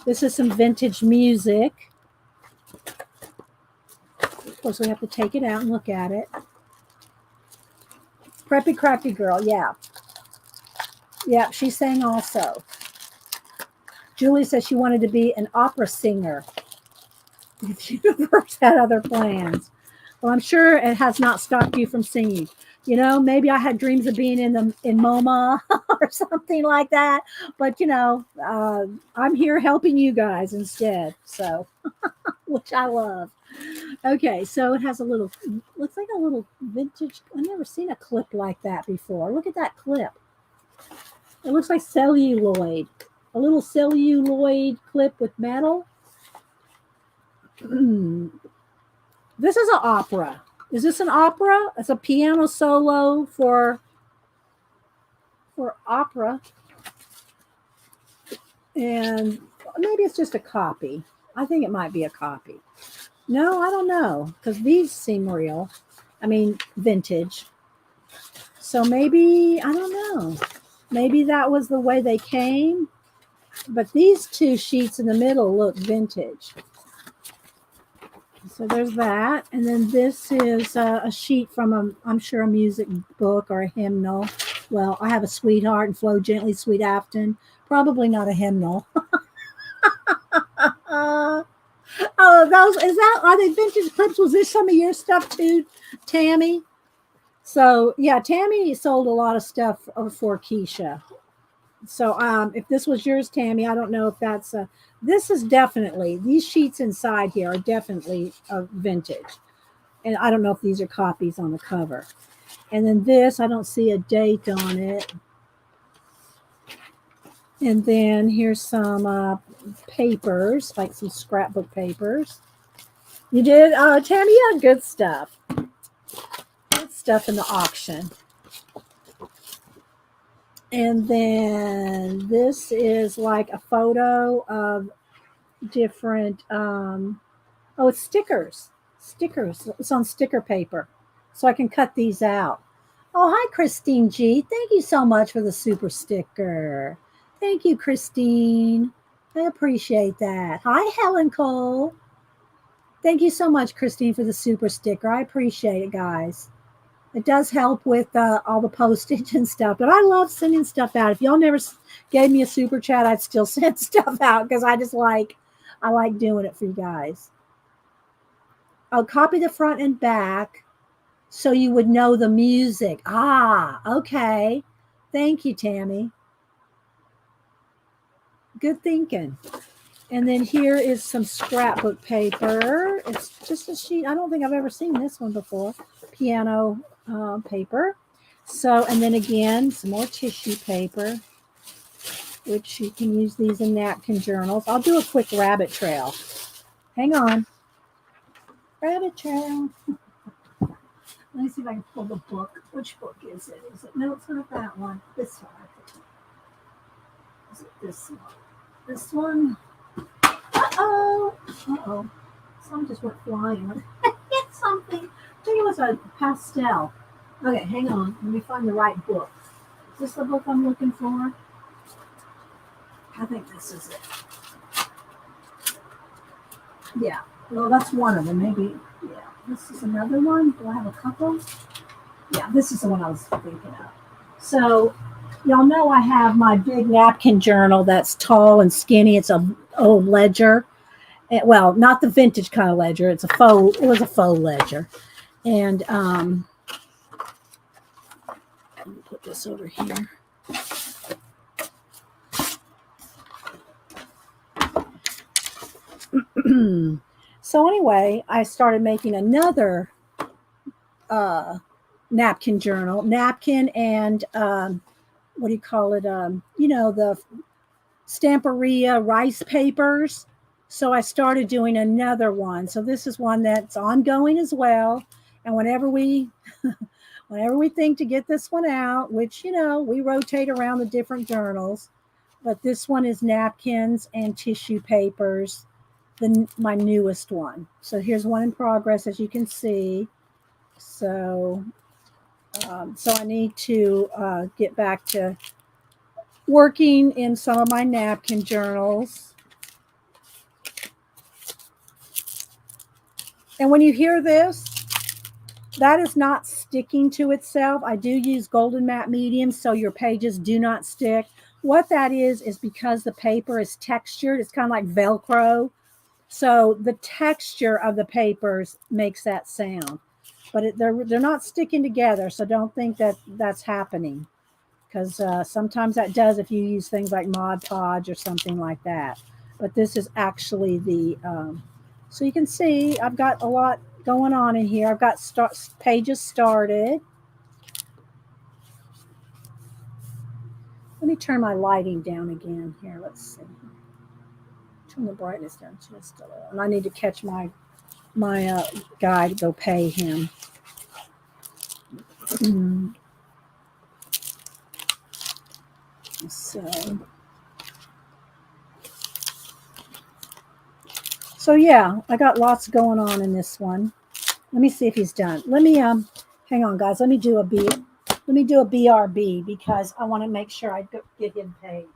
This is some vintage music. Of course, we have to take it out and look at it. Preppy Crappy Girl, yeah. Yeah, she sang also. Julie said she wanted to be an opera singer. The universe had other plans. Well, I'm sure it has not stopped you from singing. Maybe I had dreams of being in MoMA or something like that. But, I'm here helping you guys instead. So, which I love. Okay, so it has looks like a little vintage. I've never seen a clip like that before. Look at that clip. It looks like celluloid. A little celluloid clip with metal. This is an opera. Is this an opera? It's a piano solo for opera. And maybe it's just a copy. I think it might be a copy. No, I don't know because these seem real. I mean, vintage. So maybe, I don't know. Maybe that was the way they came. But these two sheets in the middle look vintage. So there's that. And then this is a sheet from, I'm sure, a music book or a hymnal. Well, I have a sweetheart and Flow Gently, Sweet Afton. Probably not a hymnal. Oh, those, are they vintage clips? Was this some of your stuff too, Tammy? So yeah, Tammy sold a lot of stuff for Kiesha. So if this was yours, Tammy, I don't know if that's this is definitely, these sheets inside here are definitely vintage. And I don't know if these are copies on the cover. And then this, I don't see a date on it. And then here's some papers, like some scrapbook papers. You did? Tammy, you had good stuff. Good stuff in the auction. And then this is like a photo of different, oh, it's stickers. Stickers. It's on sticker paper. So I can cut these out. Oh, hi, Christine G. Thank you so much for the super sticker. Thank you, Christine. I appreciate that. Hi, Helen Cole. Thank you so much, Christine, for the super sticker. I appreciate it, guys. It does help with all the postage and stuff, but I love sending stuff out. If y'all never gave me a super chat, I'd still send stuff out because I like doing it for you guys. I'll copy the front and back so you would know the music. Ah, okay. Thank you, Tammy. Good thinking. And then here is some scrapbook paper. It's just a sheet. I don't think I've ever seen this one before. Piano paper. So, and then again, some more tissue paper, which you can use these in napkin journals. I'll do a quick rabbit trail. Hang on. Rabbit trail. Let me see if I can pull the book. Which book is it? Is it? No, it's not that one. This one. Is it this one? This one? Uh-oh. Uh-oh. Some just went flying. Get something. I think it was a pastel. Okay, hang on. Let me find the right book. Is this the book I'm looking for? I think this is it. Yeah. Well, that's one of them. Maybe. Yeah. This is another one. Do I have a couple? Yeah, this is the one I was thinking of. So, y'all know I have my big napkin journal that's tall and skinny. It's a old ledger. Well, not the vintage kind of ledger. It was a faux ledger. And let me put this over here. So anyway, I started making another napkin journal. Napkin and what do you call it? The Stamperia rice papers. So I started doing another one. So this is one that's ongoing as well. And whenever we think to get this one out, which we rotate around the different journals, but this one is napkins and tissue papers, my newest one. So here's one in progress, as you can see. So I need to get back to working in some of my napkin journals. And when you hear this, that is not sticking to itself. I do use golden matte medium, so your pages do not stick. What that is because the paper is textured. It's kind of like Velcro. So the texture of the papers makes that sound. But they're not sticking together, so don't think that that's happening. Because sometimes that does if you use things like Mod Podge or something like that. But this is actually the... so you can see I've got a lot going on in here. I've got pages started. Let me turn my lighting down again here. Let's see. Turn the brightness down just a little. And I need to catch my guy to go pay him. So yeah, I got lots going on in this one. Let me see if he's done. Let me hang on, guys. Let me do a BRB because I want to make sure I get him paid.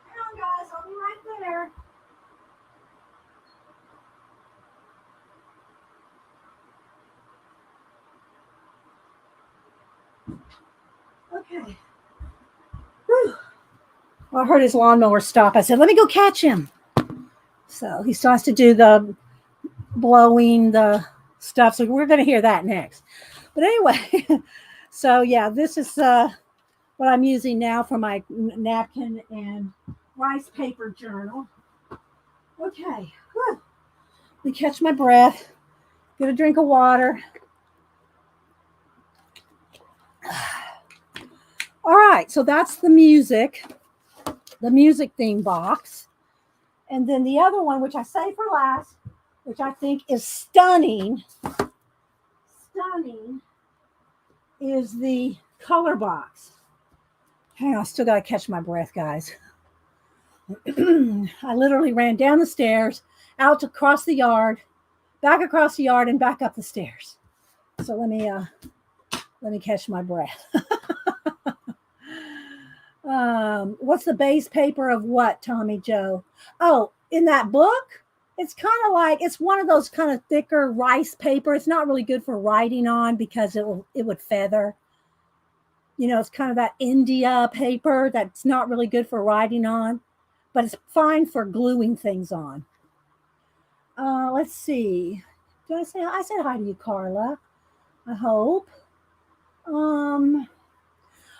Hang on, guys. I'll be right there. Okay. Whew. Well, I heard his lawnmower stop. I said, let me go catch him. So he still has to do the blowing the stuff. So we're going to hear that next. But anyway, so yeah, this is what I'm using now for my napkin and rice paper journal. Okay. Whew. Let me catch my breath. Get a drink of water. All right. So that's the music theme box. And then the other one, which I say for last, which I think is stunning, is the color box. Hang on, I still got to catch my breath, guys. I literally ran down the stairs, out across the yard, back across the yard, and back up the stairs. So let me catch my breath. What's the base paper of what, Tommy Joe? Oh, in that book, it's kind of like it's one of those kind of thicker rice paper. It's not really good for writing on because it would feather. You know, it's kind of that India paper that's not really good for writing on, but it's fine for gluing things on. Let's see. Do I said hi to you, Carla? I hope. All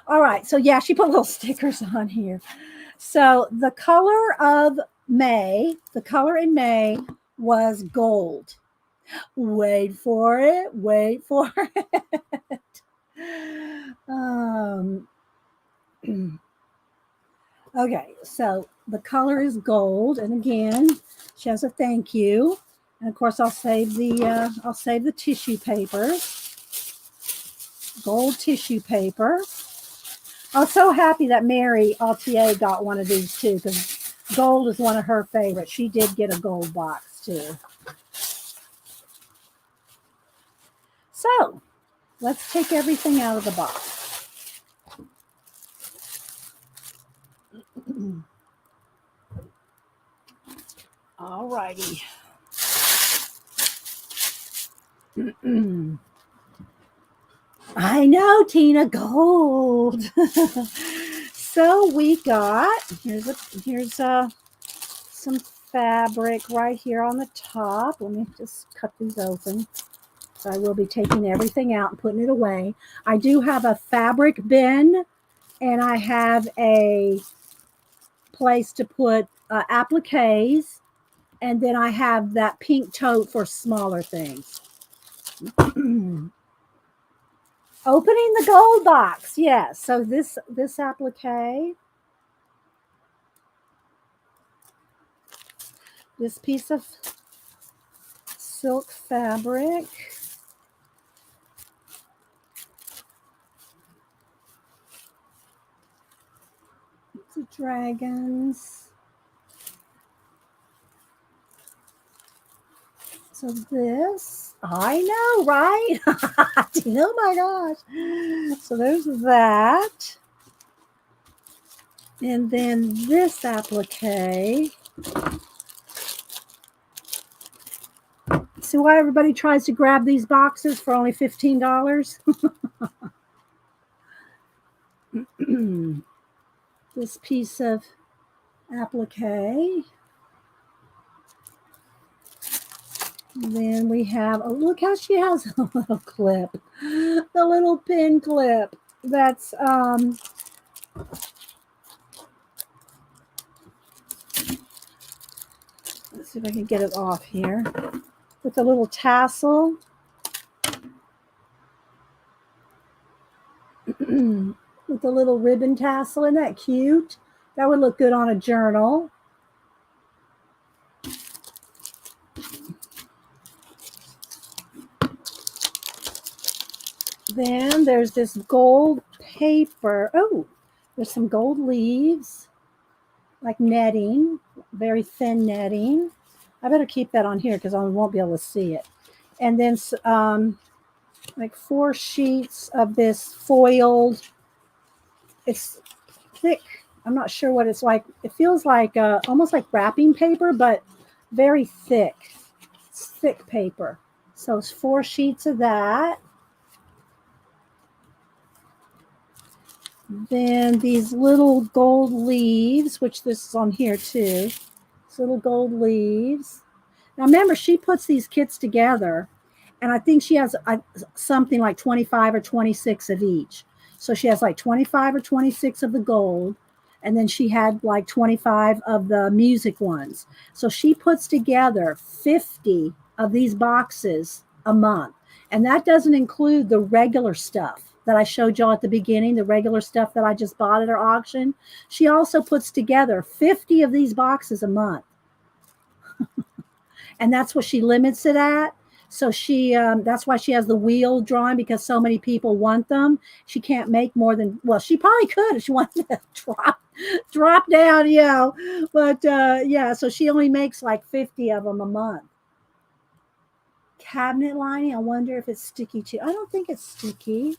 right. So yeah, she put little stickers on here. So the color in May was gold. Wait for it. Okay, so the color is gold, and again, she has a thank you, and of course, I'll save the tissue paper, gold tissue paper. I was so happy that Mary Altier got one of these too, because gold is one of her favorites. She did get a gold box too. So let's take everything out of the box. All righty. I know, Tina, gold. So we got here's some fabric right here on the top. Let me just cut these open. So I will be taking everything out and putting it away. I do have a fabric bin, and I have a place to put appliques, and then I have that pink tote for smaller things. Opening the gold box, yes. So this applique, this piece of silk fabric. The dragons. So this, I know, right? Oh my gosh. So there's that. And then this applique. See why everybody tries to grab these boxes for only $15? This piece of applique. Then we have, oh, look how she has a little clip, the little pin clip. That's, let's see if I can get it off here. With a little tassel. With a little ribbon tassel. Isn't that cute? That would look good on a journal. Then there's this gold paper. Oh, there's some gold leaves, like netting, very thin netting. I better keep that on here because I won't be able to see it. And then like 4 sheets of this foiled. It's thick. I'm not sure what it's like. It feels like almost like wrapping paper, but very thick. It's thick paper. So it's 4 sheets of that. Then these little gold leaves, which this is on here too. These little gold leaves. Now remember, she puts these kits together, and I think she has something like 25 or 26 of each. So she has like 25 or 26 of the gold, and then she had like 25 of the music ones. So she puts together 50 of these boxes a month. And that doesn't include the regular stuff that I showed y'all at the beginning, the regular stuff that I just bought at her auction. She also puts together 50 of these boxes a month. And that's what she limits it at. So that's why she has the wheel drawing, because so many people want them. She can't make more than, well, she probably could if she wanted to drop down, but yeah, so she only makes like 50 of them a month. Cabinet lining, I wonder if it's sticky too. I don't think it's sticky.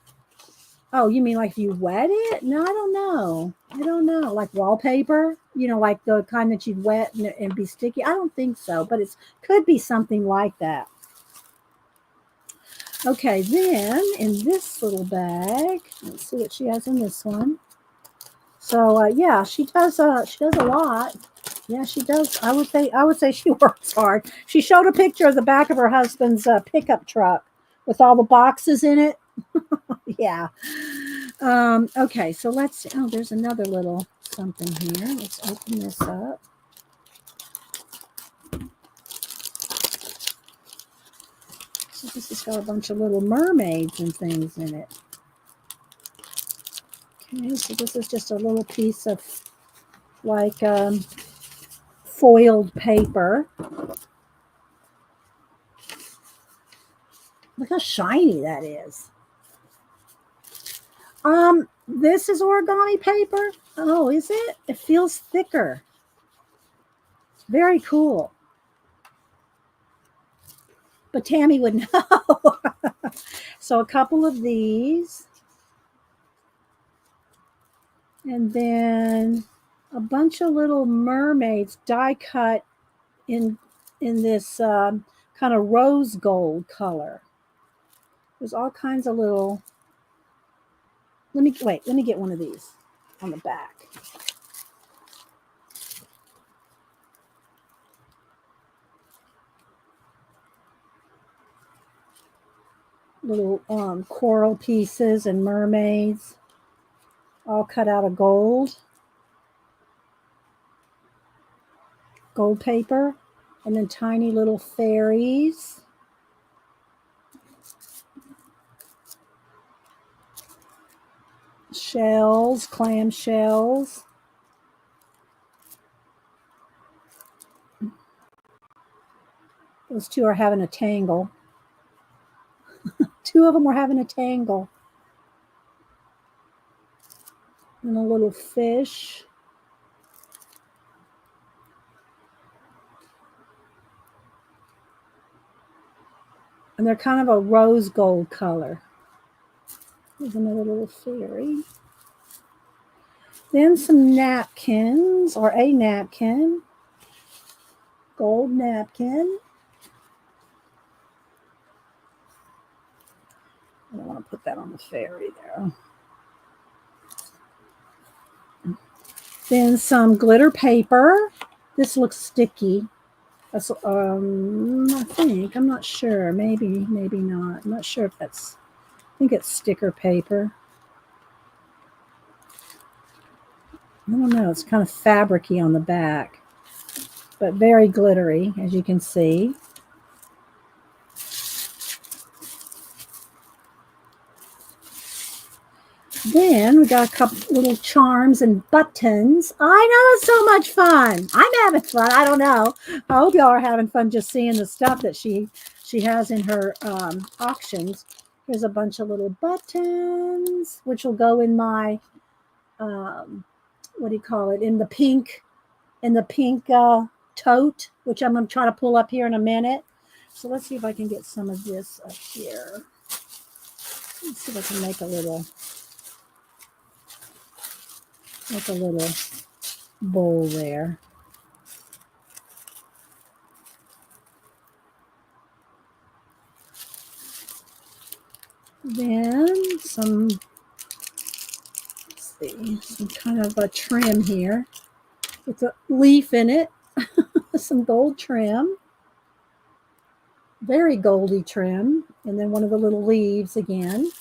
Oh, you mean like if you wet it? No, I don't know. Like wallpaper, like the kind that you'd wet and be sticky. I don't think so, but it could be something like that. Okay, then in this little bag, let's see what she has in this one. So yeah, she does a lot. Yeah, she does. I would say she works hard. She showed a picture of the back of her husband's pickup truck with all the boxes in it. Yeah. Okay, so let's see. Oh, there's another little something here. Let's open this up. So this has got a bunch of little mermaids and things in it. Okay, so this is just a little piece of like foiled paper. Look how shiny that is. This is origami paper. Oh, is it? It feels thicker. Very cool. But Tammy would know. So a couple of these. And then a bunch of little mermaids die cut in this kind of rose gold color. There's all kinds of little. Let me get one of these on the back. Little coral pieces and mermaids, all cut out of gold paper, and then tiny little fairies. Shells, clam shells. Those two are having a tangle. Two of them were having a tangle. And a little fish. And they're kind of a rose gold color. There's another little fairy. Then some napkins, or a napkin. Gold napkin. I don't want to put that on the fairy there. Then some glitter paper. This looks sticky. That's, I think, I'm not sure. Maybe not. I'm not sure if that's, I think it's sticker paper. I don't know. It's kind of fabricy on the back, but very glittery, as you can see. Then we got a couple little charms and buttons. I know, it's so much fun. I'm having fun. I don't know. I hope y'all are having fun just seeing the stuff that she has in her auctions. Here's a bunch of little buttons, which will go in my, what do you call it? In the pink tote, which I'm going to try to pull up here in a minute. So let's see if I can get some of this up here. Let's see if I can make a little bowl there. Then some, let's see, some kind of a trim here with a leaf in it. Some gold trim. Very goldy trim. And then one of the little leaves again.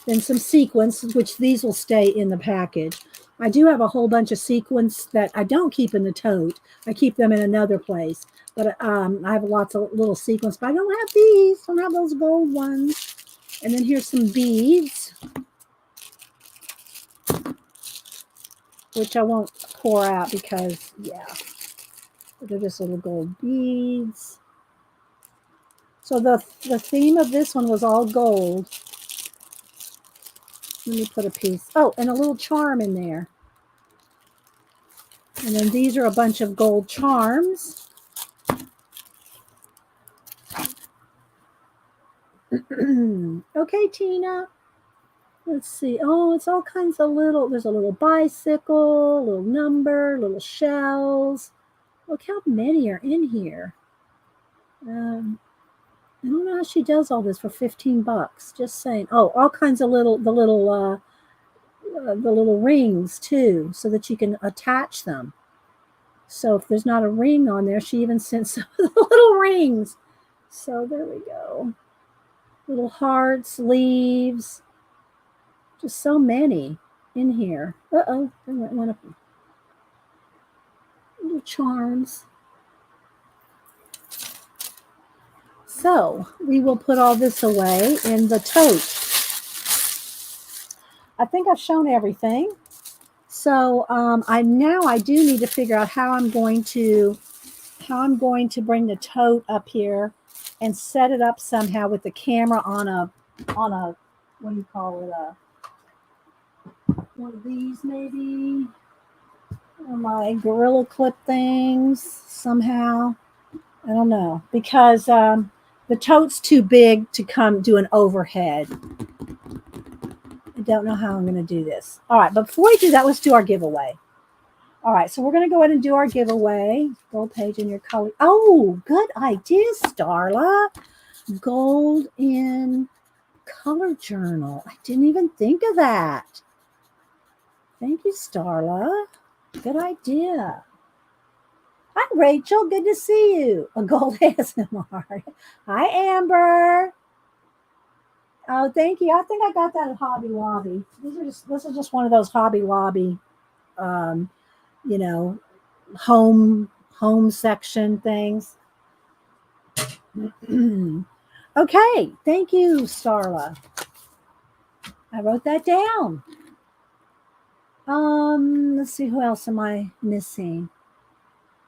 Then some sequins, which these will stay in the package. I do have a whole bunch of sequins that I don't keep in the tote. I keep them in another place. But I have lots of little sequins, but I don't have these. I don't have those gold ones. And then here's some beads, which I won't pour out because, yeah, they're just little gold beads. So the theme of this one was all gold. Let me put a piece. Oh, and a little charm in there. And then these are a bunch of gold charms. Okay, Tina. Let's see. Oh, it's all kinds of little. There's a little bicycle, a little number, little shells. Look how many are in here. I don't know how she does all this for $15. Just saying. Oh, all kinds of the little rings too, so that you can attach them. So if there's not a ring on there, she even sent some of the little rings. So there we go. Little hearts, leaves, just so many in here. Uh-oh, I might want to little charms. So we will put all this away in the tote. I think I've shown everything. So I do need to figure out how I'm going to bring the tote up here and set it up somehow with the camera on a what do you call it, one of these maybe, or my Gorilla Clip things somehow. I don't know, because the tote's too big to come do an overhead. I don't know how I'm going to do this. All right, but before we do that, let's do our giveaway. All right, so we're going to go ahead and do our giveaway. Gold page in your color. Oh, good idea, Starla. Gold in color journal. I didn't even think of that. Thank you, Starla. Good idea. Hi, Rachel. Good to see you. A gold ASMR. Hi, Amber. Oh, thank you. I think I got that at Hobby Lobby. This is just one of those Hobby Lobby, home section things. Okay, thank you, Starla. I wrote that down. Let's see, who else am I missing?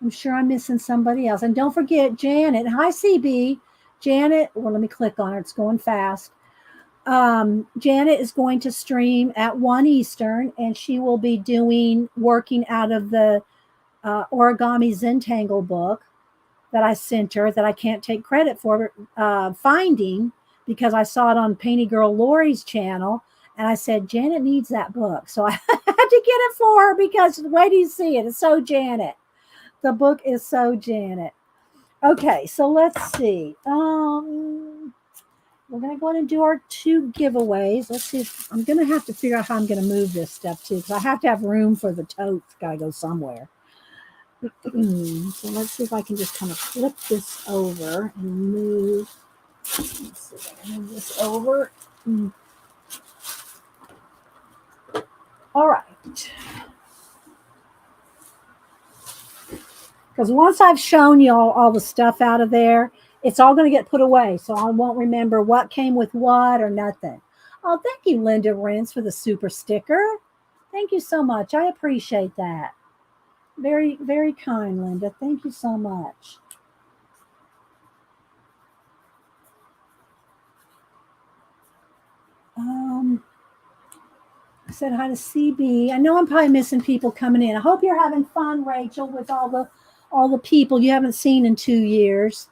I'm sure I'm missing somebody else. And don't forget Janet. Hi, CB. Janet, well, let me click on her. It's going fast. Janet is going to stream at 1 Eastern, and she will be working out of the Origami Zentangle book that I sent her that I can't take credit for finding because I saw it on Painty Girl Lori's channel. And I said, Janet needs that book. So I had to get it for her because wait till you see it. It's so Janet. The book is so Janet. Okay, so let's see. We're going to go ahead and do our 2 giveaways. Let's see. I'm going to have to figure out how I'm going to move this stuff too because I have to have room for the tote. It's got to go somewhere. So let's see if I can just kind of flip this over and move. Let's see if I can move this over. All right. Because once I've shown you all the stuff out of there, it's all going to get put away. So I won't remember what came with what or nothing. Oh, thank you, Linda Renz, for the super sticker. Thank you so much. I appreciate that. Very, very kind, Linda. Thank you so much. I said hi to CB. I know I'm probably missing people coming in. I hope you're having fun, Rachel, with all the people you haven't seen in 2 years.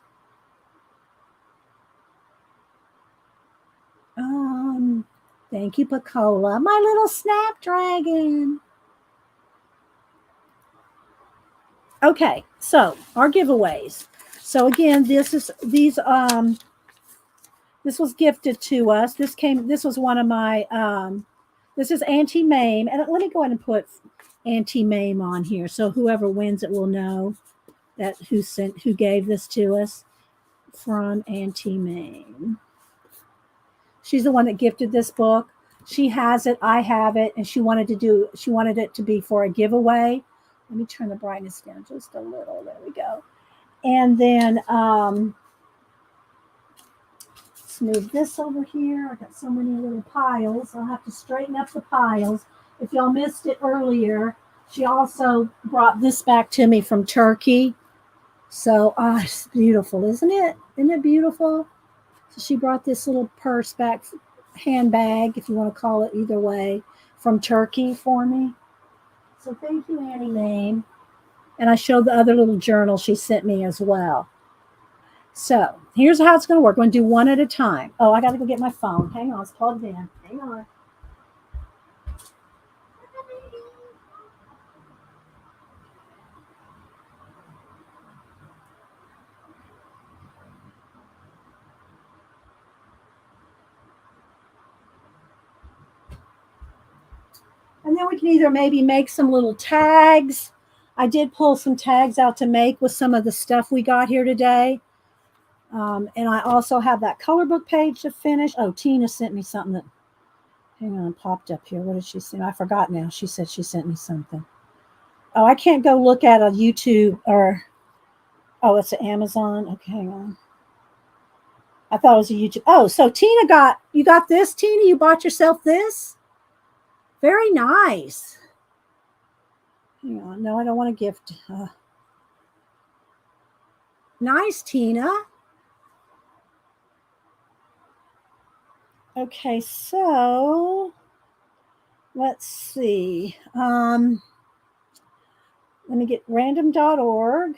Thank you, Pacola. My little snapdragon. Okay, so our giveaways. So again, this was gifted to us. This was one of my this is Auntie Mame. And let me go ahead and put Auntie Mame on here. So whoever wins it will know that who gave this to us. From Auntie Mame. She's the one that gifted this book. She has it, I have it, and she wanted it to be for a giveaway. Let me turn the brightness down just a little. There we go. And then let's move this over here. I got so many little piles. I'll have to straighten up the piles. If y'all missed it earlier, she also brought this back to me from Turkey. So it's beautiful, isn't it? Isn't it beautiful? So she brought this little purse back, handbag, if you want to call it either way, from Turkey for me. So thank you, Annie Mame. And I showed the other little journal she sent me as well. So here's how it's going to work. We're going to do one at a time. Oh, I got to go get my phone. Hang on, it's plugged in. Hang on. And then we can either maybe make some little tags. I did pull some tags out to make with some of the stuff we got here today. And I also have that color book page to finish. Oh, Tina sent me something that, hang on, popped up here. What did she send? I forgot now. She said she sent me something. Oh, I can't go look at a YouTube or, oh, it's an Amazon. Okay, hang on. I thought it was a YouTube. Oh, so Tina you got this, Tina? You bought yourself this? Very nice. Hang on. No, I don't want to gift. Nice, Tina. Okay, so let's see. Let me get random.org.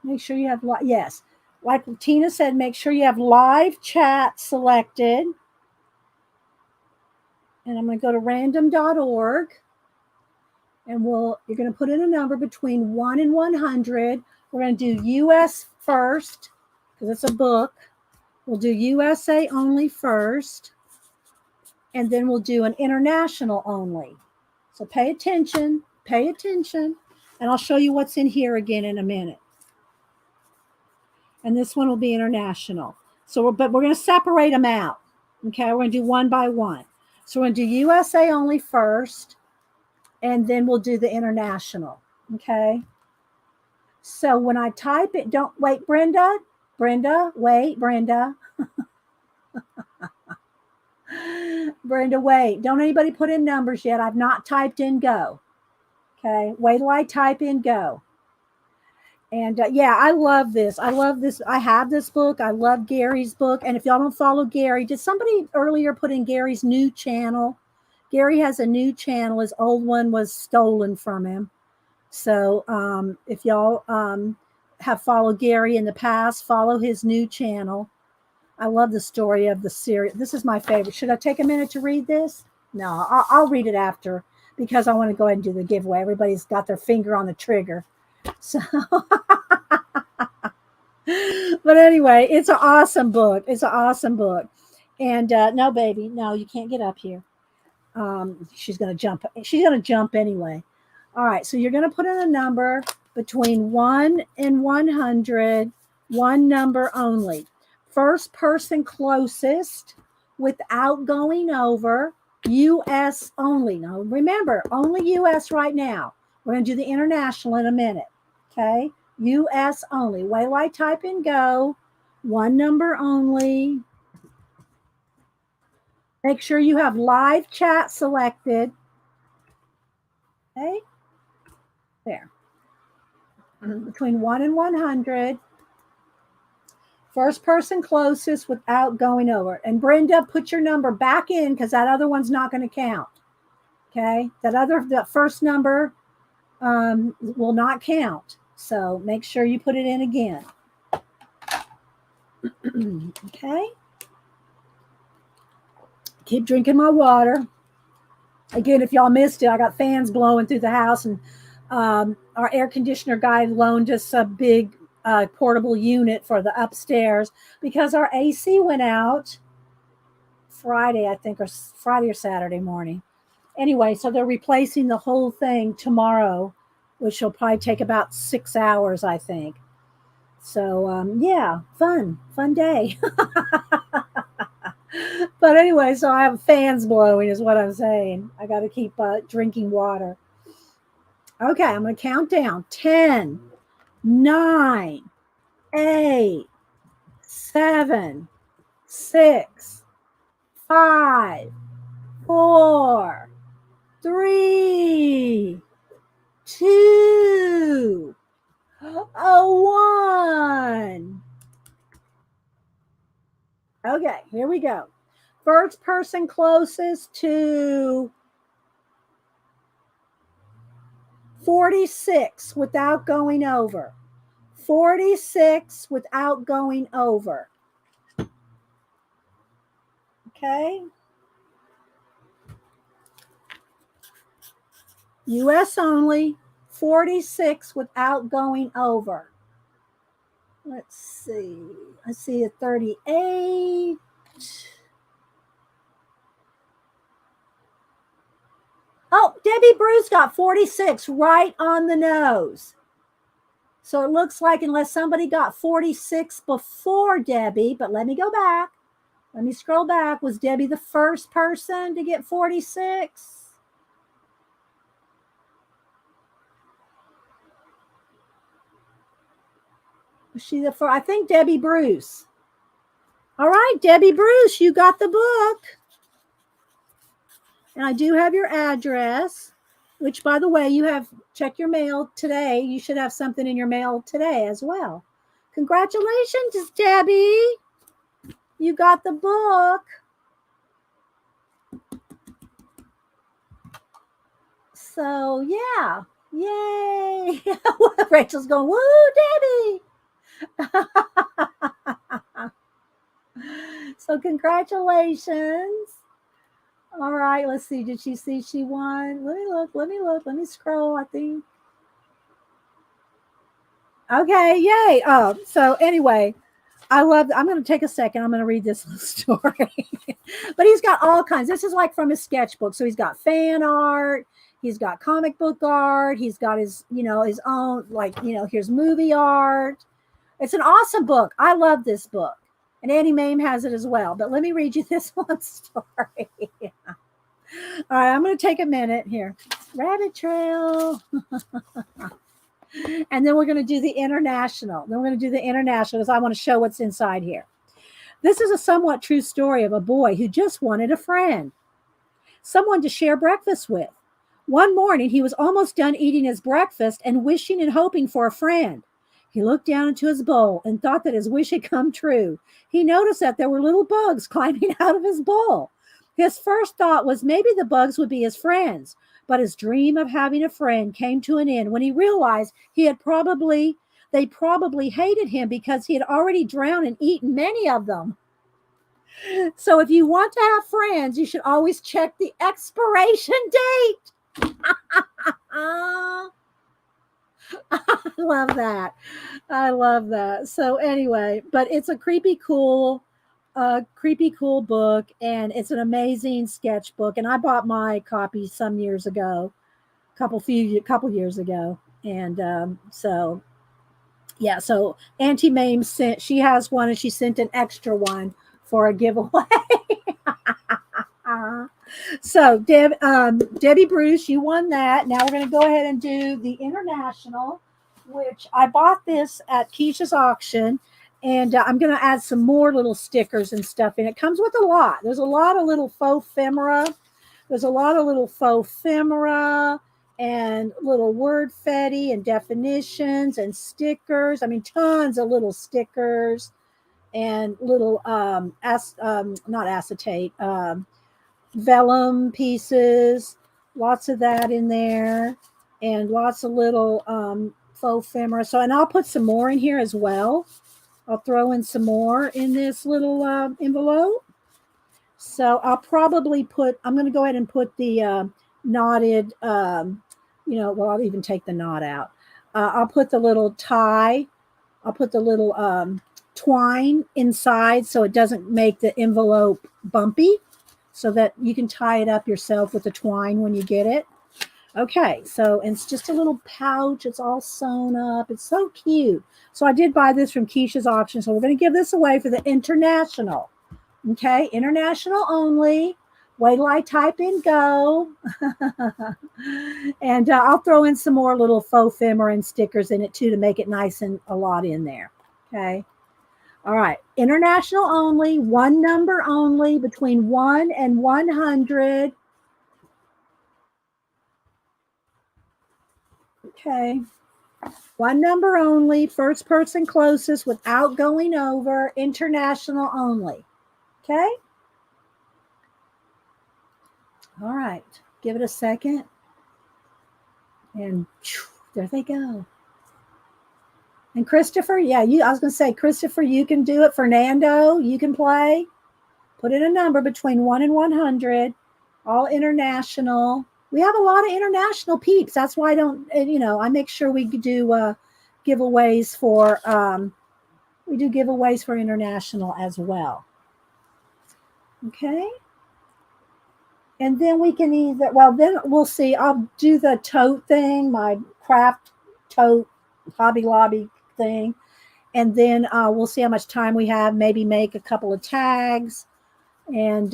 Make sure you have, yes, like Tina said, make sure you have live chat selected. And I'm going to go to random.org. And you're going to put in a number between 1 and 100. We're going to do US first, because it's a book. We'll do USA only first. And then we'll do an international only. So pay attention. And I'll show you what's in here again in a minute. And this one will be international. But we're going to separate them out. Okay, we're going to do one by one. So we're going to do USA only first, and then we'll do the international. Okay. So when I type it, don't wait, Brenda, wait, Brenda. Brenda, wait. Don't anybody put in numbers yet. I've not typed in go. Okay. Wait till I type in go. And yeah, I love this. I love this. I have this book. I love Gary's book. And if y'all don't follow Gary, did somebody earlier put in Gary's new channel? Gary has a new channel. His old one was stolen from him. So if y'all have followed Gary in the past, follow his new channel. I love the story of the series. This is my favorite. Should I take a minute to read this? No, I'll read it after because I want to go ahead and do the giveaway. Everybody's got their finger on the trigger. So, but anyway, it's an awesome book. It's an awesome book. And no, baby, no, you can't get up here. She's going to jump. She's going to jump anyway. All right. So you're going to put in a number between 1 and 100, one number only. First person closest without going over, U.S. only. Now, remember, only U.S. right now. We're going to do the international in a minute. Okay? U.S. only. Wait till I type in go. One number only. Make sure you have live chat selected. Okay? There. Between 1 and 100. First person closest without going over. And Brenda, put your number back in because that other one's not going to count. Okay? That first number will not count. So make sure you put it in again. Okay? Keep drinking my water. Again, if y'all missed it, I got fans blowing through the house, and our air conditioner guy loaned us a big portable unit for the upstairs because our AC went out Friday, I think, or Friday or Saturday morning. Anyway, so they're replacing the whole thing tomorrow, which will probably take about 6 hours, I think. So, yeah, fun day. But anyway, so I have fans blowing is what I'm saying. I got to keep drinking water. Okay, I'm going to count down. 10, 9, 8, 7, 6, 5, 4, 3, 2, 1. Okay, here we go. First person closest to 46 without going over. 46 without going over. Okay. U.S. only. 46 without going over. Let's see. I see a 38. Oh, Debbie Bruce got 46 right on the nose. So it looks like unless somebody got 46 before Debbie, but let me go back. Let me scroll back. Was Debbie the first person to get 46? Was she the first? I think Debbie Bruce. All right, Debbie Bruce, you got the book. And I do have your address, which, by the way, you have check your mail today. You should have something in your mail today as well. Congratulations, Debbie. You got the book. So, yeah. Yay. Rachel's going, woo, Debbie. So, congratulations. All right, let's see. Did she see she won? Let me look. Let me scroll, I think. Okay, yay. So anyway, I'm going to take a second. I'm going to read this little story. But he's got all kinds. This is like from his sketchbook. So he's got fan art. He's got comic book art. He's got his, his own, here's movie art. It's an awesome book. I love this book. And Annie Mame has it as well. But let me read you this one story. All right, I'm going to take a minute here. Rabbit trail. And then we're going to do the international. Then we're going to do the international because I want to show what's inside here. This is a somewhat true story of a boy who just wanted a friend, someone to share breakfast with. One morning, he was almost done eating his breakfast and wishing and hoping for a friend. He looked down into his bowl and thought that his wish had come true. He noticed that there were little bugs climbing out of his bowl. His first thought was maybe the bugs would be his friends, but his dream of having a friend came to an end when he realized they probably hated him because he had already drowned and eaten many of them. So if you want to have friends, you should always check the expiration date. I love that. I love that. So anyway, but it's a creepy cool book, and it's an amazing sketchbook. And I bought my copy some years ago, couple years ago, and so yeah. So Auntie Mame she has one, and she sent an extra one for a giveaway. So Debbie Bruce, you won that. Now we're going to go ahead and do the international, which I bought this at Kiesha's auction, and I'm going to add some more little stickers and stuff in. It comes with a lot. There's a lot of little faux ephemera. And little word fetty and definitions and stickers. I mean, tons of little stickers and little not acetate, vellum pieces, lots of that in there, and lots of little faux ephemera. So, and I'll put some more in here as well. I'll throw in some more in this little envelope. So I'll probably I'm going to go ahead and put the knotted, I'll even take the knot out. I'll put the little tie. I'll put the little twine inside so it doesn't make the envelope bumpy, so that you can tie it up yourself with the twine when you get it. Okay, so it's just a little pouch. It's all sewn up. It's so cute. So I did buy this from Kiesha's auction. So we're going to give this away for the international. Okay, international only. Wait till I type in go. And I'll throw in some more little faux ephemera and stickers in it too to make it nice and a lot in there. Okay. All right. International only, one number only, between 1 and 100. Okay. One number only, first person closest without going over, international only. Okay. All right. Give it a second. And there they go. And Christopher, I was going to say, Christopher, you can do it. Fernando, you can play. Put in a number between 1 and 100, all international. We have a lot of international peeps. That's why I make sure we do giveaways for, international as well. Okay. And then we can then we'll see. I'll do the tote thing, my craft tote, Hobby Lobby thing. And then we'll see how much time we have, maybe make a couple of tags. And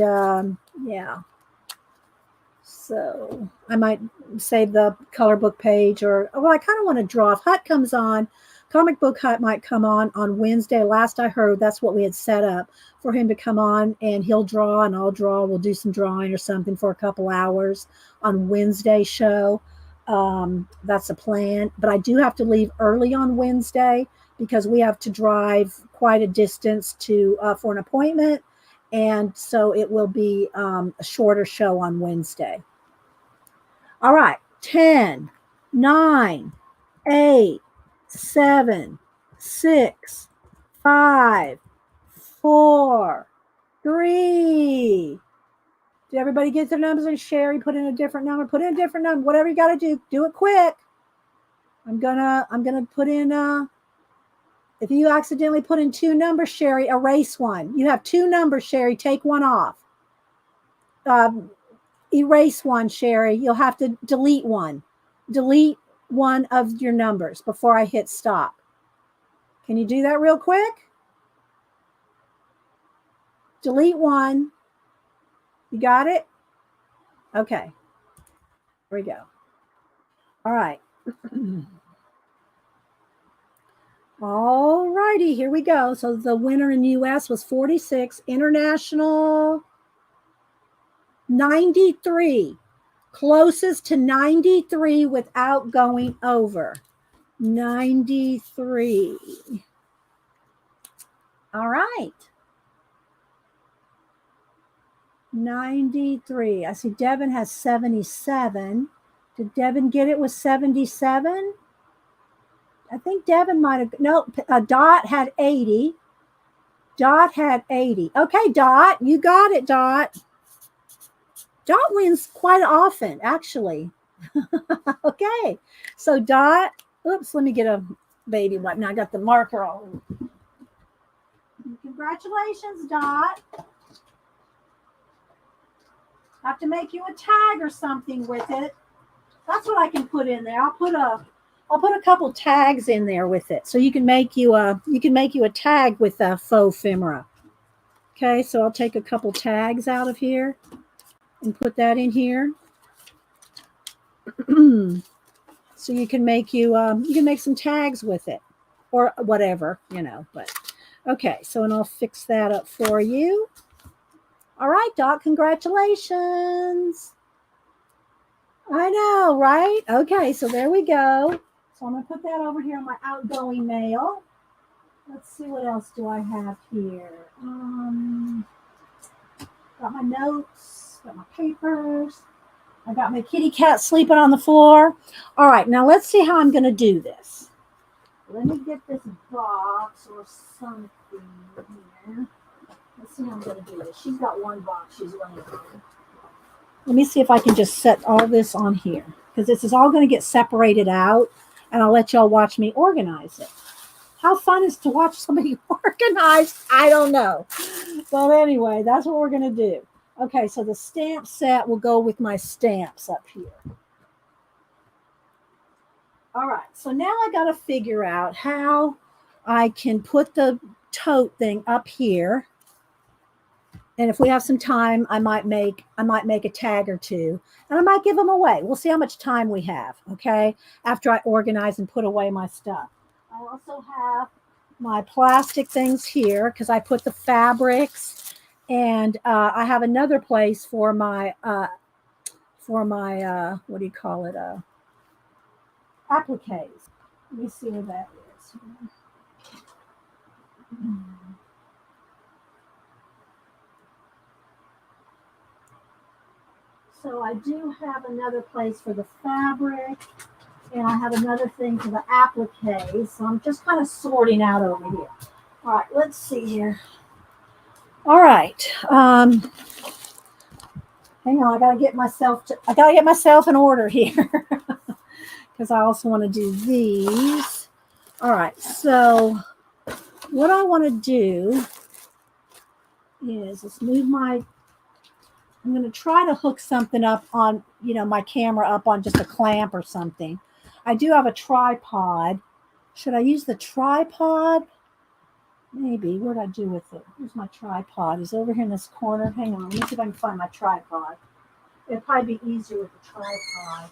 so I might save the color book page, I kind of want to draw. If Hut comes on, Comic Book Hut might come on Wednesday. Last I heard, that's what we had set up for him to come on, and he'll draw and I'll draw. We'll do some drawing or something for a couple hours on Wednesday show. That's a plan, but I do have to leave early on Wednesday because we have to drive quite a distance for an appointment. And so it will be a shorter show on Wednesday. All right. 10, 9, 8, 7, 6, 5, 4, 3. Did everybody get their numbers? And Sherry, put in a different number. Put in a different number. Whatever you got to do, do it quick. I'm gonna put in if you accidentally put in 2 numbers, Sherry, erase one. You have 2 numbers, Sherry. Take one off. Erase one, Sherry. You'll have to delete one. Delete one of your numbers before I hit stop. Can you do that real quick? Delete one. You got it? Okay. Here we go. All right. All righty, here we go. So the winner in US was 46, international 93. Closest to 93 without going over. 93. All right. 93. I see Devin has 77. Did Devin get it with 77? I think Devin might have. No, Dot had 80. Dot had 80. Okay, Dot, you got it, Dot. Dot wins quite often, actually. Okay, so Dot, oops, let me get a baby wipe. Now I got the marker all. Congratulations, Dot. I have to make you a tag or something with it. That's what I can put in there. I'll put a couple tags in there with it, so you can make you a tag with a faux ephemera. Okay, so I'll take a couple tags out of here and put that in here. So you can make some tags with it, or whatever, But okay, so and I'll fix that up for you. All right, Doc, congratulations. I know, right? Okay, so there we go. So I'm going to put that over here on my outgoing mail. Let's see, what else do I have here? Got my notes, got my papers. I got my kitty cat sleeping on the floor. All right, now let's see how I'm going to do this. Let me get this box or something here. Let's see how I'm going to do this. She's got one box she's laying on. Let me see if I can just set all this on here, because this is all going to get separated out, and I'll let y'all watch me organize it. How fun is to watch somebody organize? I don't know. But anyway, that's what we're going to do. Okay, so the stamp set will go with my stamps up here. All right, so now I got to figure out how I can put the tote thing up here. And if we have some time, I might make a tag or two, and I might give them away. We'll see how much time we have, okay, after I organize and put away my stuff. I also have my plastic things here because I put the fabrics, and I have another place for my what do you call it? Appliques. Let me see where that is. So I do have another place for the fabric, and I have another thing for the appliques. So I'm just kind of sorting out over here. All right, let's see here. All right. Hang on, I gotta get myself in order here because I also want to do these. All right, so what I want to do is let's move I'm going to try to hook something up on, my camera up on just a clamp or something. I do have a tripod. Should I use the tripod? Maybe. What did I do with it? Here's my tripod. It's over here in this corner. Hang on. Let me see if I can find my tripod. It'd probably be easier with the tripod.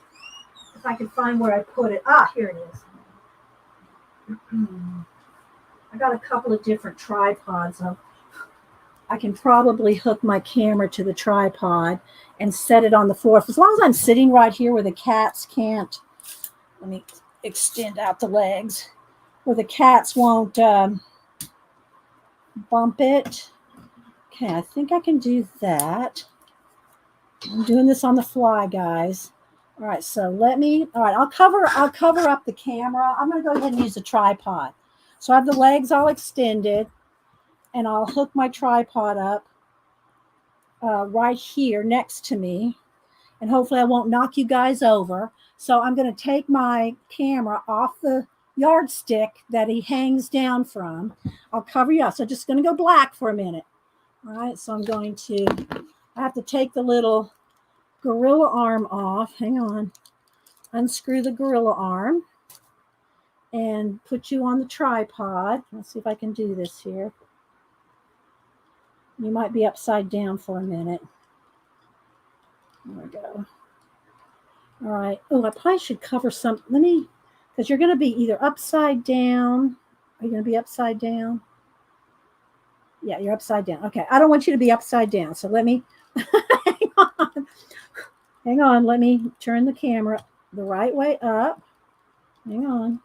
If I can find where I put it. Ah, here it is. I got a couple of different tripods. I can probably hook my camera to the tripod and set it on the floor. As long as I'm sitting right here where the cats can't, let me extend out the legs, where the cats won't bump it. Okay, I think I can do that. I'm doing this on the fly, guys. All right, so I'll cover up the camera. I'm going to go ahead and use the tripod. So I have the legs all extended, and I'll hook my tripod up right here next to me, and hopefully I won't knock you guys over. So I'm going to take my camera off the yardstick that he hangs down from. I'll cover you up. So just going to go black for a minute. All right, so I have to take the little gorilla arm off. Hang on. Unscrew the gorilla arm and put you on the tripod. Let's see if I can do this here. You might be upside down for a minute. There we go. All right. Oh, I probably should cover some. Because you're going to be either upside down Are you going to be upside down? Yeah, you're upside down. Okay, I don't want you to be upside down. So let me hang on. Hang on. Let me turn the camera the right way up. Hang on.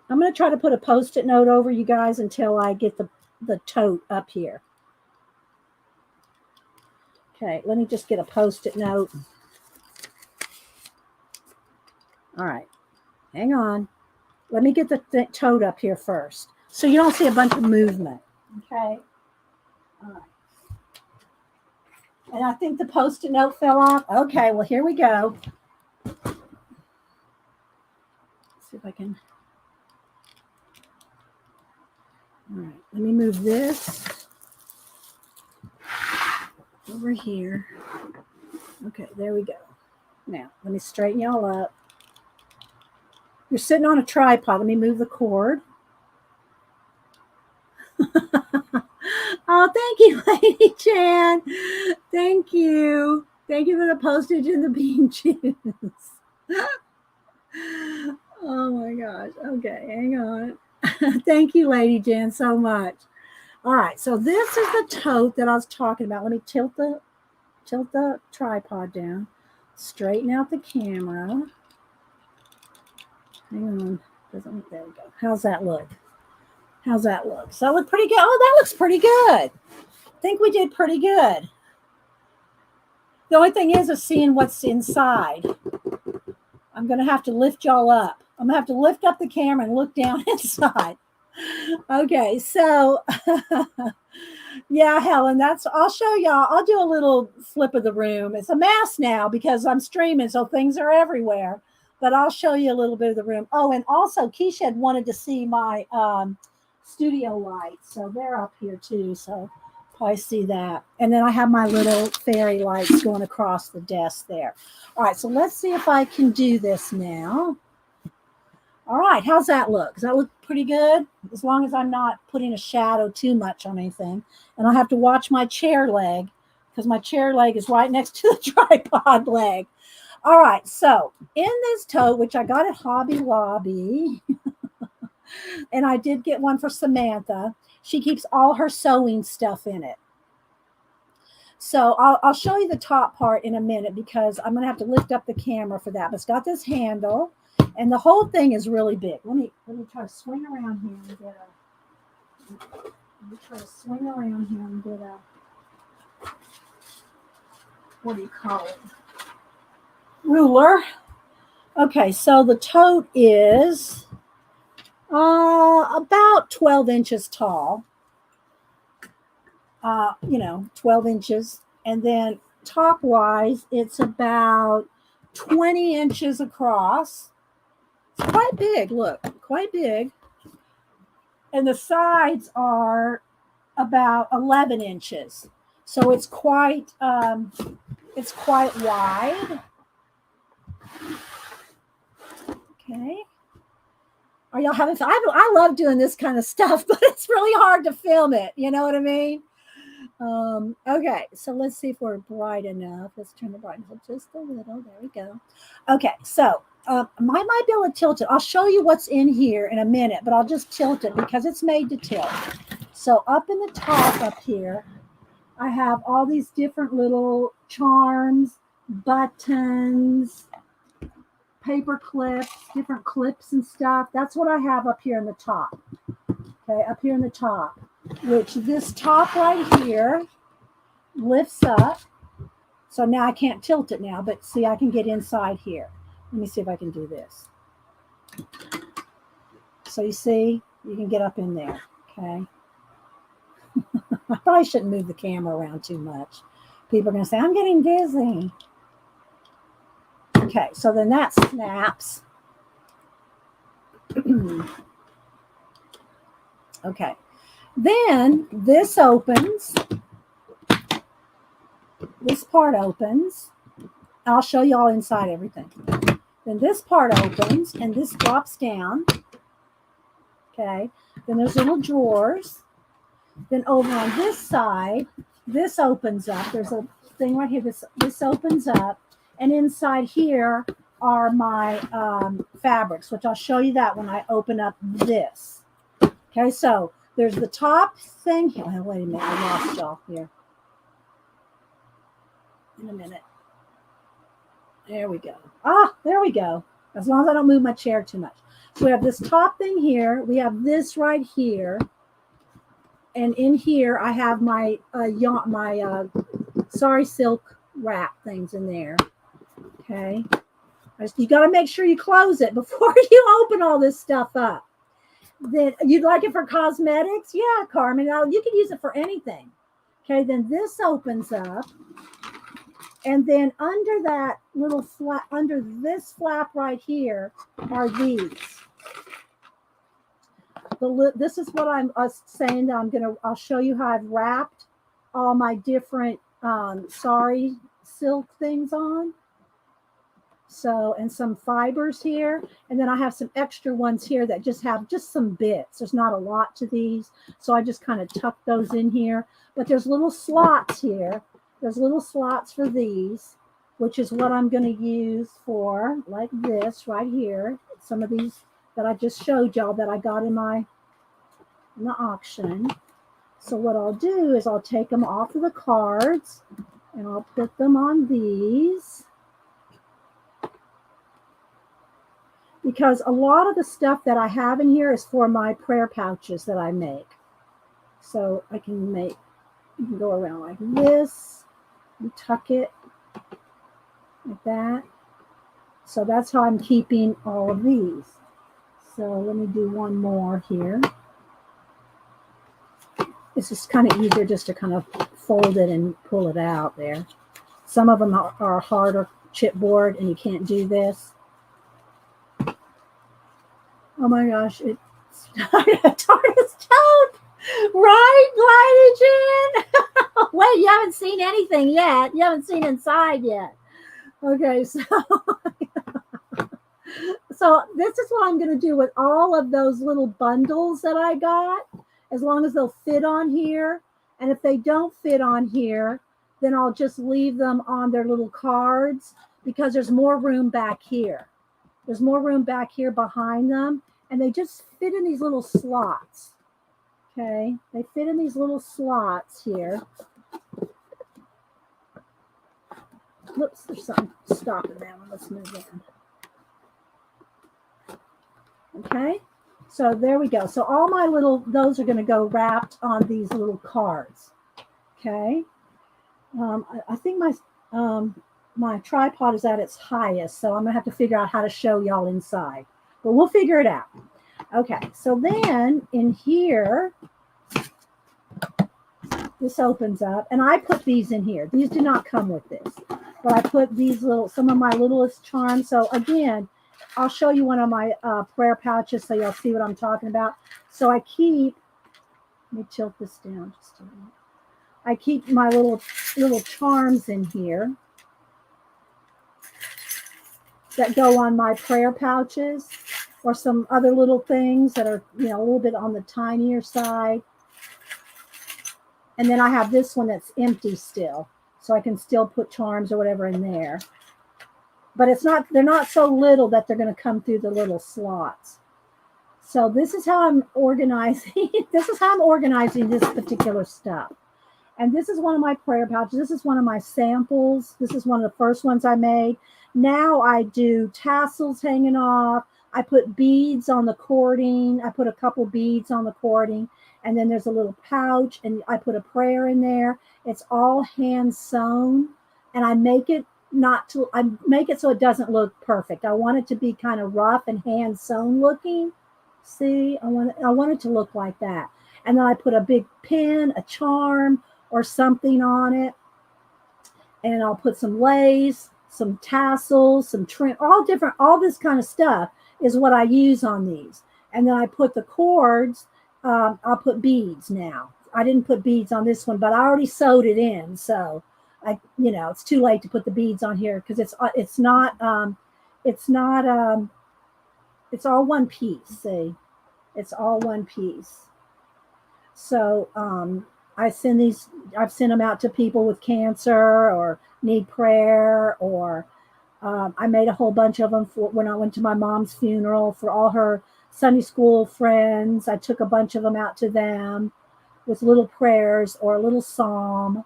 I'm going to try to put a Post-it note over you guys until I get the tote up here. Okay, let me just get a Post-it note. All right, hang on. Let me get the tote up here first so you don't see a bunch of movement. Okay. All right. And I think the Post-it note fell off. Okay, well, here we go. Let's see if I can. All right, let me move this over here. Okay, there we go. Now, let me straighten y'all up. You're sitting on a tripod. Let me move the cord. Oh, thank you, Lady Jan. Thank you. Thank you for the postage and the bean juice. Oh my gosh. Okay, hang on. Thank you, Lady Jan, so much. All right, so this is the tote that I was talking about. Let me tilt the tripod down. Straighten out the camera. Hang on. There we go. How's that look? How's that look? Does that look pretty good? Oh, that looks pretty good. I think we did pretty good. The only thing is seeing what's inside. I'm going to have to lift y'all up. I'm going to have to lift up the camera and look down inside. Okay, so yeah, Helen, I'll show y'all. I'll do a little flip of the room. It's a mess now because I'm streaming, so things are everywhere. But I'll show you a little bit of the room. Oh, and also Kiesha had wanted to see my studio lights. So they're up here too. So probably see that. And then I have my little fairy lights going across the desk there. All right, so let's see if I can do this now. All right, how's that look? Does that look pretty good? As long as I'm not putting a shadow too much on anything. And I have to watch my chair leg because my chair leg is right next to the tripod leg. All right, so in this tote, which I got at Hobby Lobby, and I did get one for Samantha, she keeps all her sewing stuff in it. So I'll show you the top part in a minute because I'm going to have to lift up the camera for that. But it's got this handle, and the whole thing is really big. Let me try to swing around here and get a. What do you call it? Ruler. Okay, so the tote is about 12 inches tall. 12 inches. And then top wise, it's about 20 inches across. It's quite big, look, quite big. And the sides are about 11 inches. So it's quite wide. Okay. Are y'all having fun? I love doing this kind of stuff, but it's really hard to film it. You know what I mean? Okay, so let's see if we're bright enough. Let's turn the brightness up just a little. There we go. Okay, so I might be able to tilt it. I'll show you what's in here in a minute, but I'll just tilt it because it's made to tilt. So up in the top up here, I have all these different little charms, buttons, paper clips, different clips and stuff. That's what I have up here in the top. Okay, up here in the top, which this top right here lifts up. So now I can't tilt it now, but see, I can get inside here. Let me see if I can do this. So you see, you can get up in there, okay? I probably shouldn't move the camera around too much. People are going to say, I'm getting dizzy. Okay, so then that snaps. Okay, then this opens. This part opens. I'll show you all inside everything. Then this part opens and this drops down. Okay, then there's little drawers. Then over on this side, this opens up. There's a thing right here. This opens up. And inside here, are my fabrics, which I'll show you that when I open up this. Okay, so there's the top thing here. Oh, wait a minute, I lost y'all here. In a minute. There we go. Ah, there we go. As long as I don't move my chair too much. So we have this top thing here. We have this right here. And in here, I have my sari silk wrap things in there. Okay. You got to make sure you close it before you open all this stuff up. Then you'd like it for cosmetics? Yeah, Carmen. Now you can use it for anything. Okay. Then this opens up. And then under that little flap, under this flap right here are these. This is what I'm saying that I'll show you how I've wrapped all my different sari silk things on. So, and some fibers here. And then I have some extra ones here that just have just some bits. There's not a lot to these. So I just kind of tuck those in here. But there's little slots here. There's little slots for these, which is what I'm going to use for like this right here. Some of these that I just showed y'all that I got in the auction. So what I'll do is I'll take them off of the cards and I'll put them on these. Because a lot of the stuff that I have in here is for my prayer pouches that I make. So I can go around like this and tuck it like that. So that's how I'm keeping all of these. So let me do one more here. It's just kind of easier just to kind of fold it and pull it out there. Some of them are harder chipboard and you can't do this. Oh my gosh, it's hardest taupe. Right, Glidogen? Wait, you haven't seen anything yet. You haven't seen inside yet. Okay, so this is what I'm going to do with all of those little bundles that I got, as long as they'll fit on here. And if they don't fit on here, then I'll just leave them on their little cards because there's more room back here. There's more room back here behind them, and they just fit in these little slots. Okay, they fit in these little slots here. Whoops, there's something stopping them. Let's move in. Okay, so there we go. So all my those are going to go wrapped on these little cards. Okay, I think my tripod is at its highest, so I'm going to have to figure out how to show y'all inside. But we'll figure it out. Okay, so then in here, this opens up, and I put these in here. These do not come with this, but I put these some of my littlest charms. So again, I'll show you one of my prayer pouches so you'll see what I'm talking about. So I keep, let me tilt this down just a minute. I keep my little charms in here that go on my prayer pouches, or some other little things that are, a little bit on the tinier side. And then I have this one that's empty still, so I can still put charms or whatever in there. But they're not so little that they're going to come through the little slots. So this is how I'm organizing. This is how I'm organizing this particular stuff. And this is one of my prayer pouches. This is one of my samples. This is one of the first ones I made. Now I do tassels hanging off. I put beads on the cording. I put a couple beads on the cording. And then there's a little pouch, and I put a prayer in there. It's all hand sewn. And I make it so it doesn't look perfect. I want it to be kind of rough and hand sewn looking. See, I want it to look like that. And then I put a big pin, a charm, or something on it. And I'll put some lace, some tassels, some trim, all this kind of stuff is what I use on these. And then I put the cords, I'll put beads now. I didn't put beads on this one, but I already sewed it in. So it's too late to put the beads on here because it's all one piece. See, it's all one piece. So I've sent them out to people with cancer or need prayer or I made a whole bunch of them for when I went to my mom's funeral for all her Sunday school friends. I took a bunch of them out to them with little prayers or a little psalm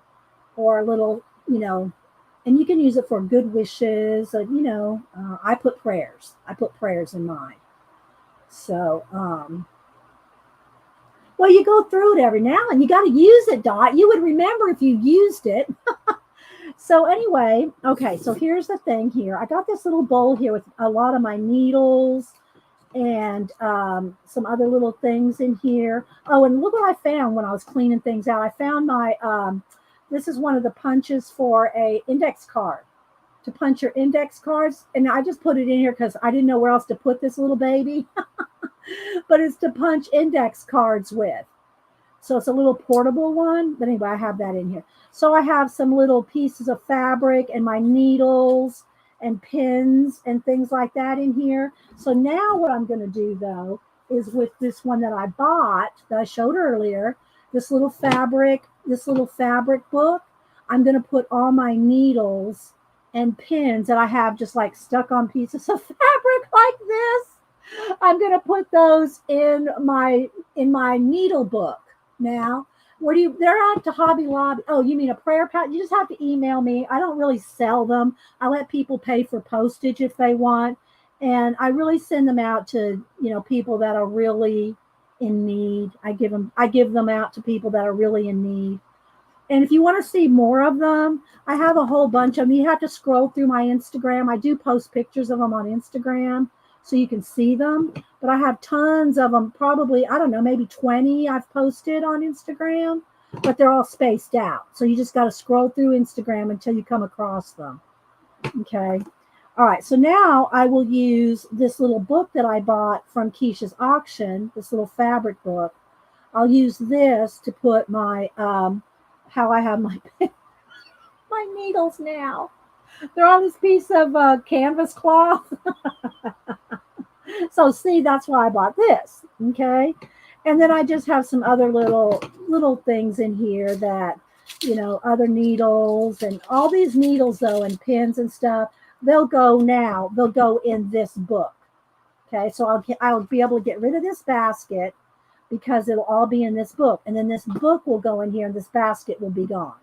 or a little, and you can use it for good wishes. I put prayers. I put prayers in mine. So, well, you go through it every now and you got to use it, Dot. You would remember if you used it. So anyway, okay, so here's the thing here. I got this little bowl here with a lot of my needles and some other little things in here. Oh, and look what I found when I was cleaning things out. I found my, this is one of the punches for a index card, to punch your index cards. And I just put it in here because I didn't know where else to put this little baby. But it's to punch index cards with. So it's a little portable one. But anyway, I have that in here. So I have some little pieces of fabric and my needles and pins and things like that in here. So now what I'm going to do, though, is with this one that I bought that I showed earlier, this little fabric book, I'm going to put all my needles and pins that I have just like stuck on pieces of fabric like this. I'm going to put those in my needle book. Now, they're out to Hobby Lobby. Oh, you mean a prayer pouch? You just have to email me. I don't really sell them. I let people pay for postage if they want. And I really send them out to, people that are really in need. I give them out to people that are really in need. And if you want to see more of them, I have a whole bunch of them. You have to scroll through my Instagram. I do post pictures of them on Instagram so you can see them. But I have tons of them, probably, I don't know, maybe 20 I've posted on Instagram, but they're all spaced out. So you just got to scroll through Instagram until you come across them. Okay. All right. So now I will use this little book that I bought from Kiesha's auction, this little fabric book. I'll use this to put my, how I have my, my needles now. They're on this piece of canvas cloth. So see, that's why I bought this. Okay. And then I just have some other little things in here that, other needles and all these needles though, and pins and stuff, they'll go in this book. Okay. So I'll be able to get rid of this basket because it'll all be in this book. And then this book will go in here and this basket will be gone.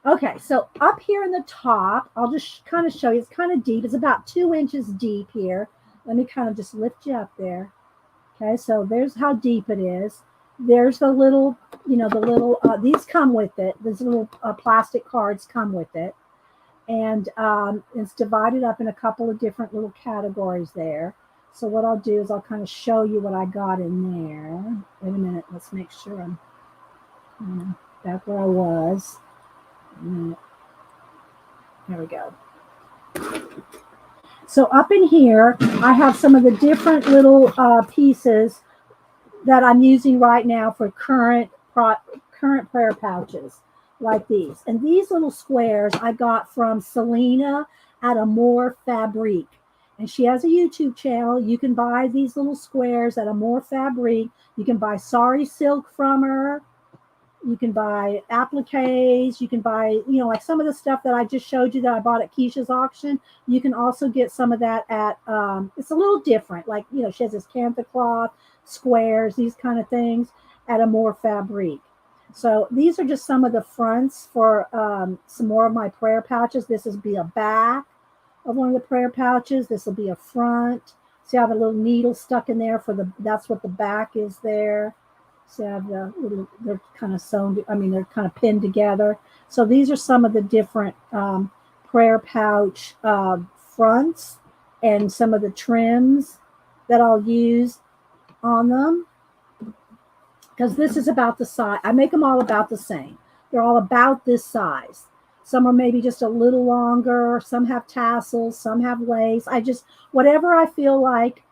Okay, so up here in the top, I'll just kind of show you. It's kind of deep. It's about 2 inches deep here. Let me kind of just lift you up there. Okay, so there's how deep it is. There's the little, these come with it. These little plastic cards come with it. And it's divided up in a couple of different little categories there. So what I'll do is I'll kind of show you what I got in there. Wait a minute. Let's make sure I'm back where I was. There we go. So up in here, I have some of the different little pieces that I'm using right now for current prayer pouches, like these. And these little squares I got from Selena at Amore Fabrique. And she has a YouTube channel. You can buy these little squares at Amore Fabrique. You can buy sari silk from her. You can buy appliques. You can buy, like some of the stuff that I just showed you that I bought at Kiesha's auction. You can also get some of that at, it's a little different. Like, she has this cantha cloth, squares, these kind of things at Amore Fabrique. So these are just some of the fronts for some more of my prayer pouches. This will be a back of one of the prayer pouches. This will be a front. See, I have a little needle stuck in there that's what the back is there. So I have they're kind of sewn, they're kind of pinned together. So these are some of the different prayer pouch fronts and some of the trims that I'll use on them. Because this is about the size. I make them all about the same. They're all about this size. Some are maybe just a little longer. Some have tassels. Some have lace. Whatever I feel like,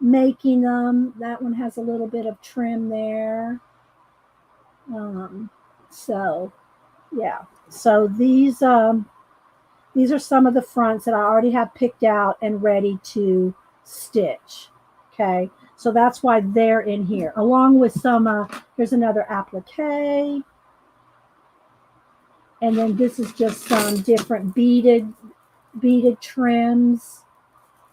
making them. That one has a little bit of trim there. So yeah. So these are some of the fronts that I already have picked out and ready to stitch. Okay. So that's why they're in here, along with some, here's another applique. And then this is just some different beaded trims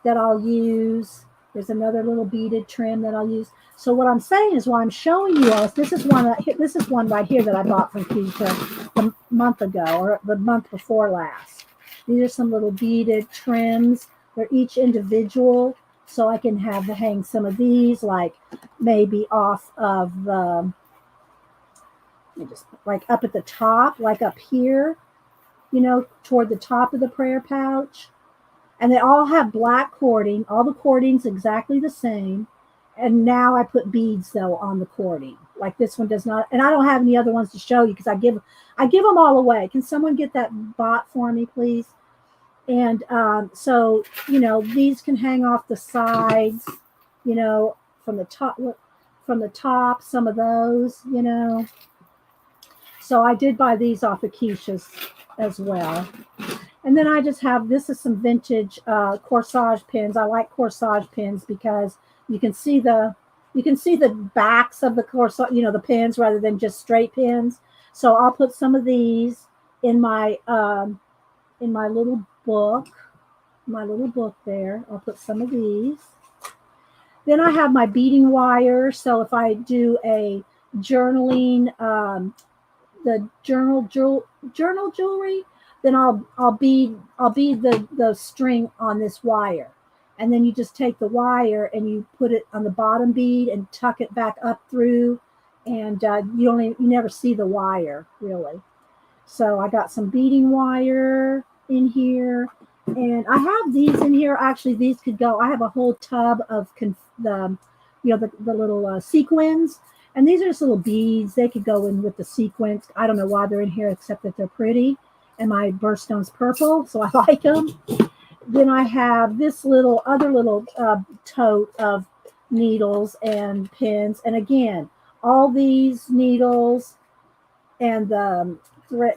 that I'll use. There's another little beaded trim that I'll use. So what I'm saying is, why I'm showing you all, this is one right here that I bought from Kiesha a month ago, or the month before last. These are some little beaded trims. They're each individual, so I can hang some of these, like maybe off of the, just like up at the top, like up here, toward the top of the prayer pouch. And they all have black cording. All the cording's exactly the same. And now I put beads though on the cording. Like this one does not. And I don't have any other ones to show you because I give them all away. Can someone get that bot for me, please? And so these can hang off the sides. From the top. Some of those. So I did buy these off of Kiesha's as well. And then I just have, this is some vintage corsage pins. I like corsage pins because you can see the backs of the corsage, the pins, rather than just straight pins. So I'll put some of these in my little book, there. I'll put some of these. Then I have my beading wire. So if I do a journaling, the journal jewelry, then I'll bead the string on this wire, and then you just take the wire and you put it on the bottom bead and tuck it back up through, and you never see the wire really. So I got some beading wire in here, and I have these in here. Actually, these could go. I have a whole tub of the little sequins. And these are just little beads. They could go in with the sequins. I don't know why they're in here, except that they're pretty. And my birthstone's purple, so I like them. Then I have this other little tote of needles and pins. And again, all these needles and the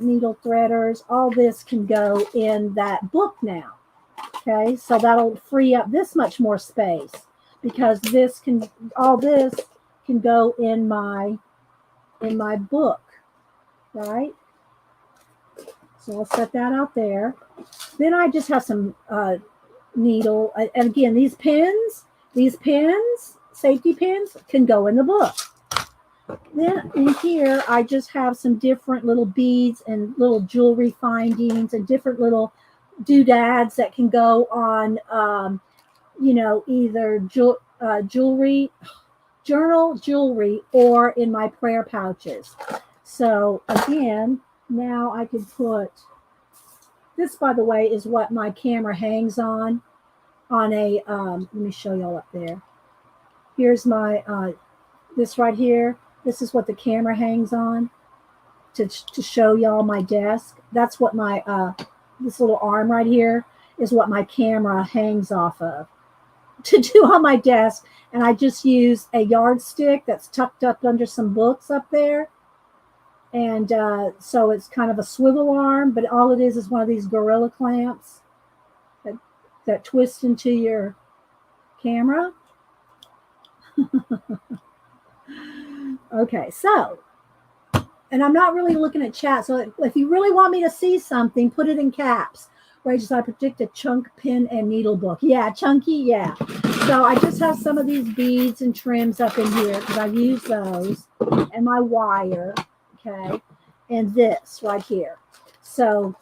needle threaders, all this can go in that book now. Okay, so that'll free up this much more space, because all this can go in my book, right? So I'll set that out there. Then I just have some needle, and again, these pins, safety pins, can go in the book. Then in here, I just have some different little beads and little jewelry findings and different little doodads that can go on, either jewelry, journal jewelry, or in my prayer pouches. So again, now I could put this, by the way, is what my camera hangs on a let me show y'all up there. Here's my this right here. This is what the camera hangs on to show y'all my desk. That's what my this little arm right here is what my camera hangs off of to do on my desk. And I just use a yardstick that's tucked up under some books up there. And so it's kind of a swivel arm, but all it is one of these Gorilla clamps that twist into your camera. Okay, so, and I'm not really looking at chat. So if you really want me to see something, put it in caps. Right, I predict a chunk pin and needle book. Yeah, chunky, yeah. So I just have some of these beads and trims up in here because I use those, and my wire, okay, and this right here. So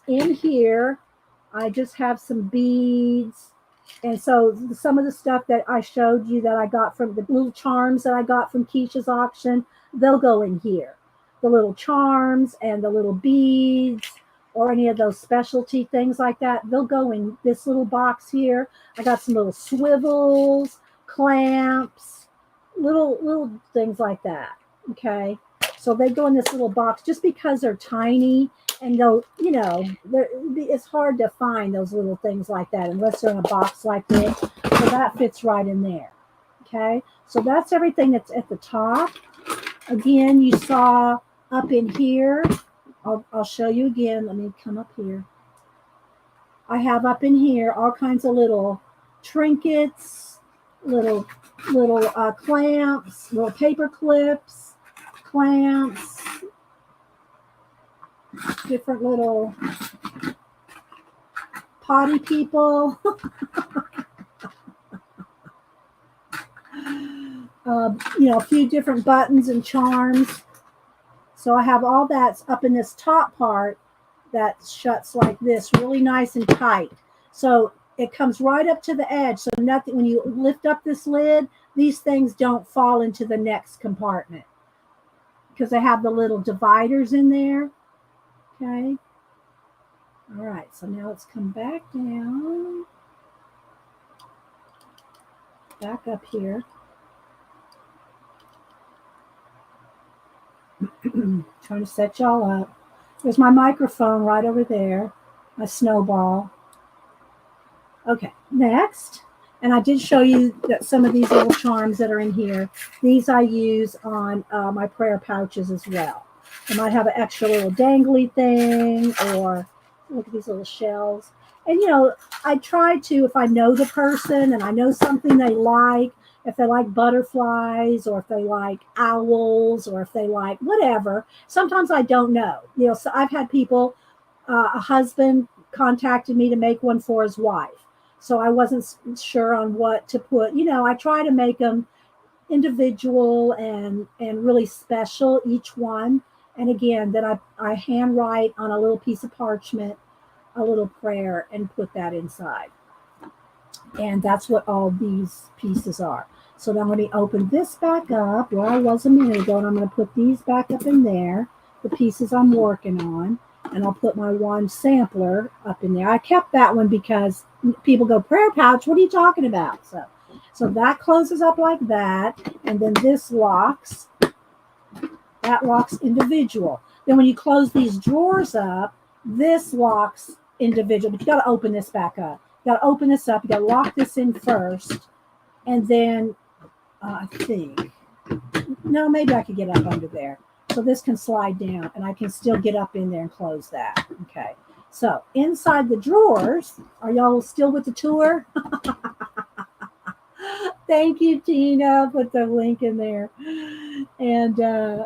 in here, I just have some beads. And so some of the stuff that I showed you that I got from the little charms that I got from Kiesha's auction, they'll go in here. The little charms and the little beads, or any of those specialty things like that, they'll go in this little box here. I got some little swivels, clamps, little things like that. Okay, so they go in this little box just because they're tiny, and they'll, it's hard to find those little things like that unless they're in a box like this. So that fits right in there. Okay, so that's everything that's at the top. Again, you saw up in here. I'll show you again. Let me come up here. I have up in here all kinds of little trinkets, little clamps, little paper clips, clamps, different little potty people. A few different buttons and charms. So I have all that's up in this top part that shuts like this, really nice and tight. So it comes right up to the edge. So nothing, when you lift up this lid, these things don't fall into the next compartment because they have the little dividers in there. Okay. All right. So now let's come back down. Back up here. Trying to set y'all up. There's my microphone right over there, my snowball. Okay, next. And I did show you that some of these little charms that are in here. These I use on my prayer pouches as well. I might have an extra little dangly thing, or look at these little shells. And, I try to, if I know the person and I know something they like, if they like butterflies or if they like owls or if they like whatever. Sometimes I don't know. So I've had people, a husband contacted me to make one for his wife. So I wasn't sure on what to put. I try to make them individual and really special, each one. And again, that I handwrite on a little piece of parchment, a little prayer, and put that inside. And that's what all these pieces are. So now I'm going to open this back up where I was a minute ago, and I'm going to put these back up in there, the pieces I'm working on, and I'll put my one sampler up in there. I kept that one because people go, prayer pouch, what are you talking about? So that closes up like that, and then this locks. That locks individual. Then when you close these drawers up, this locks individual, but you got to open this back up. You got to open this up. You got to lock this in first, and then I think, no, maybe I could get up under there. So this can slide down, and I can still get up in there and close that. Okay. So inside the drawers, are y'all still with the tour? Thank you, Tina. Put the link in there. And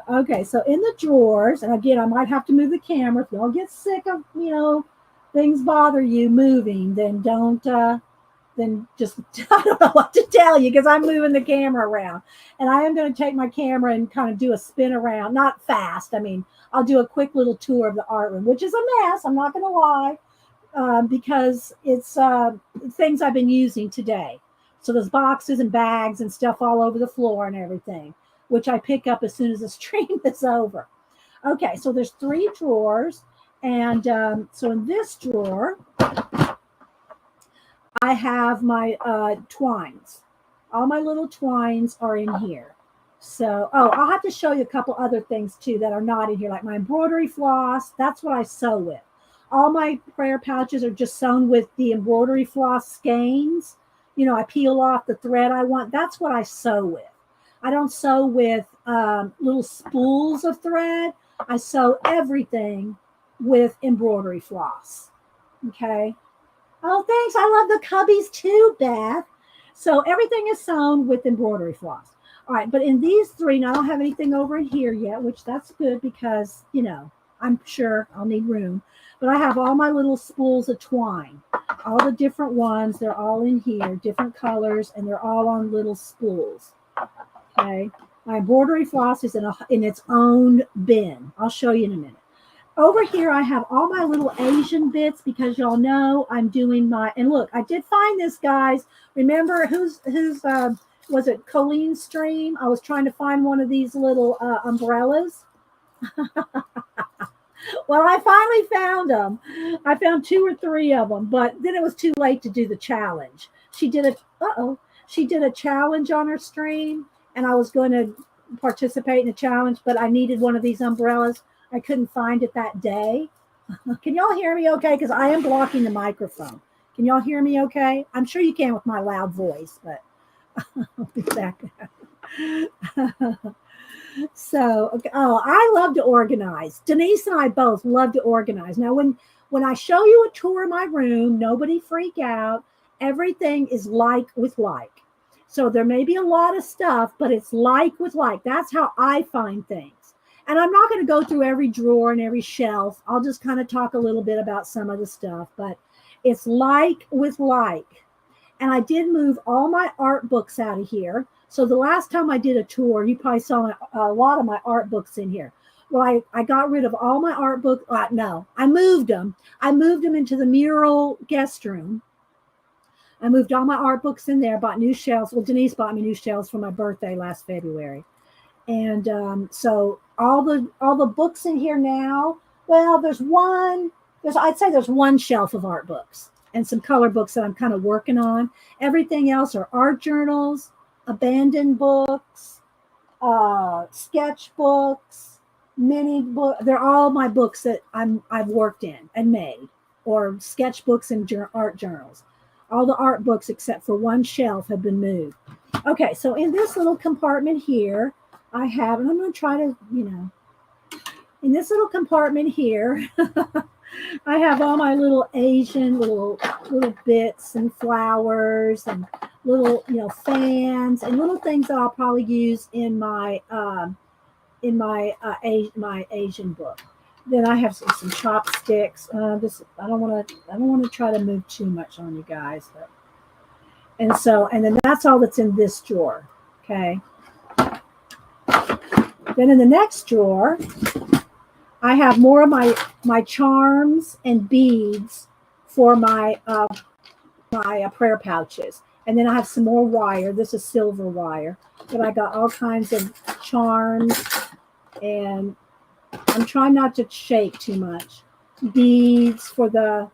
okay, so in the drawers, and again, I might have to move the camera. If y'all get sick of, things bother you moving, then don't, then just, I don't know what to tell you because I'm moving the camera around. And I am going to take my camera and kind of do a spin around, not fast. I mean, I'll do a quick little tour of the art room, which is a mess. I'm not going to lie, because it's things I've been using today. So there's boxes and bags and stuff all over the floor and everything, which I pick up as soon as the stream is over. Okay, so there's 3 drawers. And so in this drawer, I have my twines. All my little twines are in here. So, I'll have to show you a couple other things too that are not in here, like my embroidery floss. That's what I sew with. All my prayer pouches are just sewn with the embroidery floss skeins. I peel off the thread I want. That's what I sew with. I don't sew with little spools of thread. I sew everything with embroidery floss. Okay. Oh, thanks. I love the cubbies too, Beth. So everything is sewn with embroidery floss. All right. But in these 3, now I don't have anything over in here yet, which that's good because, I'm sure I'll need room. But I have all my little spools of twine, all the different ones. They're all in here, different colors, and they're all on little spools. Okay. My embroidery floss is in its own bin. I'll show you in a minute. Over here, I have all my little Asian bits because y'all know I'm doing and look, I did find this, guys. Remember who's was it Colleen's stream? I was trying to find one of these little umbrellas. Well, I finally found them. I found 2 or 3 of them, but then it was too late to do the challenge. She did a challenge on her stream, and I was going to participate in the challenge, but I needed one of these umbrellas. I couldn't find it that day. Can y'all hear me okay? Because I am blocking the microphone. Can y'all hear me okay? I'm sure you can with my loud voice, but I'll be back. So, okay. I love to organize. Denise and I both love to organize. Now, when I show you a tour of my room, nobody freak out. Everything is like with like. So there may be a lot of stuff, but it's like with like. That's how I find things. And I'm not going to go through every drawer and every shelf. I'll just kind of talk a little bit about some of the stuff, but it's like with like. And I did move all my art books out of here. So the last time I did a tour, you probably saw a lot of my art books in here. Well, I got rid of all my art books. No, I moved them. I moved them into the mural guest room. I moved all my art books in there, bought new shelves. Well, Denise bought me new shelves for my birthday last February. And so all the books in here now, well, I'd say there's one shelf of art books and some color books that I'm kind of working on. Everything else are art journals, abandoned books, sketchbooks, mini book. They're all my books that I've worked in and made, or sketchbooks and art journals. All the art books except for one shelf have been moved. Okay, so in this little compartment here, I have, and I'm going to try to, in this little compartment here, I have all my little Asian little bits and flowers and little, fans and little things that I'll probably use in my my Asian book. Then I have some chopsticks. I don't want to try to move too much on you guys, but, and then that's all that's in this drawer. Okay. Then in the next drawer, I have more of my charms and beads for my prayer pouches. And then I have some more wire. This is silver wire. But I got all kinds of charms, and I'm trying not to shake too much. Beads for the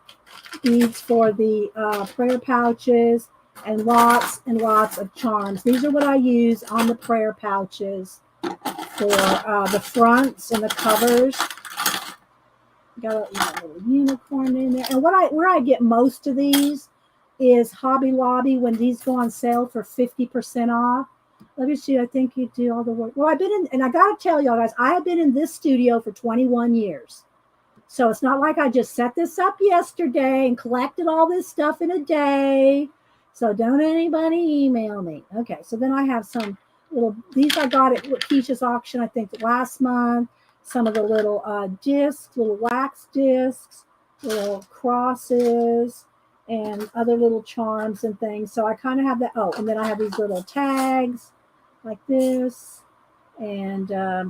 prayer pouches, and lots of charms. These are what I use on the prayer pouches for the fronts and the covers. Got a little unicorn in there. And where I get most of these is Hobby Lobby, when these go on sale for 50% off. Let me see, I think you do all the work. Well, and I got to tell y'all guys, I have been in this studio for 21 years. So it's not like I just set this up yesterday and collected all this stuff in a day. So don't anybody email me. Okay, so then I have some these I got at Kiesha's auction, I think last month. Some of the little discs, little wax discs, little crosses, and other little charms and things. So I kind of have that. Oh, and then I have these little tags like this. And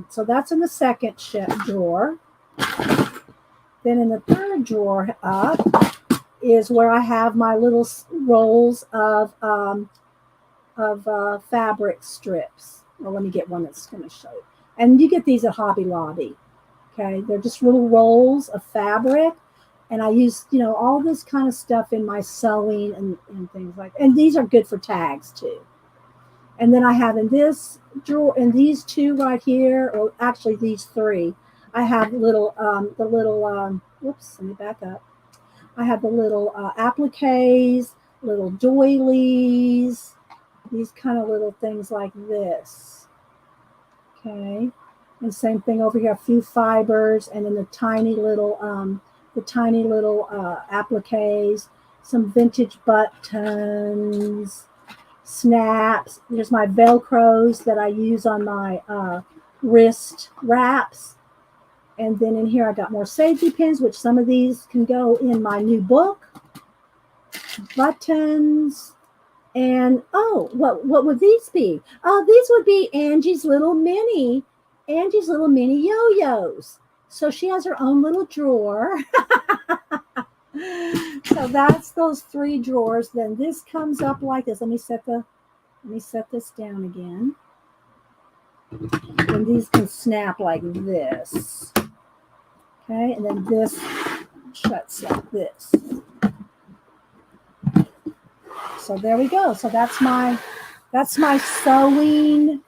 so that's in the second drawer. Then in the third drawer up is where I have my little rolls of fabric strips. Well, let me get one that's going to show you. And you get these at Hobby Lobby. Okay, they're just little rolls of fabric. And I use, all this kind of stuff in my sewing and things like that. And these are good for tags too. And then I have in this drawer, in these two right here, or actually these three, I have whoops, let me back up. I have the little appliques, little doilies, these kind of little things like this. Okay. And same thing over here, a few fibers, and then the tiny little appliques, some vintage buttons, snaps. There's my Velcros that I use on my wrist wraps. And then in here I got more safety pins, which some of these can go in my new book. Buttons. And what would these be? These would be Angie's little mini yo-yos. So she has her own little drawer. So that's those three drawers. Then this comes up like this. Let me set this down again. And these can snap like this. Okay, and then this shuts like this. So there we go. So that's my sewing.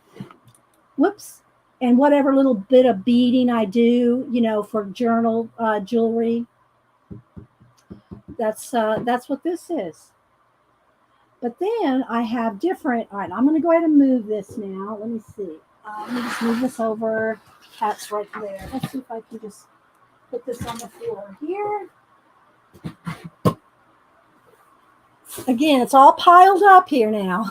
Whoops. And whatever little bit of beading I do, for journal jewelry. That's what this is. But then I have different. All right, I'm going to go ahead and move this now. Let me see. Let me just move this over. Cat's right there. Let's see if I can just put this on the floor here. Again, it's all piled up here now.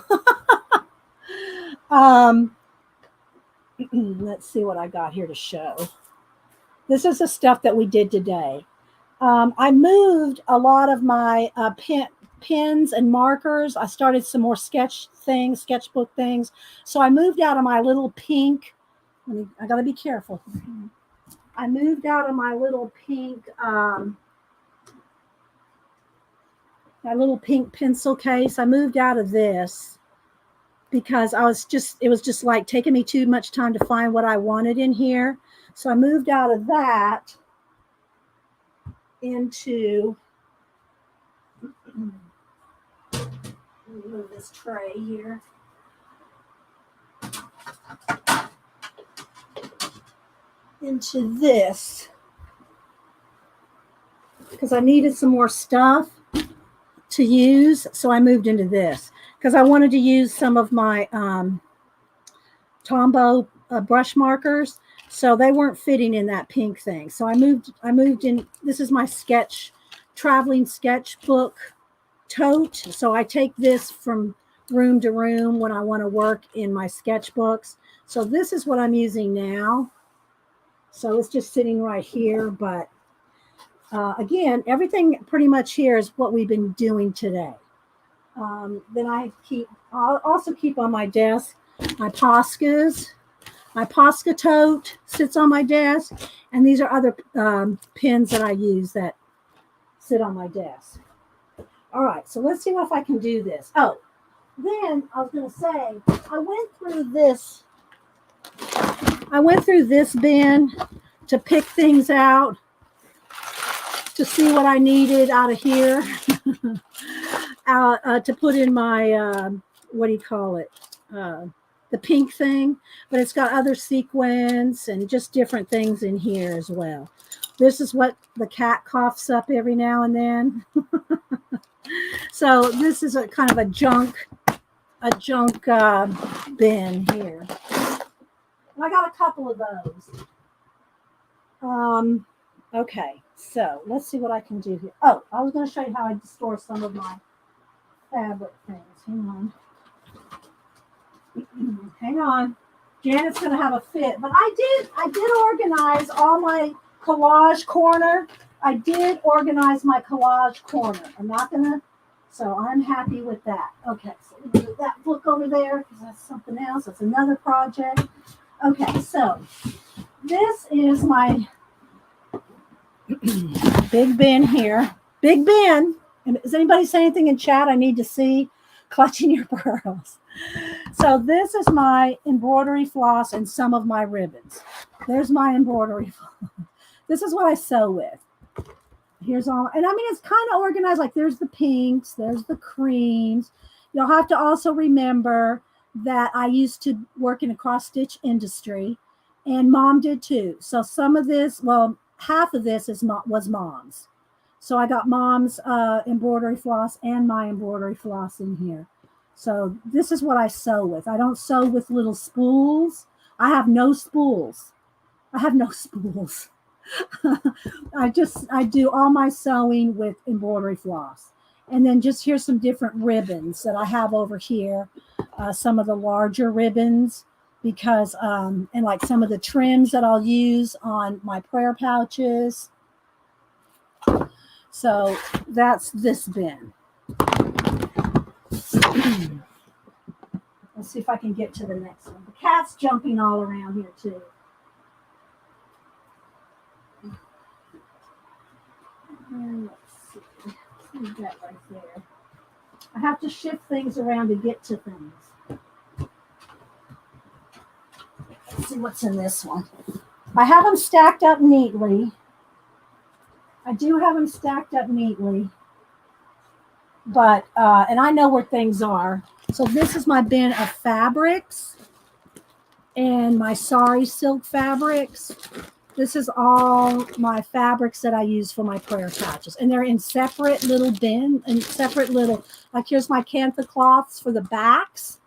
Let's see what I got here to show. This is the stuff that we did today. I moved a lot of my pens and markers. I started some more sketchbook things. So I moved out of my little pink. I got to be careful. I moved out of my little pink, my little pink pencil case. I moved out of this because it was just like taking me too much time to find what I wanted in here. So I moved out of that into, move this tray here. Into this because I needed some more stuff to use. So I moved into this because I wanted to use some of my Tombow brush markers. So they weren't fitting in that pink thing. So I moved in. This is my traveling sketchbook tote. So I take this from room to room when I want to work in my sketchbooks. So this is what I'm using now. So it's just sitting right here. But again, everything pretty much here is what we've been doing today. Then I'll also keep on my desk my Poscas. My Posca tote sits on my desk, and these are other pens that I use that sit on my desk. All right, so let's see if I can do this. Oh, then I was going to say, I went through this bin to pick things out, to see what I needed out of here, to put in my, what do you call it? The pink thing, but it's got other sequins and just different things in here as well. This is what the cat coughs up every now and then. So this is a kind of a junk bin here. And I got a couple of those. Okay, so let's see what I can do here. Oh, I was going to show you how I store some of my fabric things. Hang on. Hang on. Janet's going to have a fit. But I did organize all my collage corner. I did organize my collage corner. I'm not going to, so I'm happy with that. Okay, so we move that book over there because that's something else. That's another project. Okay, so this is my big bin here. Big bin. And does anybody say anything in chat? I need to see. Clutching your pearls. So this is my embroidery floss and some of my ribbons. There's my embroidery floss. This is what I sew with. Here's all, and I mean, it's kind of organized. Like there's the pinks, there's the creams. You'll have to also remember that I used to work in a cross stitch industry, and Mom did too. So some of this, well, half of this was Mom's. So I got Mom's embroidery floss and my embroidery floss in here. So this is what I sew with. I don't sew with little spools. I have no spools. I do all my sewing with embroidery floss. And then just here's some different ribbons that I have over here. Some of the larger ribbons because, and like some of the trims that I'll use on my prayer pouches. So that's this bin. Let's see if I can get to the next one. The cat's jumping all around here too. And let's see. Leave that right there. I have to shift things around to get to things. Let's see what's in this one. I have them stacked up neatly. I do have them stacked up neatly, but, and I know where things are. So this is my bin of fabrics and my sari silk fabrics. This is all my fabrics that I use for my prayer pouches. And they're in separate little bins and separate little, like here's my cantha cloths for the backs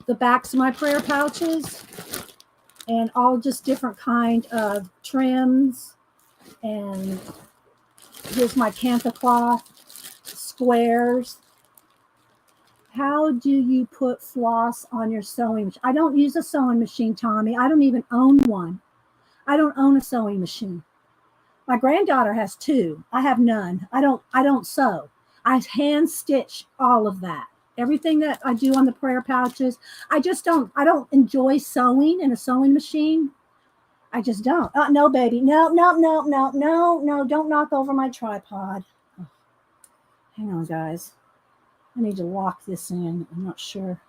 of my prayer pouches, and all just different kind of trims. And here's my cantha cloth squares. how do you put floss on your sewing machine? I don't use a sewing machine, Tommy. I don't even own one. I don't own a sewing machine. My granddaughter has two. I have none. I don't sew. I hand stitch all of that. Everything that I do on the prayer pouches, I don't enjoy sewing in a sewing machine. I just don't. No, baby. No. Don't knock over my tripod. Oh, hang on, guys. I need to lock this in. I'm not sure.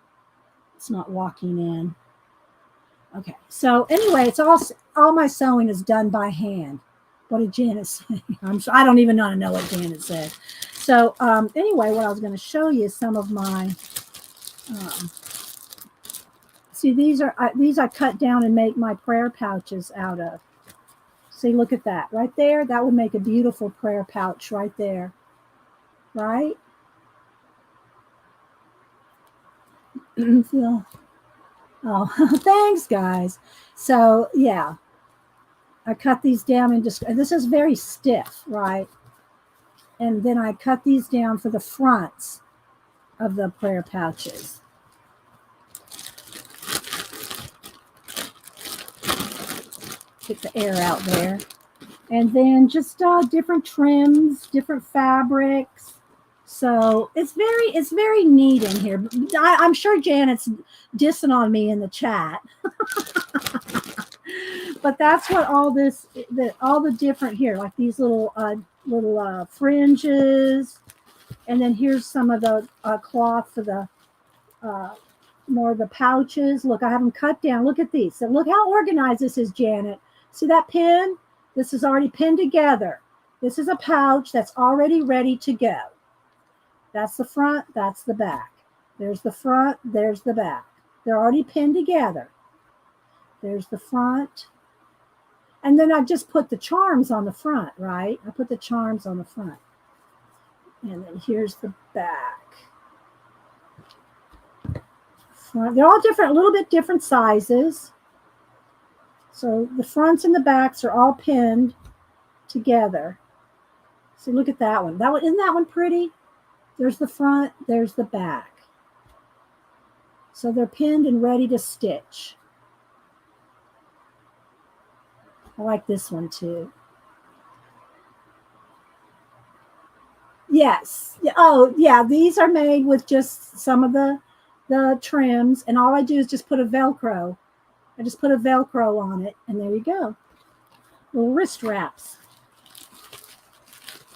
It's not locking in. Okay. So anyway, it's all my sewing is done by hand. What did Janet say? I don't even know what Janet said. So anyway, what I was going to show you is some of my. See, these I cut down and make my prayer pouches out of. See, look at that right there. That would make a beautiful prayer pouch right there, right? Oh, thanks, guys. So yeah, I cut these down and this is very stiff, right? And then I cut these down for the fronts of the prayer pouches. Get the air out there. And then just different trims, different fabrics. So it's very neat in here. I'm sure Janet's dissing on me in the chat. But that's what all the different here, like these little fringes. And then here's some of the cloth for the more of the pouches. Look, I have them cut down. Look at these. So look how organized this is, Janet. See that pin? This is already pinned together. This is a pouch that's already ready to go. That's the front, that's the back. There's the front, there's the back. They're already pinned together. There's the front. And then I just put the charms on the front, right? I put the charms on the front. And then here's the back. Front. They're all different, a little bit different sizes. So the fronts and the backs are all pinned together. So look at that one. Isn't that one pretty? There's the front, there's the back. So they're pinned and ready to stitch. I like this one too. Yes. Oh, yeah. These are made with just some of the trims, and all I do is just put a Velcro. I just put a Velcro on it, and there you go. Little wrist wraps.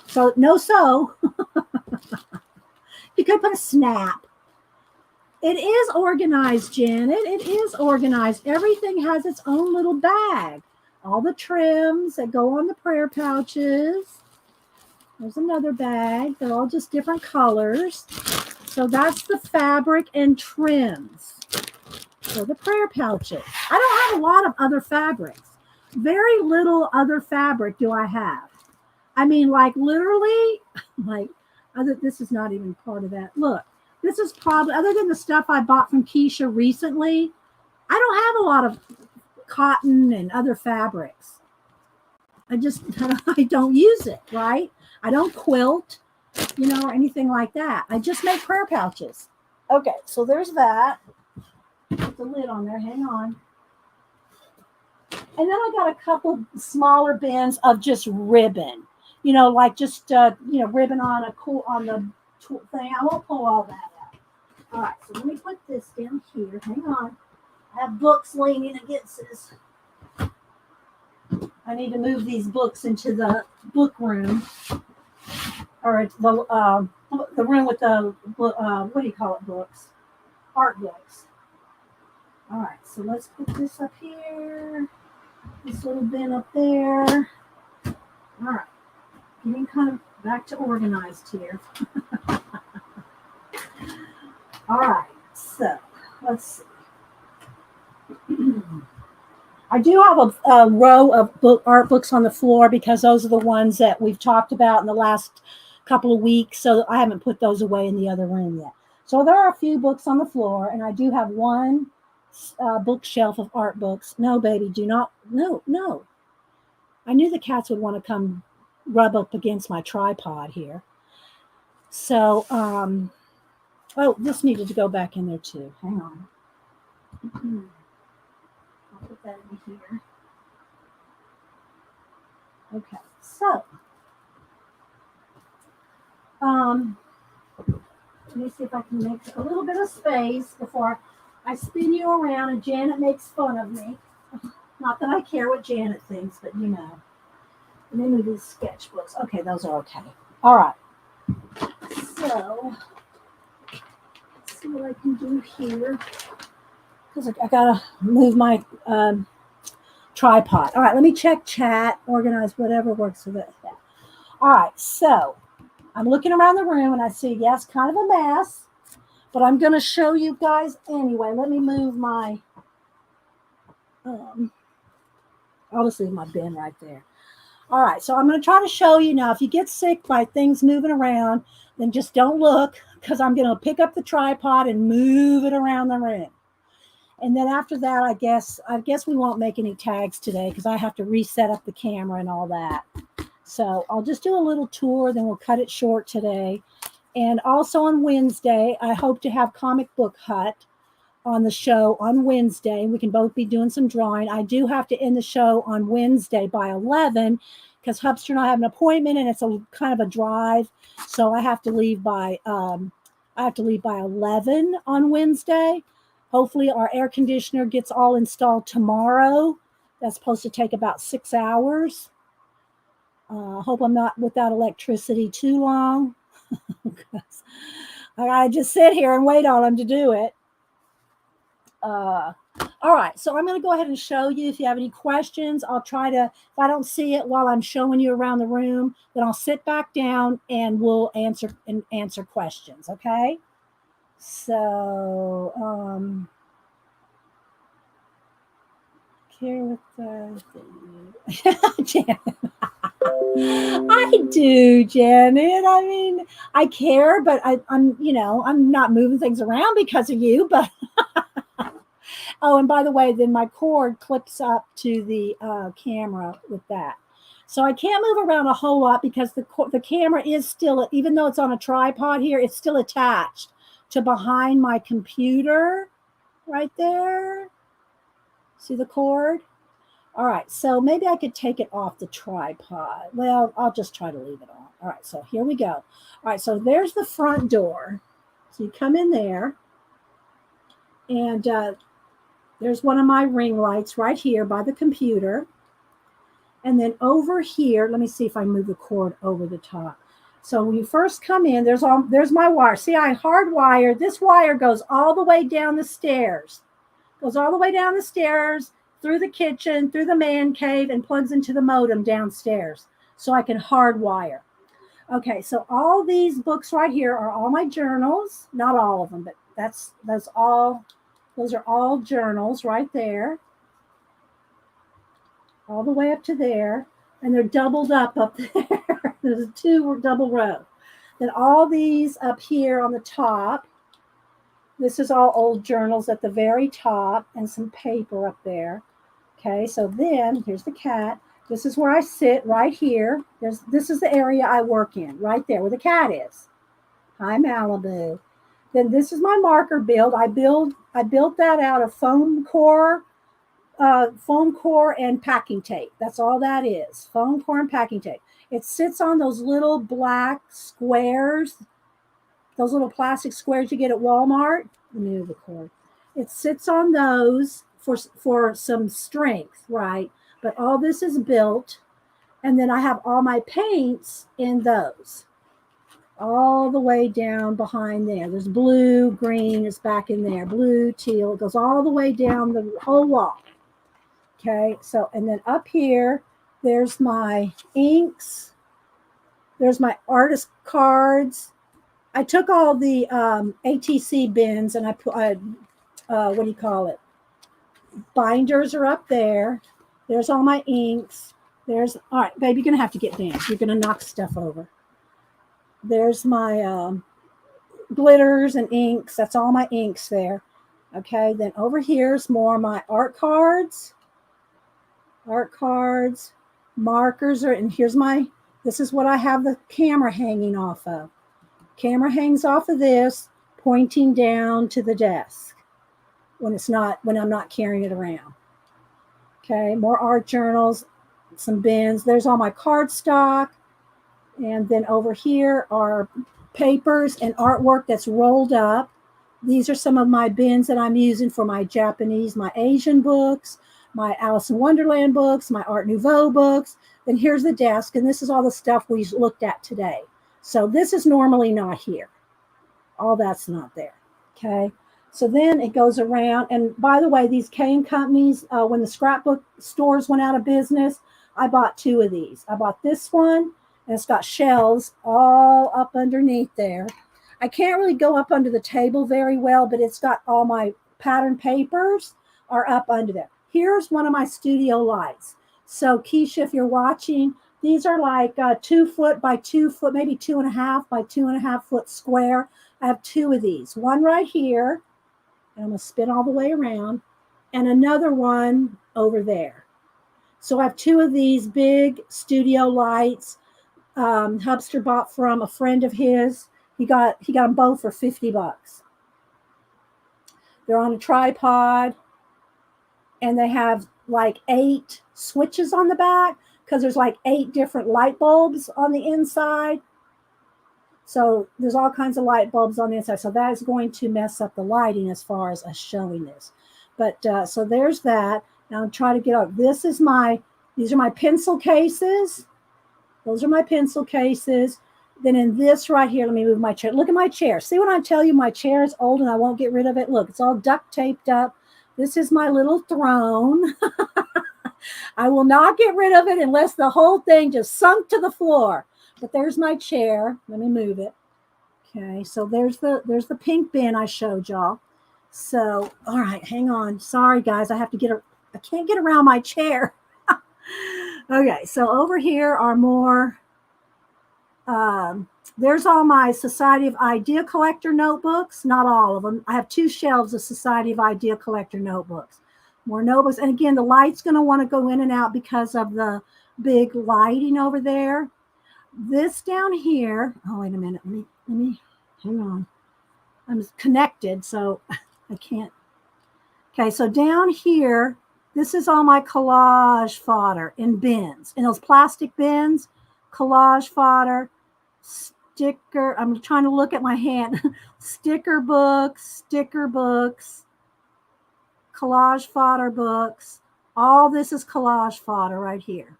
So no sew. You could put a snap. It is organized, Janet. It is organized. Everything has its own little bag. All the trims that go on the prayer pouches. There's another bag. They're all just different colors. So that's the fabric and trims for the prayer pouches. I don't have a lot of other fabrics. Very little other fabric do I have. I mean, like literally, this is not even part of that. Look, this is probably, other than the stuff I bought from Kiesha recently, I don't have a lot of cotton and other fabrics. I don't use it, right? I don't quilt, or anything like that. I just make prayer pouches. Okay, so there's that. Put the lid on there, hang on. And then I got a couple smaller bins of just ribbon, like just, ribbon on the thing. I won't pull all that out. All right, so let me put this down here. Hang on. I have books leaning against this. I need to move these books into the book room, or the room with the what do you call it? Books, art books. All right, so let's put this up here. This little bin up there. All right, getting kind of back to organized here. All right, so let's see. I do have a row of art books on the floor because those are the ones that we've talked about in the last couple of weeks. So I haven't put those away in the other room yet. So there are a few books on the floor, and I do have one bookshelf of art books. No, baby, do not. No. I knew the cats would want to come rub up against my tripod here. So Oh, this needed to go back in there too. Hang on. I'll put that in here. Okay, so let me see if I can make a little bit of space before I spin you around and Janet makes fun of me. Not that I care what Janet thinks, but you know. And then move these sketchbooks. Okay, those are okay. All right. So, let's see what I can do here. Because I gotta move my tripod. All right, let me check chat, organize whatever works for that. All right, so I'm looking around the room and I see, yes, kind of a mess, but I'm going to show you guys anyway. Let me move my, I'll just leave my bin right there. All right, so I'm going to try to show you now. If you get sick by things moving around, then just don't look, because I'm going to pick up the tripod and move it around the room. And then after that, I guess we won't make any tags today because I have to reset up the camera and all that. So I'll just do a little tour, then we'll cut it short today. And also on Wednesday, I hope to have Comic Book Hut on the show on Wednesday. We can both be doing some drawing. I do have to end the show on Wednesday by 11 because Hubster and I have an appointment and it's a kind of a drive. So I have to leave by 11 on Wednesday. Hopefully our air conditioner gets all installed tomorrow. That's supposed to take about 6 hours. Hope I'm not without electricity too long. I gotta just sit here and wait on them to do it. All right, so I'm going to go ahead and show you. If you have any questions, I'll try to, if I don't see it while I'm showing you around the room, then I'll sit back down and we'll answer questions, okay? So, care with the Janet. I do, Janet. I mean, I care, but I'm not moving things around because of you. But oh, and by the way, then my cord clips up to the camera with that, so I can't move around a whole lot because the camera is still, even though it's on a tripod here, it's still attached to behind my computer, right there. See the cord? All right, so maybe I could take it off the tripod. Well, I'll just try to leave it on. All right, so here we go. All right, so there's the front door. So you come in there, and there's one of my ring lights right here by the computer. And then over here, let me see if I move the cord over the top. So when you first come in, there's my wire. See, I hardwired. This wire goes all the way down the stairs. Goes all the way down the stairs, through the kitchen, through the man cave, and plugs into the modem downstairs so I can hardwire. Okay, so all these books right here are all my journals. Not all of them, but those are all journals right there. All the way up to there. And they're doubled up there. There's two double row. Then all these up here on the top. This is all old journals at the very top and some paper up there. Okay, so then here's the cat. This is where I sit right here. This is the area I work in, right there where the cat is. Hi, Malibu. Then this is my marker build. I built that out of foam core and packing tape. That's all that is. Foam core and packing tape. It sits on those little black squares. Those little plastic squares you get at Walmart. Let me move the cord. It sits on those for some strength, right? But all this is built. And then I have all my paints in those. All the way down behind there. There's blue, green is back in there. Blue, teal. It goes all the way down the whole wall. Okay, so, and then up here, there's my inks. There's my artist cards. I took all the ATC bins and I put, what do you call it? Binders are up there. There's all my inks. All right, babe, you're going to have to get down. You're going to knock stuff over. There's my glitters and inks. That's all my inks there. Okay, then over here's more my art cards. Markers and this is what I have the camera hanging off of. Camera hangs off of this, pointing down to the desk when I'm not carrying it around. Okay, more art journals, some bins. There's all my cardstock. And then over here are papers and artwork that's rolled up. These are some of my bins that I'm using for my Japanese, my Asian books, my Alice in Wonderland books, my Art Nouveau books. Then here's the desk, and this is all the stuff we looked at today. So this is normally not here. All that's not there. Okay. So then it goes around. And by the way, these cane companies, when the scrapbook stores went out of business, I bought 2 of these. I bought this one, and it's got shelves all up underneath there. I can't really go up under the table very well, but it's got all my pattern papers are up under there. Here's one of my studio lights. So Kiesha, if you're watching, these are like 2 foot by 2 foot, maybe 2.5 by 2.5 foot square. I have 2 of these. One right here, and I'm going to spin all the way around, and another one over there. So I have 2 of these big studio lights. Hubster bought from a friend of his. He got them both for $50. They're on a tripod, and they have like 8 switches on the back because there's like 8 different light bulbs on the inside. So there's all kinds of light bulbs on the inside. So that is going to mess up the lighting as far as us showing this. But so there's that. Now I'm trying to get up. These are my pencil cases. Those are my pencil cases. Then in this right here, let me move my chair. Look at my chair. See when I tell you my chair is old and I won't get rid of it? Look, it's all duct taped up. This is my little throne. I will not get rid of it unless the whole thing just sunk to the floor. But there's my chair. Let me move it. Okay, so there's the pink bin I showed y'all. So, all right, hang on. Sorry, guys. I can't get around my chair. Okay, so over here are more. There's all my Society of Idea Collector notebooks. Not all of them. I have 2 shelves of Society of Idea Collector notebooks. More notebooks. And again, the light's going to want to go in and out because of the big lighting over there. This down here. Oh, wait a minute. Let me hang on. I'm connected, so I can't. Okay, so down here, this is all my collage fodder in bins. In those plastic bins, collage fodder, sticker. I'm trying to look at my hand. Sticker books, collage fodder books. All this is collage fodder right here.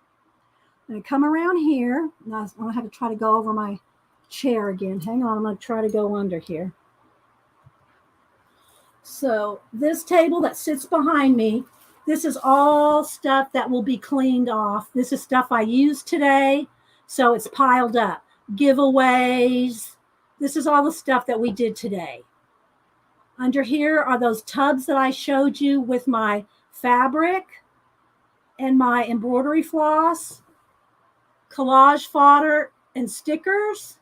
I'm going to come around here. Now I'm going to have to try to go over my chair again. Hang on, I'm going to try to go under here. So this table that sits behind me, this is all stuff that will be cleaned off. This is stuff I used today, so it's piled up. Giveaways. This is all the stuff that we did today. Under here are those tubs that I showed you with my fabric and my embroidery floss, collage fodder, and stickers.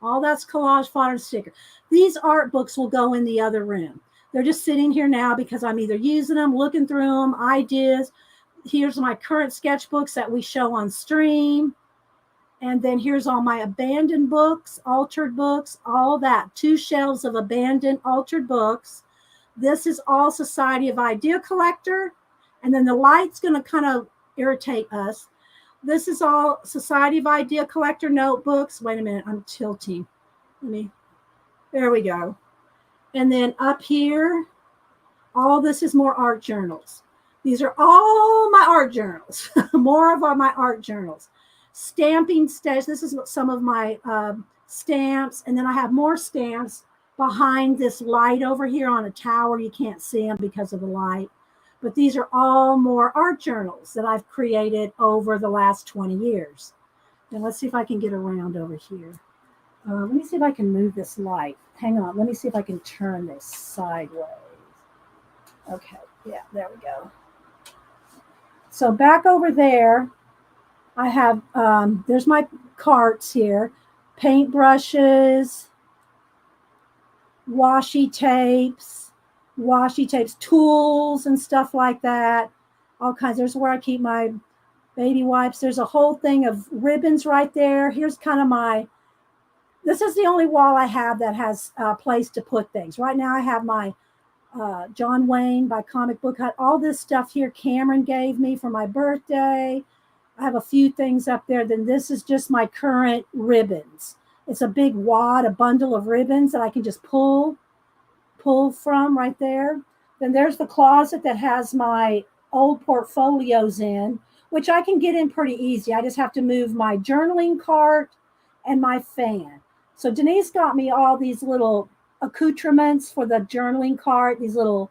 All that's collage fodder and sticker. These art books will go in the other room. They're just sitting here now because I'm either using them, looking through them, ideas. Here's my current sketchbooks that we show on stream. And then here's all my abandoned books, altered books, all that. 2 shelves of abandoned, altered books. This is all Society of Idea Collector. And then the light's going to kind of irritate us. This is all Society of Idea Collector notebooks. Wait a minute, I'm tilting. There we go. And then up here, all this is more art journals. These are all my art journals. More of my art journals. Stamping stash. This is some of my stamps. And then I have more stamps behind this light over here on a tower. You can't see them because of the light. But these are all more art journals that I've created over the last 20 years. Now let's see if I can get around over here. Let me see if I can move this light. Hang on. Let me see if I can turn this sideways. Okay. Yeah, there we go. So back over there, I have, there's my carts here. Paint brushes, washi tapes, tools and stuff like that. All kinds. There's where I keep my baby wipes. There's a whole thing of ribbons right there. Here's kind of my This is the only wall I have that has a place to put things. Right now I have my John Wayne by Comic Book Hut. All this stuff here Cameron gave me for my birthday. I have a few things up there. Then this is just my current ribbons. It's a big wad, a bundle of ribbons that I can just pull from right there. Then there's the closet that has my old portfolios in, which I can get in pretty easy. I just have to move my journaling cart and my fan. So Denise got me all these little accoutrements for the journaling cart, these little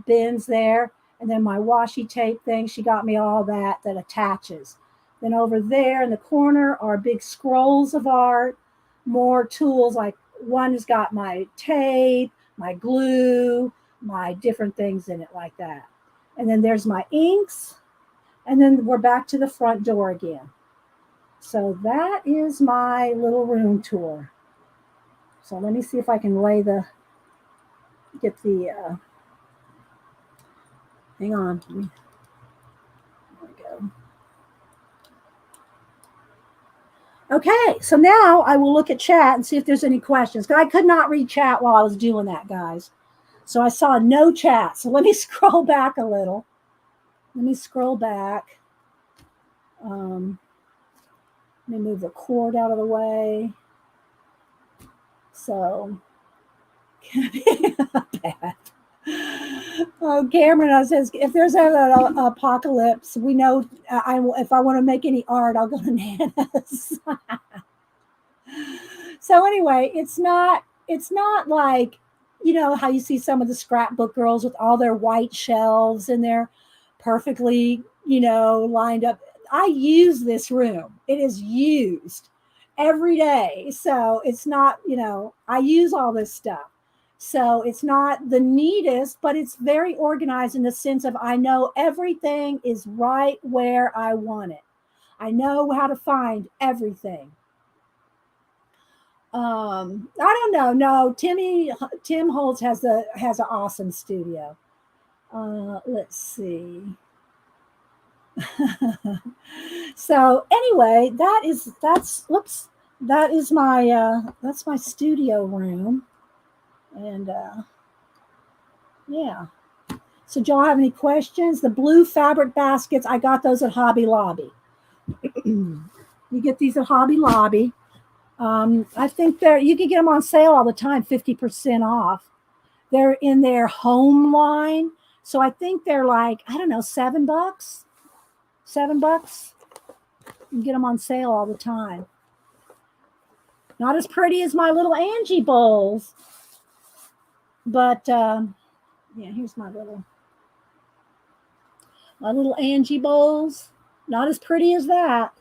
bins there, and then my washi tape thing. She got me all that attaches. Then over there in the corner are big scrolls of art, more tools like one has got my tape, my glue, my different things in it like that. And then there's my inks. And then we're back to the front door again. So that is my little room tour. So let me see if I can hang on. There we go. Okay, so now I will look at chat and see if there's any questions. Because I could not read chat while I was doing that, guys. So I saw no chat. So let me scroll back a little. Let me scroll back. Let me move the cord out of the way. So, bad. Oh, Cameron says, if there's an apocalypse, we know if I want to make any art, I'll go to Nana's. So anyway, it's not like, how you see some of the scrapbook girls with all their white shelves and they're perfectly, lined up. I use this room. It is used every day. So it's not, I use all this stuff. So it's not the neatest, but it's very organized in the sense of I know everything is right where I want it. I know how to find everything. I don't know. No, Tim Holtz has an awesome studio. Let's see. So anyway, that's my studio room. And yeah. So do y'all have any questions? The blue fabric baskets, I got those at Hobby Lobby. You get these at Hobby Lobby. I think you can get them on sale all the time, 50% off. They're in their home line. So I think they're like, I don't know, $7. $7. You can get them on sale all the time. Not as pretty as my little Angie bowls. But yeah, here's my little Angie bowls. Not as pretty as that.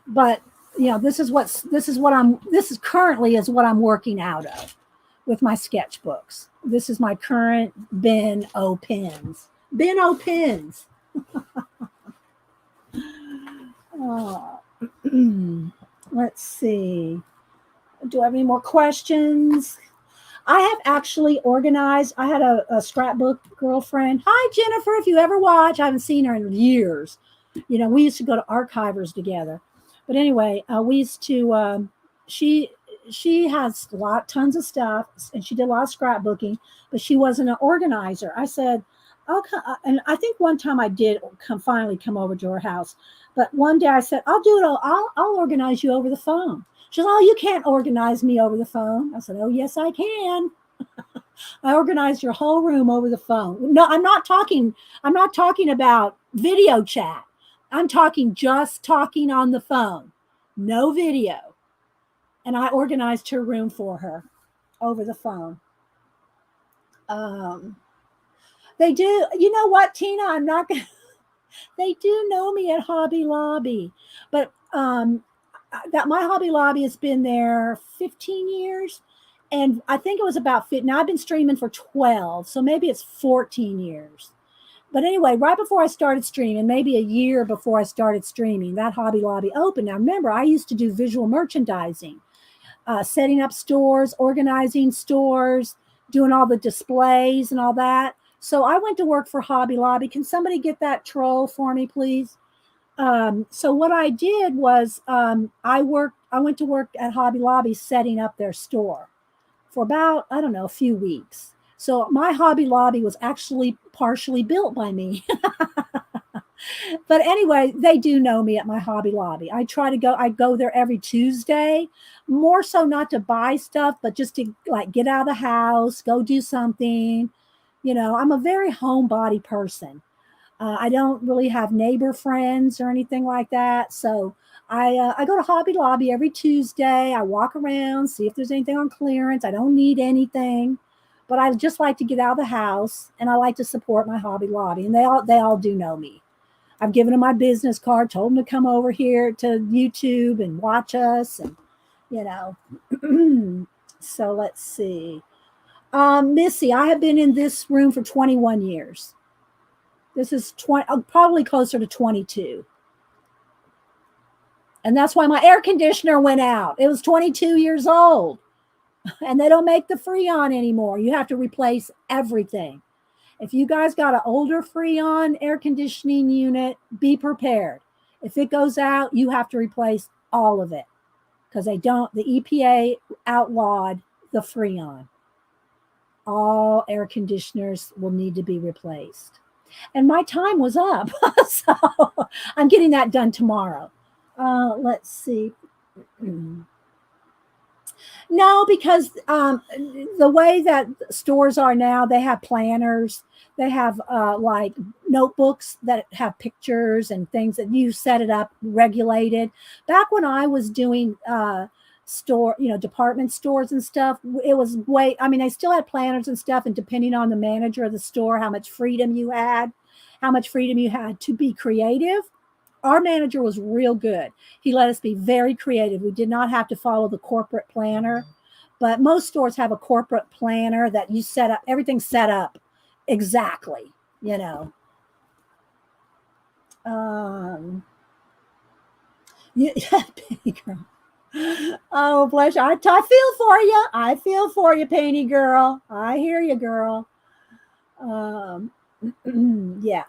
But this is currently what I'm working out of with my sketchbooks. This is my current bin o' pins. Bin o' pins. Let's see. Do I have any more questions? I have actually organized. I had a scrapbook girlfriend. Hi, Jennifer. If you ever watch, I haven't seen her in years. We used to go to Archivers together. But anyway, we used to. She has tons of stuff, and she did a lot of scrapbooking, but she wasn't an organizer. I said, and I think one time I did finally come over to her house. But one day I said, I'll do it all. I'll organize you over the phone. She said, oh, you can't organize me over the phone. I said, oh, yes, I can. I organized your whole room over the phone. No, I'm not talking about video chat. I'm just talking on the phone. No video. And I organized her room for her over the phone. They do, you know what, Tina? I'm not going to. They do know me at Hobby Lobby, but that my Hobby Lobby has been there 15 years, and I think it was about 15. Now I've been streaming for 12, so maybe it's 14 years. But anyway, right before I started streaming, maybe a year before I started streaming, that Hobby Lobby opened. Now remember, I used to do visual merchandising, setting up stores, organizing stores, doing all the displays and all that. So I went to work for Hobby Lobby. Can somebody get that troll for me, please? So what I did was I worked went to work at Hobby Lobby setting up their store for about, I don't know, a few weeks. So my Hobby Lobby was actually partially built by me. But anyway, they do know me at my Hobby Lobby. I go there every Tuesday, more so not to buy stuff, but just to like get out of the house, go do something. I'm a very homebody person. I don't really have neighbor friends or anything like that. So I go to Hobby Lobby every Tuesday. I walk around, see if there's anything on clearance. I don't need anything, but I just like to get out of the house, and I like to support my Hobby Lobby. And they all do know me. I've given them my business card, told them to come over here to YouTube and watch us, and you know. So let's see. Missy, I have been in this room for 21 years. This is probably closer to 22. And that's why my air conditioner went out. It was 22 years old. And they don't make the Freon anymore. You have to replace everything. If you guys got an older Freon air conditioning unit, be prepared. If it goes out, you have to replace all of it. Because the EPA outlawed the Freon. All air conditioners will need to be replaced. And my time was up. So I'm getting that done tomorrow. Let's see. No, because the way that stores are now, they have planners. They have like notebooks that have pictures and things that you set it up regulated. Back when I was doing department stores and stuff, it was they still had planners and stuff, and depending on the manager of the store, how much freedom you had to be creative. Our manager was real good. He let us be very creative. We did not have to follow the corporate planner, but most stores have a corporate planner that you set up, everything's set up exactly, Yeah, Penny girl. Oh, bless you. I feel for you. I feel for you, Penny girl. I hear you, girl. Yeah.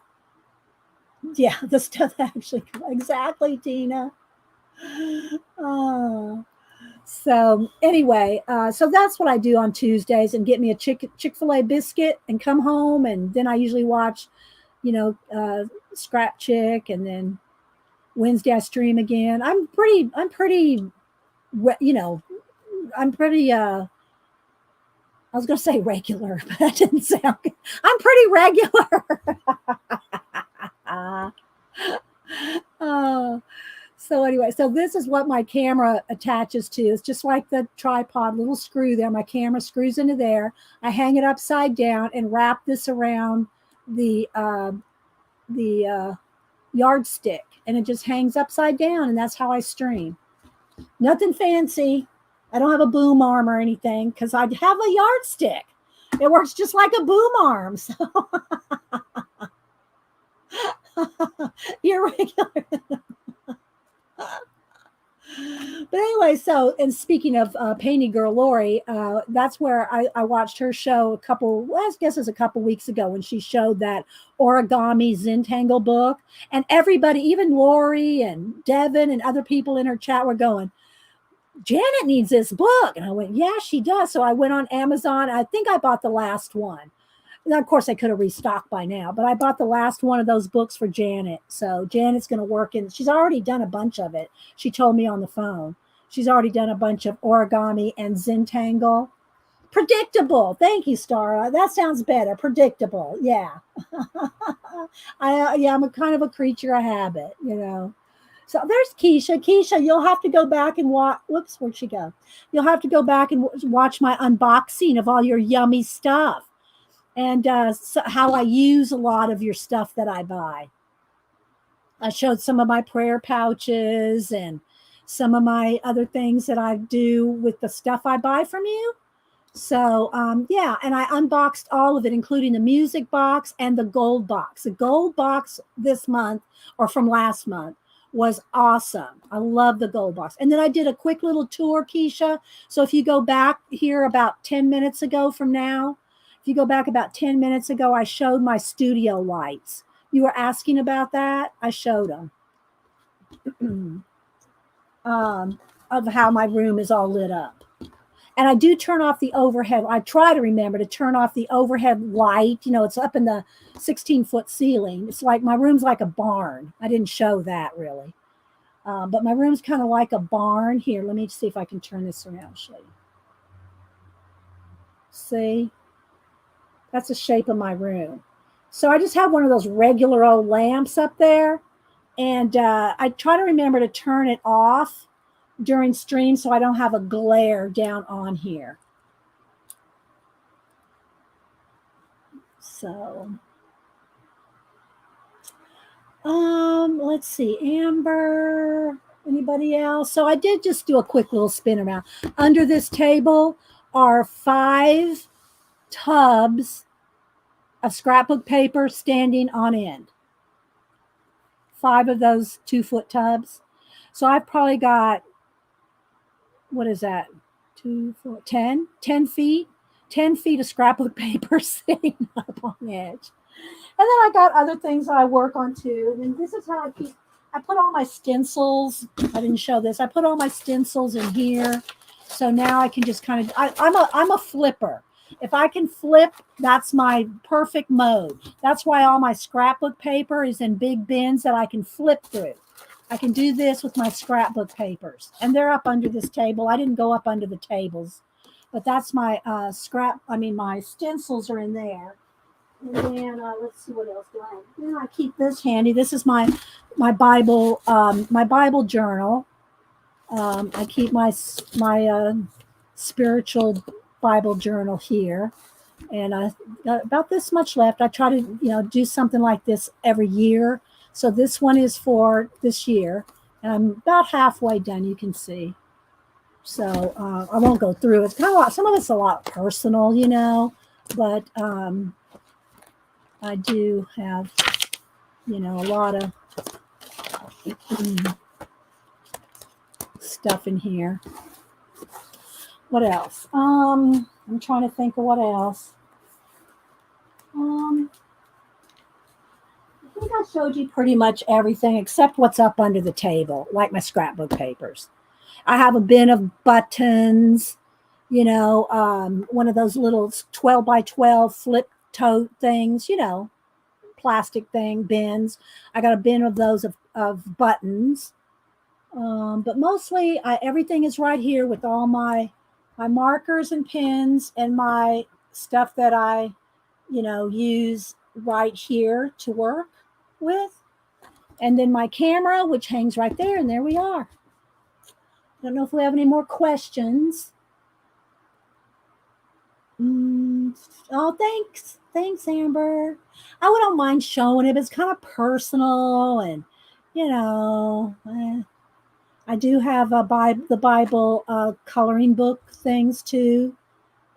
Yeah, the stuff actually exactly, Tina. So anyway, so that's what I do on Tuesdays, and get me a Chick-fil-A biscuit and come home, and then I usually watch, Scrap Chick, and then Wednesday I stream again. I'm pretty I was going to say regular, but that didn't sound good. I'm pretty regular. So anyway, so this is what my camera attaches to. It's just like the tripod, little screw there. My camera screws into there. I hang it upside down and wrap this around the yardstick, and it just hangs upside down, and that's how I stream. Nothing fancy. I don't have a boom arm or anything, because I have a yardstick. It works just like a boom arm. So you're regular. But anyway, so, and speaking of Painty Girl Lori, that's where I watched her show I guess it was a couple weeks ago, when she showed that origami Zentangle book. And everybody, even Lori and Devin and other people in her chat, were going, Janet needs this book. And I went, yeah, she does. So I went on Amazon. I think I bought the last one. Now, of course, I could have restocked by now, but I bought the last one of those books for Janet. So Janet's going to work in. She's already done a bunch of it. She told me on the phone. She's already done a bunch of origami and Zentangle. Predictable. Thank you, Stara. That sounds better. Predictable. Yeah. I'm a kind of a creature of habit, So there's Kiesha. Kiesha, you'll have to go back and watch. Whoops, where'd she go? You'll have to go back and watch my unboxing of all your yummy stuff. And so how I use a lot of your stuff that I buy. I showed some of my prayer pouches and some of my other things that I do with the stuff I buy from you. So, yeah, and I unboxed all of it, including the music box and the gold box. The gold box this month, or from last month, was awesome. I love the gold box. And then I did a quick little tour, Kiesha. So if you go back here about 10 minutes ago from now, if you go back about 10 minutes ago, I showed my studio lights. You were asking about that. I showed them. of how my room is all lit up. And I do turn off the overhead. I try to remember to turn off the overhead light. You know, it's up in the 16-foot ceiling. It's like my room's like a barn. I didn't show that really. But my room's kind of like a barn. Here, let me see if I can turn this around and show you. See? That's the shape of my room. So I just have one of those regular old lamps up there. And I try to remember to turn it off during stream so I don't have a glare down on here. So, let's see, Amber, anybody else? So I did just do a quick little spin around. Under this table are 5 tubs of scrapbook paper standing on end. 5 of those 2-foot tubs. So I've probably got, what is that? 2, 4, 10 feet. 10 feet of scrapbook paper sitting up on the edge. And then I got other things that I work on too. And this is how I put all my stencils. I didn't show this. I put all my stencils in here. So now I can just kind of, I'm a flipper. If I can flip, that's my perfect mode. That's why all my scrapbook paper is in big bins that I can flip through. I can do this with my scrapbook papers. And they're up under this table. I didn't go up under the tables. But that's my my stencils are in there. And then let's see what else do I have. Then I keep this handy. This is my Bible journal. I keep my spiritual Bible journal here, and I got about this much left. I try to do something like this every year. So this one is for this year, and I'm about halfway done. You can see. So I won't go through. It's kind of a lot. Some of it's a lot personal, but I do have, a lot of stuff in here. What else? I'm trying to think of what else. I think I showed you pretty much everything except what's up under the table, like my scrapbook papers. I have a bin of buttons, one of those little 12 by 12 flip tote things, plastic thing, bins. I got a bin of those of buttons. But mostly everything is right here with all my markers and pens and my stuff that I, use right here to work with. And then my camera, which hangs right there. And there we are. I don't know if we have any more questions. Oh, thanks. Thanks, Amber. I wouldn't mind showing it. It's kind of personal. And, I do have the Bible coloring book things too.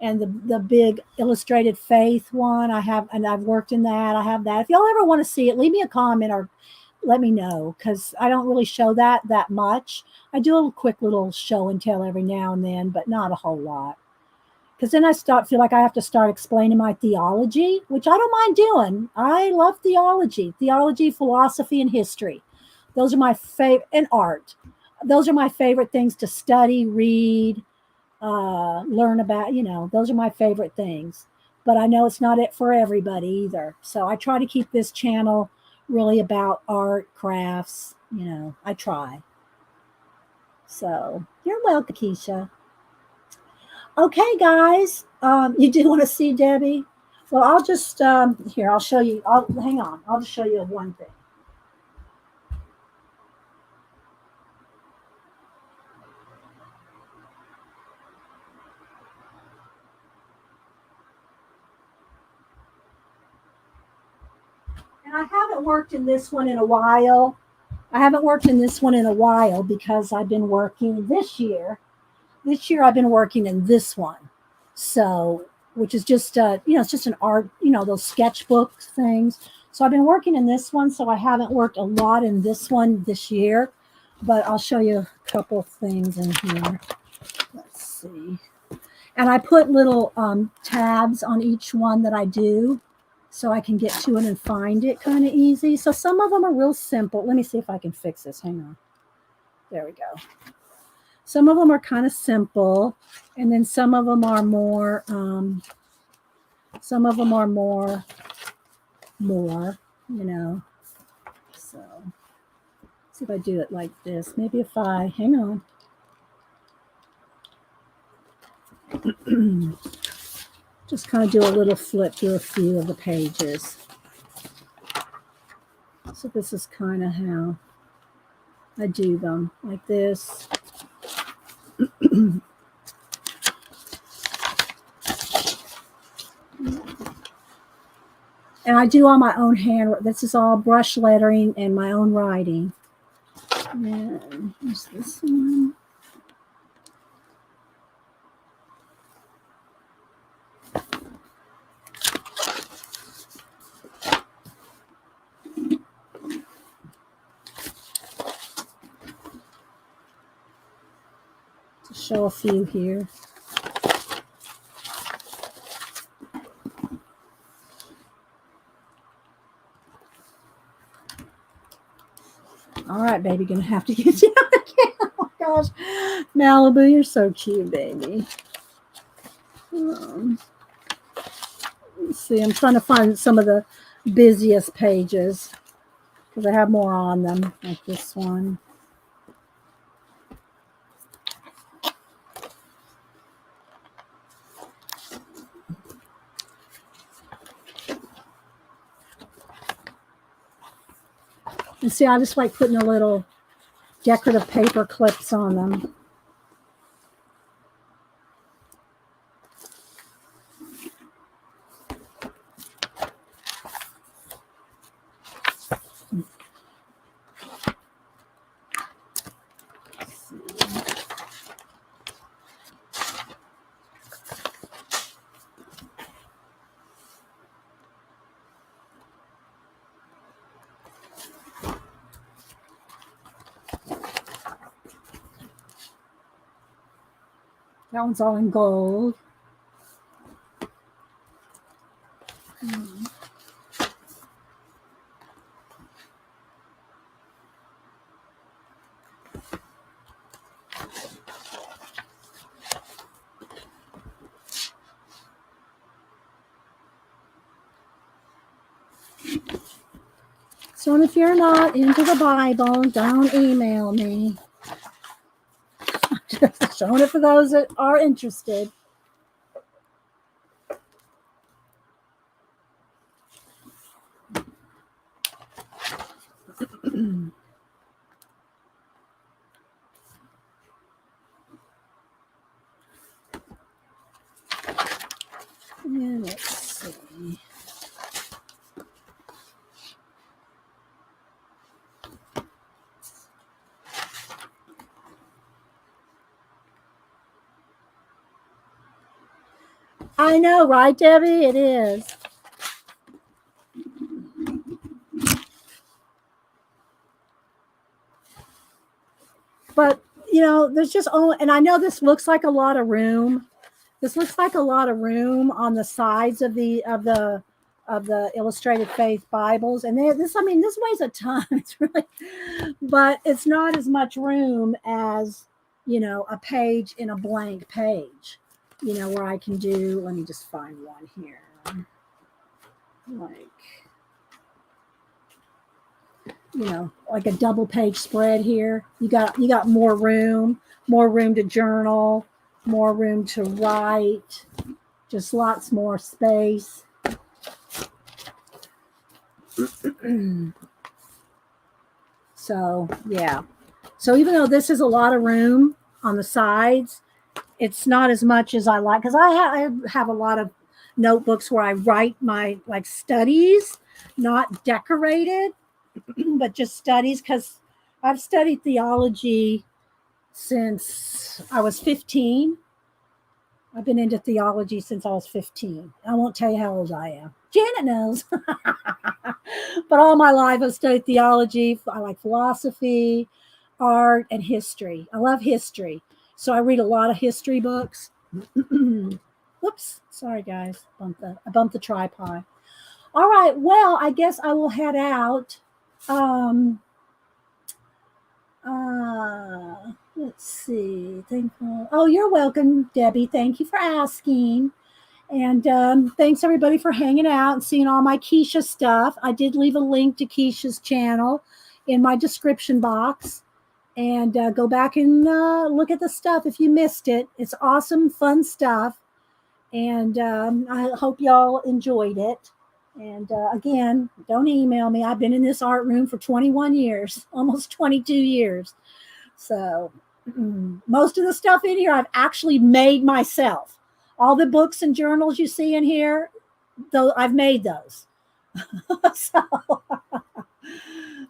And the big illustrated faith one I have, and I've worked in that. I have that. If y'all ever want to see it, leave me a comment or let me know, because I don't really show that much. I do a quick little show and tell every now and then, but not a whole lot. Because then I feel like I have to start explaining my theology, which I don't mind doing. I love theology, philosophy, and history. Those are my favorite, and art. Those are my favorite things to study, read, learn about, those are my favorite things. But I know it's not it for everybody either. So I try to keep this channel really about art, crafts, I try. So you're welcome, Kiesha. Okay, guys, you do want to see Debbie? Well, I'll just, here, I'll show you. Hang on. I'll just show you one thing. And I haven't worked in this one in a while. Because I've been working this year. This year I've been working in this one. So, which is just, it's just an art, those sketchbook things. So I've been working in this one. So I haven't worked a lot in this one this year. But I'll show you a couple things in here. Let's see. And I put little tabs on each one that I do, so I can get to it and find it kind of easy. So some of them are real simple. Let me see if I can fix this. Hang on. There we go. Some of them are kind of simple, and then some of them are more, you know. So, let's see if I do it like this. Maybe if I, hang on. Just kind of do a little flip through a few of the pages. So this is kind of how I do them, like this. And I do all my own hand. This is all brush lettering and my own writing. And here's this one. To show a few here. All right, baby, gonna have to get you out again. Oh my gosh, Malibu, you're so cute, baby. Let's see, I'm trying to find some of the busiest pages because I have more on them, like this one. And see, I just like putting a little decorative paper clips on them. That one's all in gold. So if you're not into the Bible, don't email me. I'm just showing it for those that are interested. And let's see. I know, right, Debbie? It is. But, you know, there's just only, and I know this looks like a lot of room. This looks like a lot of room on the sides of the Illustrated Faith Bibles. And this weighs a ton. It's really, but it's not as much room as, you know, a page in a blank page, you know, where I can do, let me just find one here. Like, you know, like a double page spread here. You got more room to journal, more room to write, just lots more space. So, yeah. So even though this is a lot of room on the sides, it's not as much as I like, because I have a lot of notebooks where I write my like studies, not decorated, but just studies, because I've studied theology since I was 15. I've been into theology since I was 15. I won't tell you how old I am. Janet knows. But all my life I've studied theology. I like philosophy, art, and history. I love history. So I read a lot of history books. Whoops. Sorry, guys. I bumped the tripod. All right. Well, I guess I will head out. Let's see. Oh, you're welcome, Debbie. Thank you for asking. And thanks everybody for hanging out and seeing all my Kiesha stuff. I did leave a link to Kiesha's channel in my description box. And go back and look at the stuff if you missed it. It's awesome, fun stuff. And I hope y'all enjoyed it. And again, don't email me. I've been in this art room for 21 years, almost 22 years. So most of the stuff in here I've actually made myself. All the books and journals you see in here, though, I've made those. So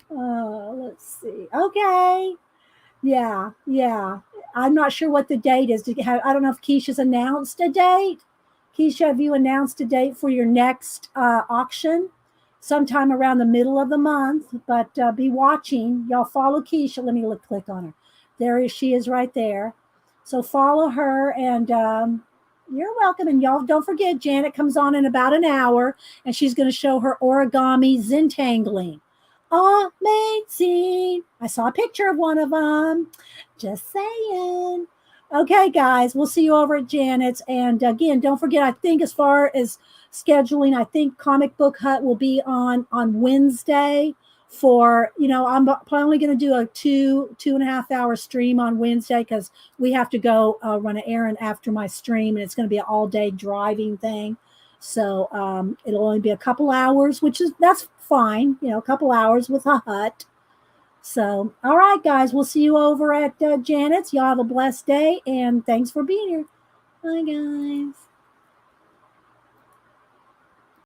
let's see. Okay. Yeah. I'm not sure what the date is. I don't know if Kiesha's announced a date. Kiesha, have you announced a date for your next auction? Sometime around the middle of the month, but be watching. Y'all follow Kiesha. Let me click on her. She is right there. So follow her, and you're welcome. And y'all don't forget, Janet comes on in about an hour, and she's going to show her origami zentangling. Amazing. I saw a picture of one of them. Just saying. Okay, guys, we'll see you over at Janet's. And again, don't forget, I think as far as scheduling, I think Comic Book Hut will be on Wednesday for, I'm probably going to do a 2.5 hour stream on Wednesday because we have to go run an errand after my stream, and it's going to be an all day driving thing. So it'll only be a couple hours, that's fine, a couple hours with a hut. So, all right, guys, we'll see you over at Janet's. Y'all have a blessed day, and thanks for being here. Bye, guys.